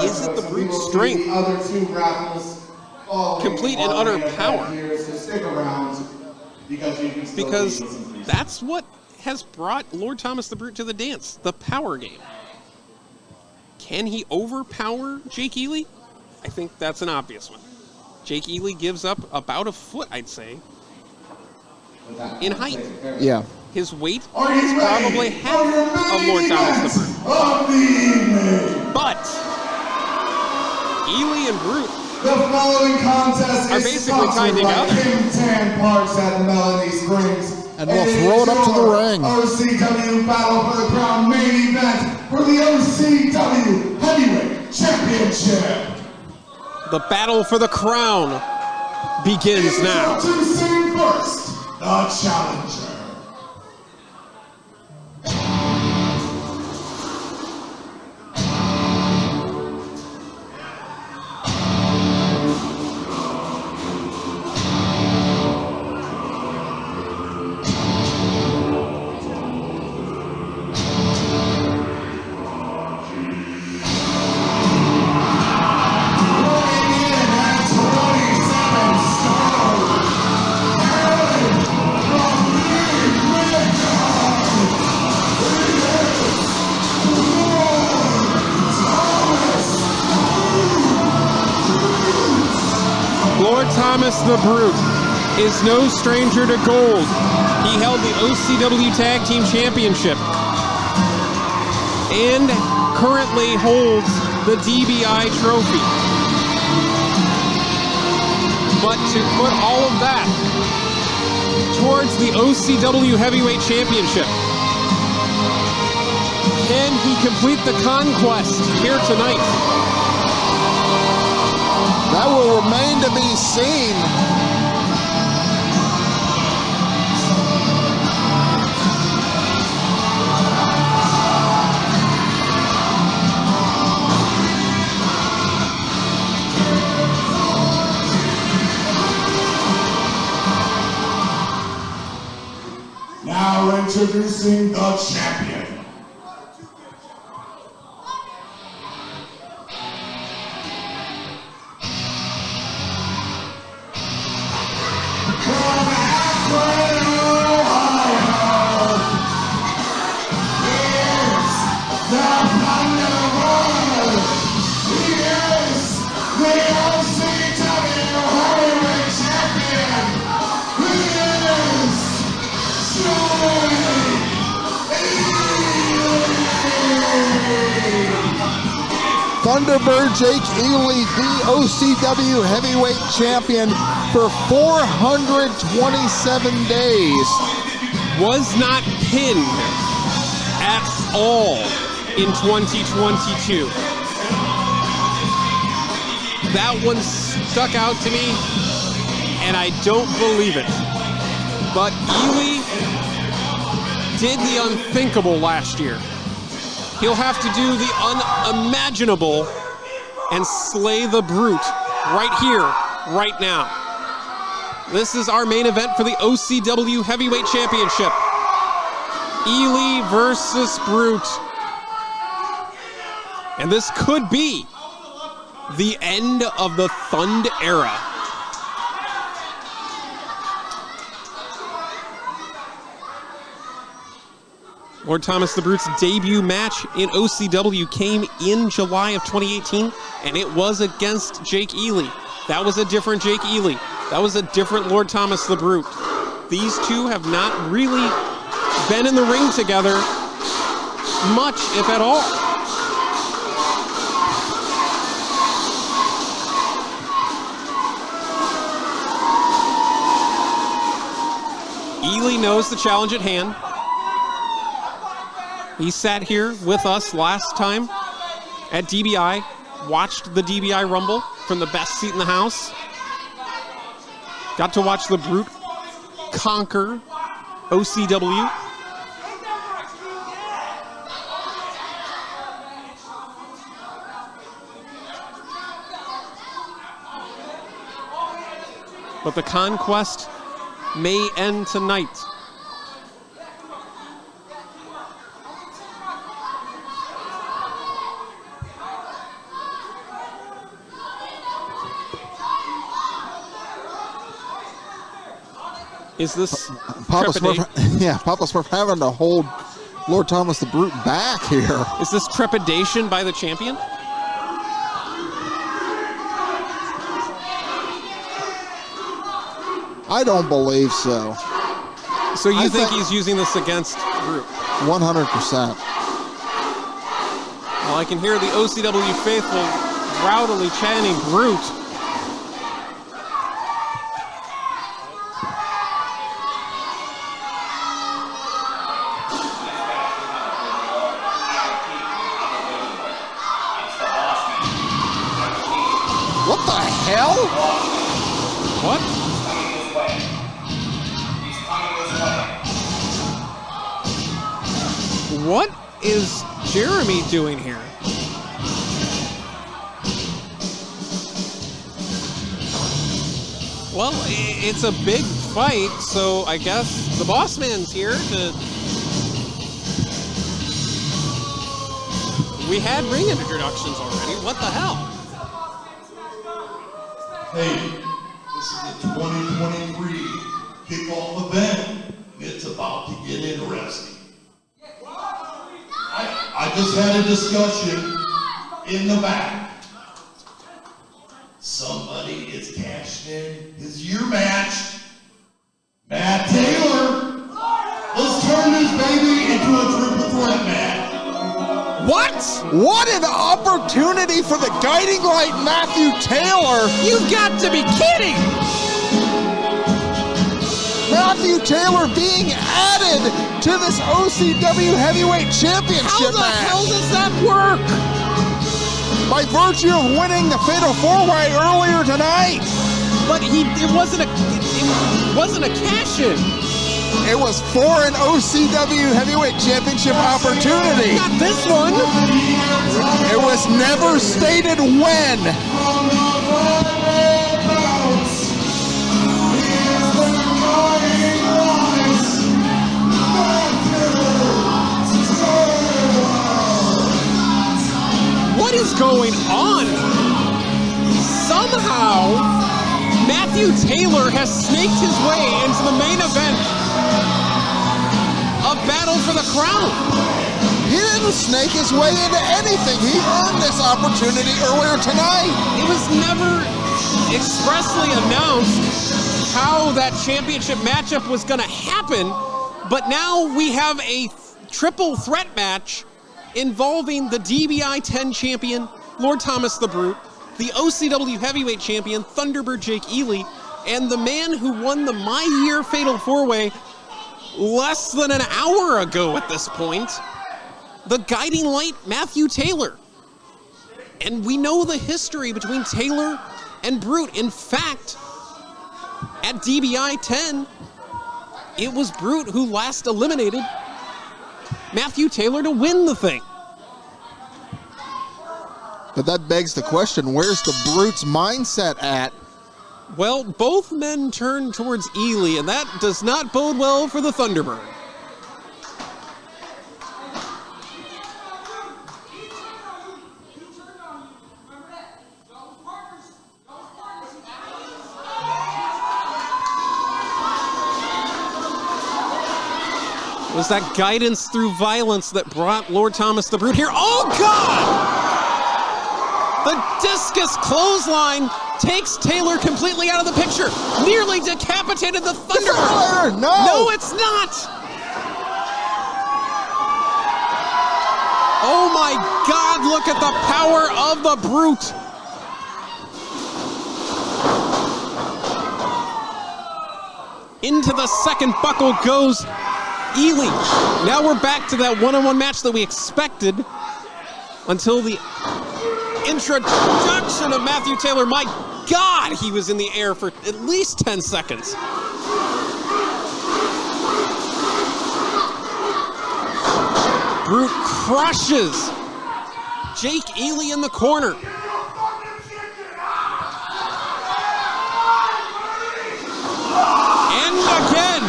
B: is it the Brute's strength, complete and utter power? Because that's what has brought Lord Thomas the Brute to the dance, the power game. Can he overpower Jake Ely? I think that's an obvious one. Jake Ely gives up about a foot, I'd say, in height.
C: Yeah.
B: His weight is probably half of Lord Thomas the Brute. But Ely and Brute
D: the following contest
B: are basically tied together.
D: Kim Tan Parks at the Melanie Springs.
C: And we'll throw it up to the ring.
D: OCW Battle for the Crown main event for the OCW Heavyweight Championship.
B: The battle for the crown begins now.
D: To sing first, the challenger.
B: Thomas the Brute is no stranger to gold. He held the OCW Tag Team Championship and currently holds the DBI trophy. But to put all of that towards the OCW Heavyweight Championship, Can he complete the conquest here tonight?
C: That will remain to be seen.
G: Now introducing the champion. From Akron, Ohio, is the Thunderbird. He is the OCW Heavyweight Champion. He is
C: Thunderbird Jake Ely, the OCW Heavyweight Champion for 427 days.
B: Was not pinned at all in 2022. That one stuck out to me, and I don't believe it. But Ely did the unthinkable last year. He'll have to do the unimaginable and slay the Brute right here, right now. This is our main event for the OCW Heavyweight Championship. Ely versus Brute. And this could be the end of the Thund era. Lord Thomas the Brute's debut match in OCW came in July of 2018, and it was against Jake Ely. That was a different Jake Ely. That was a different Lord Thomas the Brute. These two have not really been in the ring together much, if at all. Ely knows the challenge at hand. He sat here with us last time at DBI, watched the DBI Rumble from the best seat in the house. Got to watch the Brute conquer OCW. But the conquest may end tonight. Is this
C: Papa Smurf having to hold Lord Thomas the Brute back here.
B: Is this trepidation by the champion?
C: I don't believe so.
B: So you think he's using this against Brute?
C: 100%.
B: Well, I can hear the OCW faithful rowdily chanting Brute.
C: What the hell?
B: What? What is Jeremy doing here? Well, it's a big fight, so I guess the boss man's here to... We had ring introductions already. What the hell?
G: Hey, this is the 2023 kickoff event. It's about to get interesting. I just had a discussion in the back. Somebody is cashing in his year match. Matt Taylor. Let's turn this baby into a triple threat match.
C: What? What an opportunity for the guiding light Matthew Taylor.
B: You've got to be kidding!
C: Matthew Taylor being added to this OCW Heavyweight Championship
B: How the
C: match.
B: hell does that work?
C: By virtue of winning the Fatal 4-Way earlier tonight.
B: But it wasn't a cash-in.
C: It was for an OCW Heavyweight Championship opportunity.
B: Not this one.
C: It was never stated when.
B: What is going on? Somehow, Matthew Taylor has snaked his way into the main event of Battle for the Crown.
C: He didn't snake his way into anything. He earned this opportunity earlier tonight.
B: It was never expressly announced how that championship matchup was going to happen, but now we have a triple threat match involving the DBI 10 champion, Lord Thomas the Brute, the OCW Heavyweight champion, Thunderbird Jake Ely, and the man who won the My Year Fatal 4-Way less than an hour ago at this point, the Guiding Light, Matthew Taylor. And we know the history between Taylor and Brute. In fact, at DBI 10, it was Brute who last eliminated Matthew Taylor to win the thing.
C: But that begs the question, where's the Brute's mindset at?
B: Well, both men turned towards Ely, and that does not bode well for the Thunderbird. It was that guidance through violence that brought Lord Thomas the Brute here. Oh, God! The discus clothesline takes Taylor completely out of the picture. Nearly decapitated the Thunderbird.
C: No,
B: it's not. Oh my God, look at the power of the Brute. Into the second buckle goes Ely. Now we're back to that one-on-one match that we expected until the introduction of Matthew Taylor. My God, he was in the air for at least 10 seconds. Brute crushes Jake Ely in the corner. And again.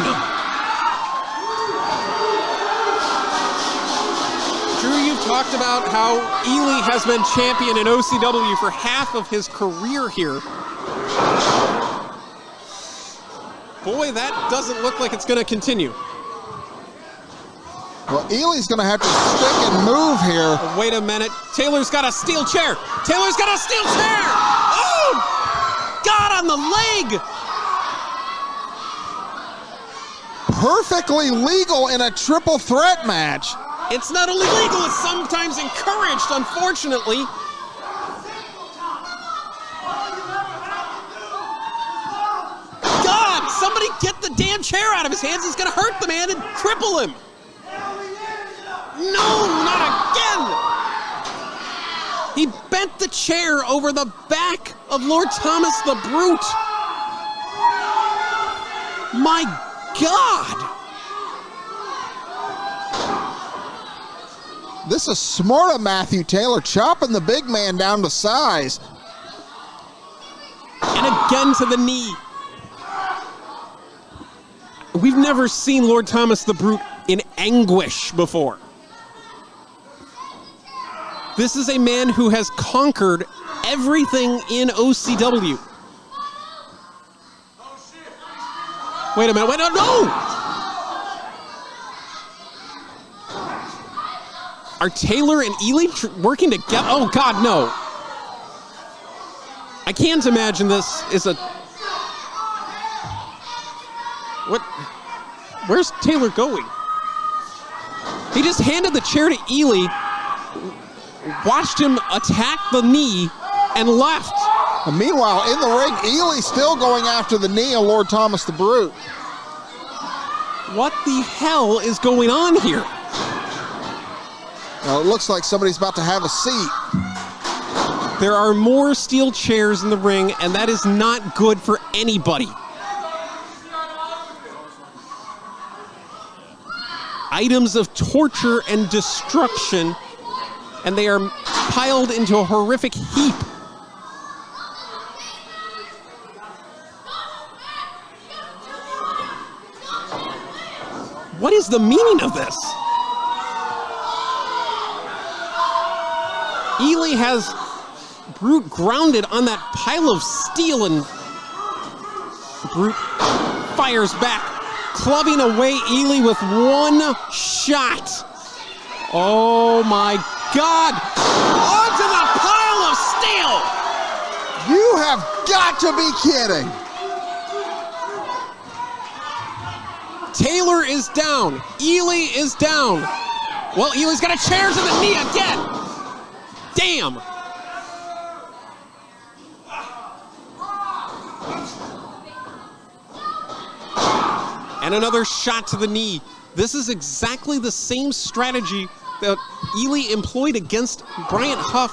B: Drew, you've talked about how Ely has been champion in OCW for half of his career here. Boy, that doesn't look like it's going to continue.
C: Well, Ely's going to have to stick and move here.
B: Oh, wait a minute. Taylor's got a steel chair. Taylor's got a steel chair. Oh! God, on the leg.
C: Perfectly legal in a triple threat match.
B: It's not only legal, it's sometimes encouraged, unfortunately. God, somebody get the damn chair out of his hands. He's going to hurt the man and cripple him. No, not again. He bent the chair over the back of Lord Thomas the Brute. My God.
C: This is smart of Matthew Taylor, chopping the big man down to size.
B: And again to the knee. We've never seen Lord Thomas the Brute in anguish before. This is a man who has conquered everything in OCW. Wait a minute, wait, no! Are Taylor and Ely working together? Oh, God, no. I can't imagine this is a... What? Where's Taylor going? He just handed the chair to Ely, watched him attack the knee, and left.
C: And meanwhile, in the ring, Ely's still going after the knee of Lord Thomas the Brute.
B: What the hell is going on here?
C: Now, it looks like somebody's about to have a seat.
B: There are more steel chairs in the ring, and that is not good for anybody. Items of torture and destruction, and they are piled into a horrific heap. What is the meaning of this? Ely has Brute grounded on that pile of steel, and Brute fires back, clubbing away Ely with one shot. Oh my God! Onto the pile of steel!
C: You have got to be kidding!
B: Taylor is down. Ely is down. Well, Ely's got a chair to the knee again. Damn. And another shot to the knee. This is exactly the same strategy that Ely employed against Bryant Huff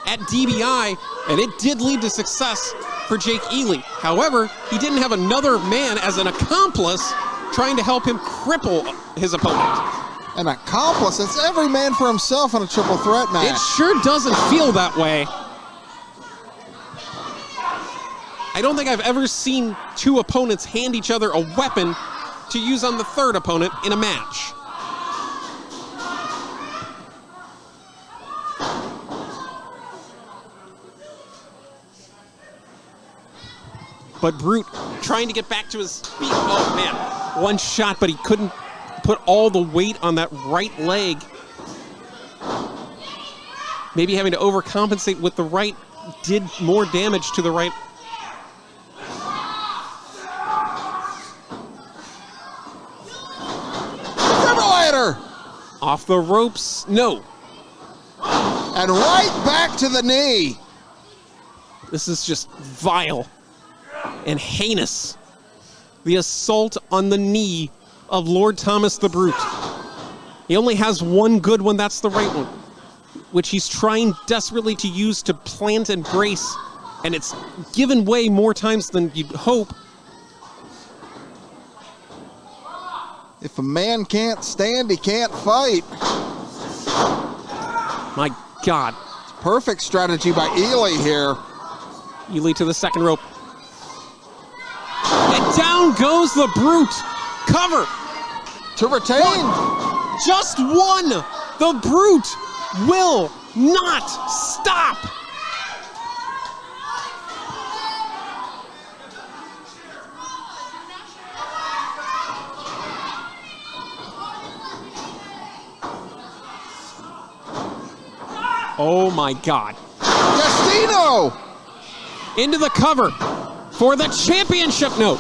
B: at DBI, and it did lead to success for Jake Ely. However, he didn't have another man as an accomplice trying to help him cripple his opponent.
C: An accomplice? It's every man for himself in a triple threat match.
B: It sure doesn't feel that way. I don't think I've ever seen two opponents hand each other a weapon to use on the third opponent in a match. But Brute trying to get back to his feet. Oh man, one shot, but he couldn't put all the weight on that right leg. Maybe having to overcompensate with the right did more damage to the right.
C: Defibrillator!
B: Off the ropes, no.
C: And right back to the knee.
B: This is just vile and heinous. The assault on the knee of Lord Thomas the Brute. He only has one good one, that's the right one, which he's trying desperately to use to plant and brace, and it's given way more times than you'd hope.
C: If a man can't stand, he can't fight.
B: My God.
C: Perfect strategy by Ely here.
B: Ely to the second rope. And down goes the Brute. Cover.
C: To retain.
B: Just one. The Brute will not stop. Oh my God.
C: Destino!
B: Into the cover for the championship note.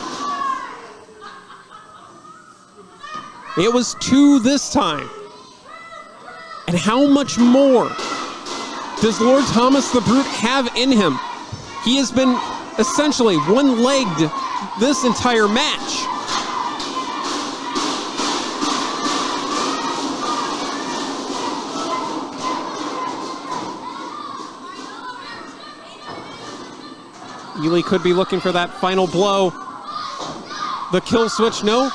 B: It was 2 this time. And how much more does Lord Thomas the Brute have in him? He has been essentially one-legged this entire match. Ely could be looking for that final blow. The kill switch, no.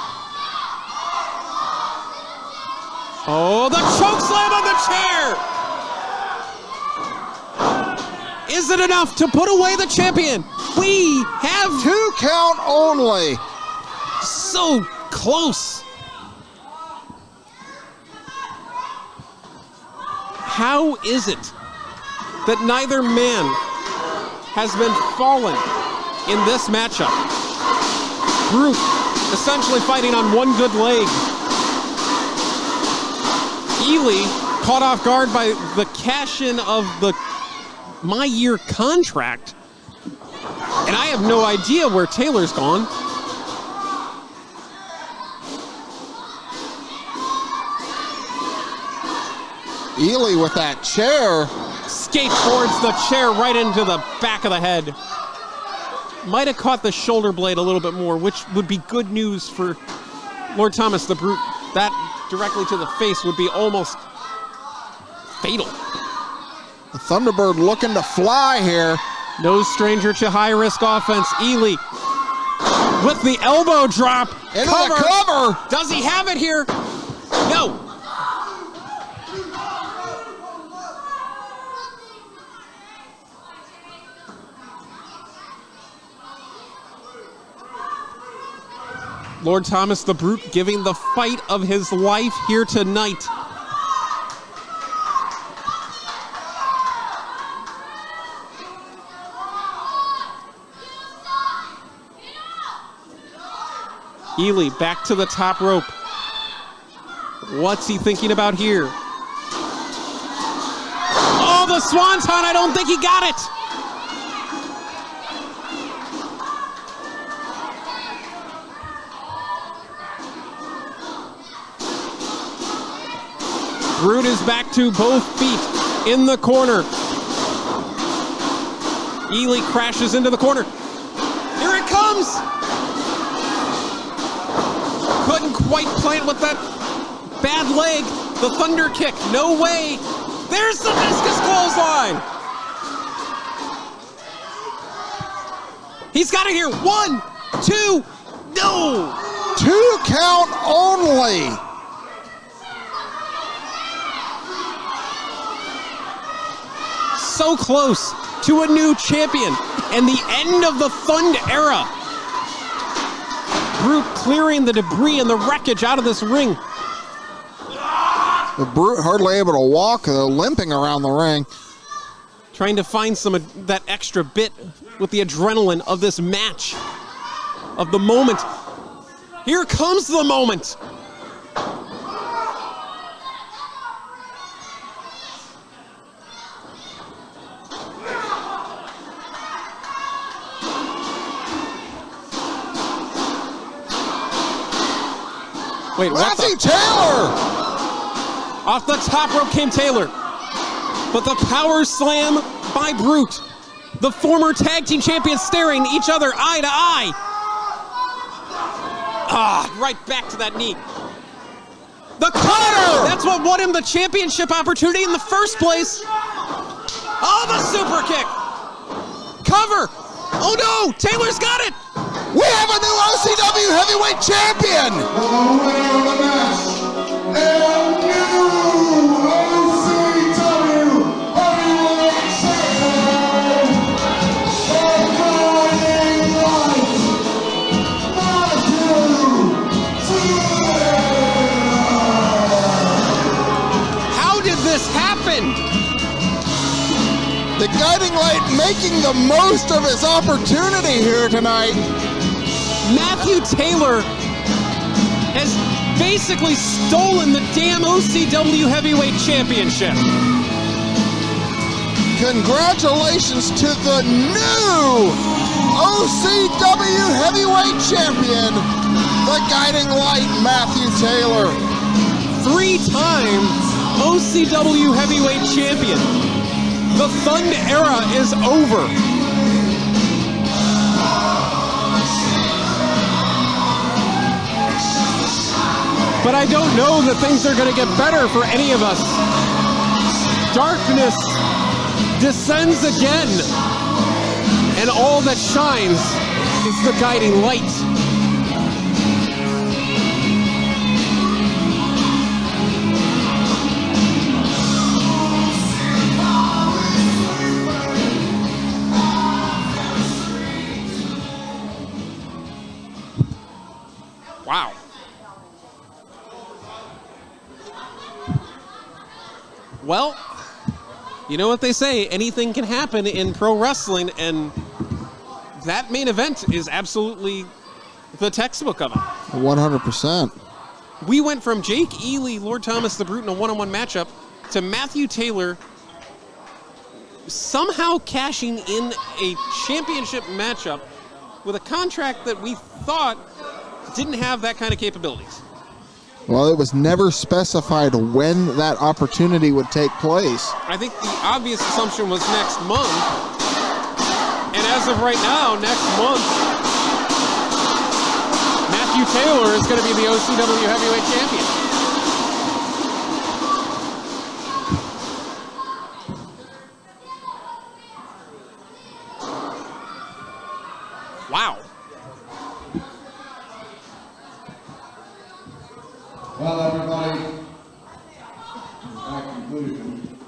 B: Oh, the choke slam on the chair! Is it enough to put away the champion? We have
C: 2 count only.
B: So close. How is it that neither man has been fallen in this matchup? Brute essentially fighting on one good leg. Ely caught off guard by the cash-in of the my-year contract. And I have no idea where Taylor's gone.
C: Ely with that chair.
B: Skateboards the chair right into the back of the head. Might have caught the shoulder blade a little bit more, which would be good news for Lord Thomas, the Brute, that directly to the face would be almost fatal.
C: The Thunderbird looking to fly here.
B: No stranger to high-risk offense. Ely with the elbow drop.
C: Into the cover.
B: Does he have it here? No. Lord Thomas the Brute giving the fight of his life here tonight. Ely back to the top rope. What's he thinking about here? Oh, the Swanton, I don't think he got it. Brute is back to both feet in the corner. Ely crashes into the corner. Here it comes. Couldn't quite plant with that bad leg. The thunder kick, no way. There's the discus clothesline. He's got it here. 1, 2, no.
C: 2 count only.
B: So close to a new champion and the end of the Thund era. Brute clearing the debris and the wreckage out of this ring.
C: The Brute hardly able to walk, limping around the ring.
B: Trying to find some of that extra bit with the adrenaline of this match, of the moment. Here comes the moment. Wait, what
C: Matthew Taylor!
B: Off the top rope came Taylor. But the power slam by Brute. The former tag team champions staring each other eye to eye. Right back to that knee. The cutter! That's what won him the championship opportunity in the first place. Oh, the super kick. Cover. Oh no, Taylor's got it.
C: We have a new OCW heavyweight champion!
G: The winner of the match, and new OCW heavyweight champion, the Guiding Light, Matthew Taylor!
B: How did this happen?
C: The Guiding Light making the most of his opportunity here tonight.
B: Matthew Taylor has basically stolen the damn OCW Heavyweight Championship.
C: Congratulations to the new OCW Heavyweight Champion, the Guiding Light, Matthew Taylor.
B: 3-time OCW Heavyweight Champion. The Thund era is over. But I don't know that things are going to get better for any of us. Darkness descends again, and all that shines is the guiding light. Wow. Well, you know what they say, anything can happen in pro wrestling, and that main event is absolutely the textbook of it.
C: 100%.
B: We went from Jake Ely, Lord Thomas the Brute in a one-on-one matchup to Matthew Taylor somehow cashing in a championship matchup with a contract that we thought didn't have that kind of capabilities.
C: Well, it was never specified when that opportunity would take place.
B: I think the obvious assumption was next month. And as of right now, next month, Matthew Matthew Taylor is going to be the OCW Heavyweight Champion. Wow.
D: Well, everybody, that conclusion.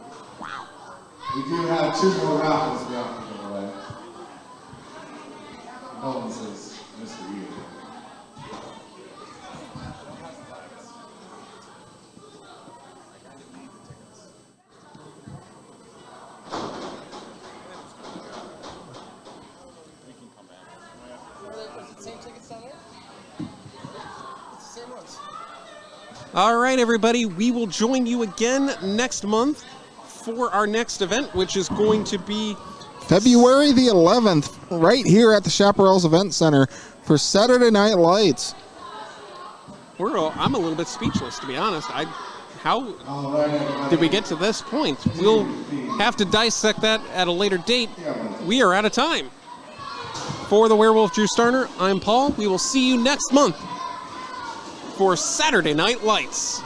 D: We do have 2 more raffles we have to give away. Condolences, Mr. Yu.
B: All right, everybody, we will join you again next month for our next event, which is going to be
C: February the 11th, right here at the Chapparell's Event Center for Saturday Night Lights.
B: I'm a little bit speechless, to be honest. How did we get to this point? We'll have to dissect that at a later date. We are out of time. For the Werewolf Drew Starner, I'm Paul. We will see you next month for Saturday Night Lights.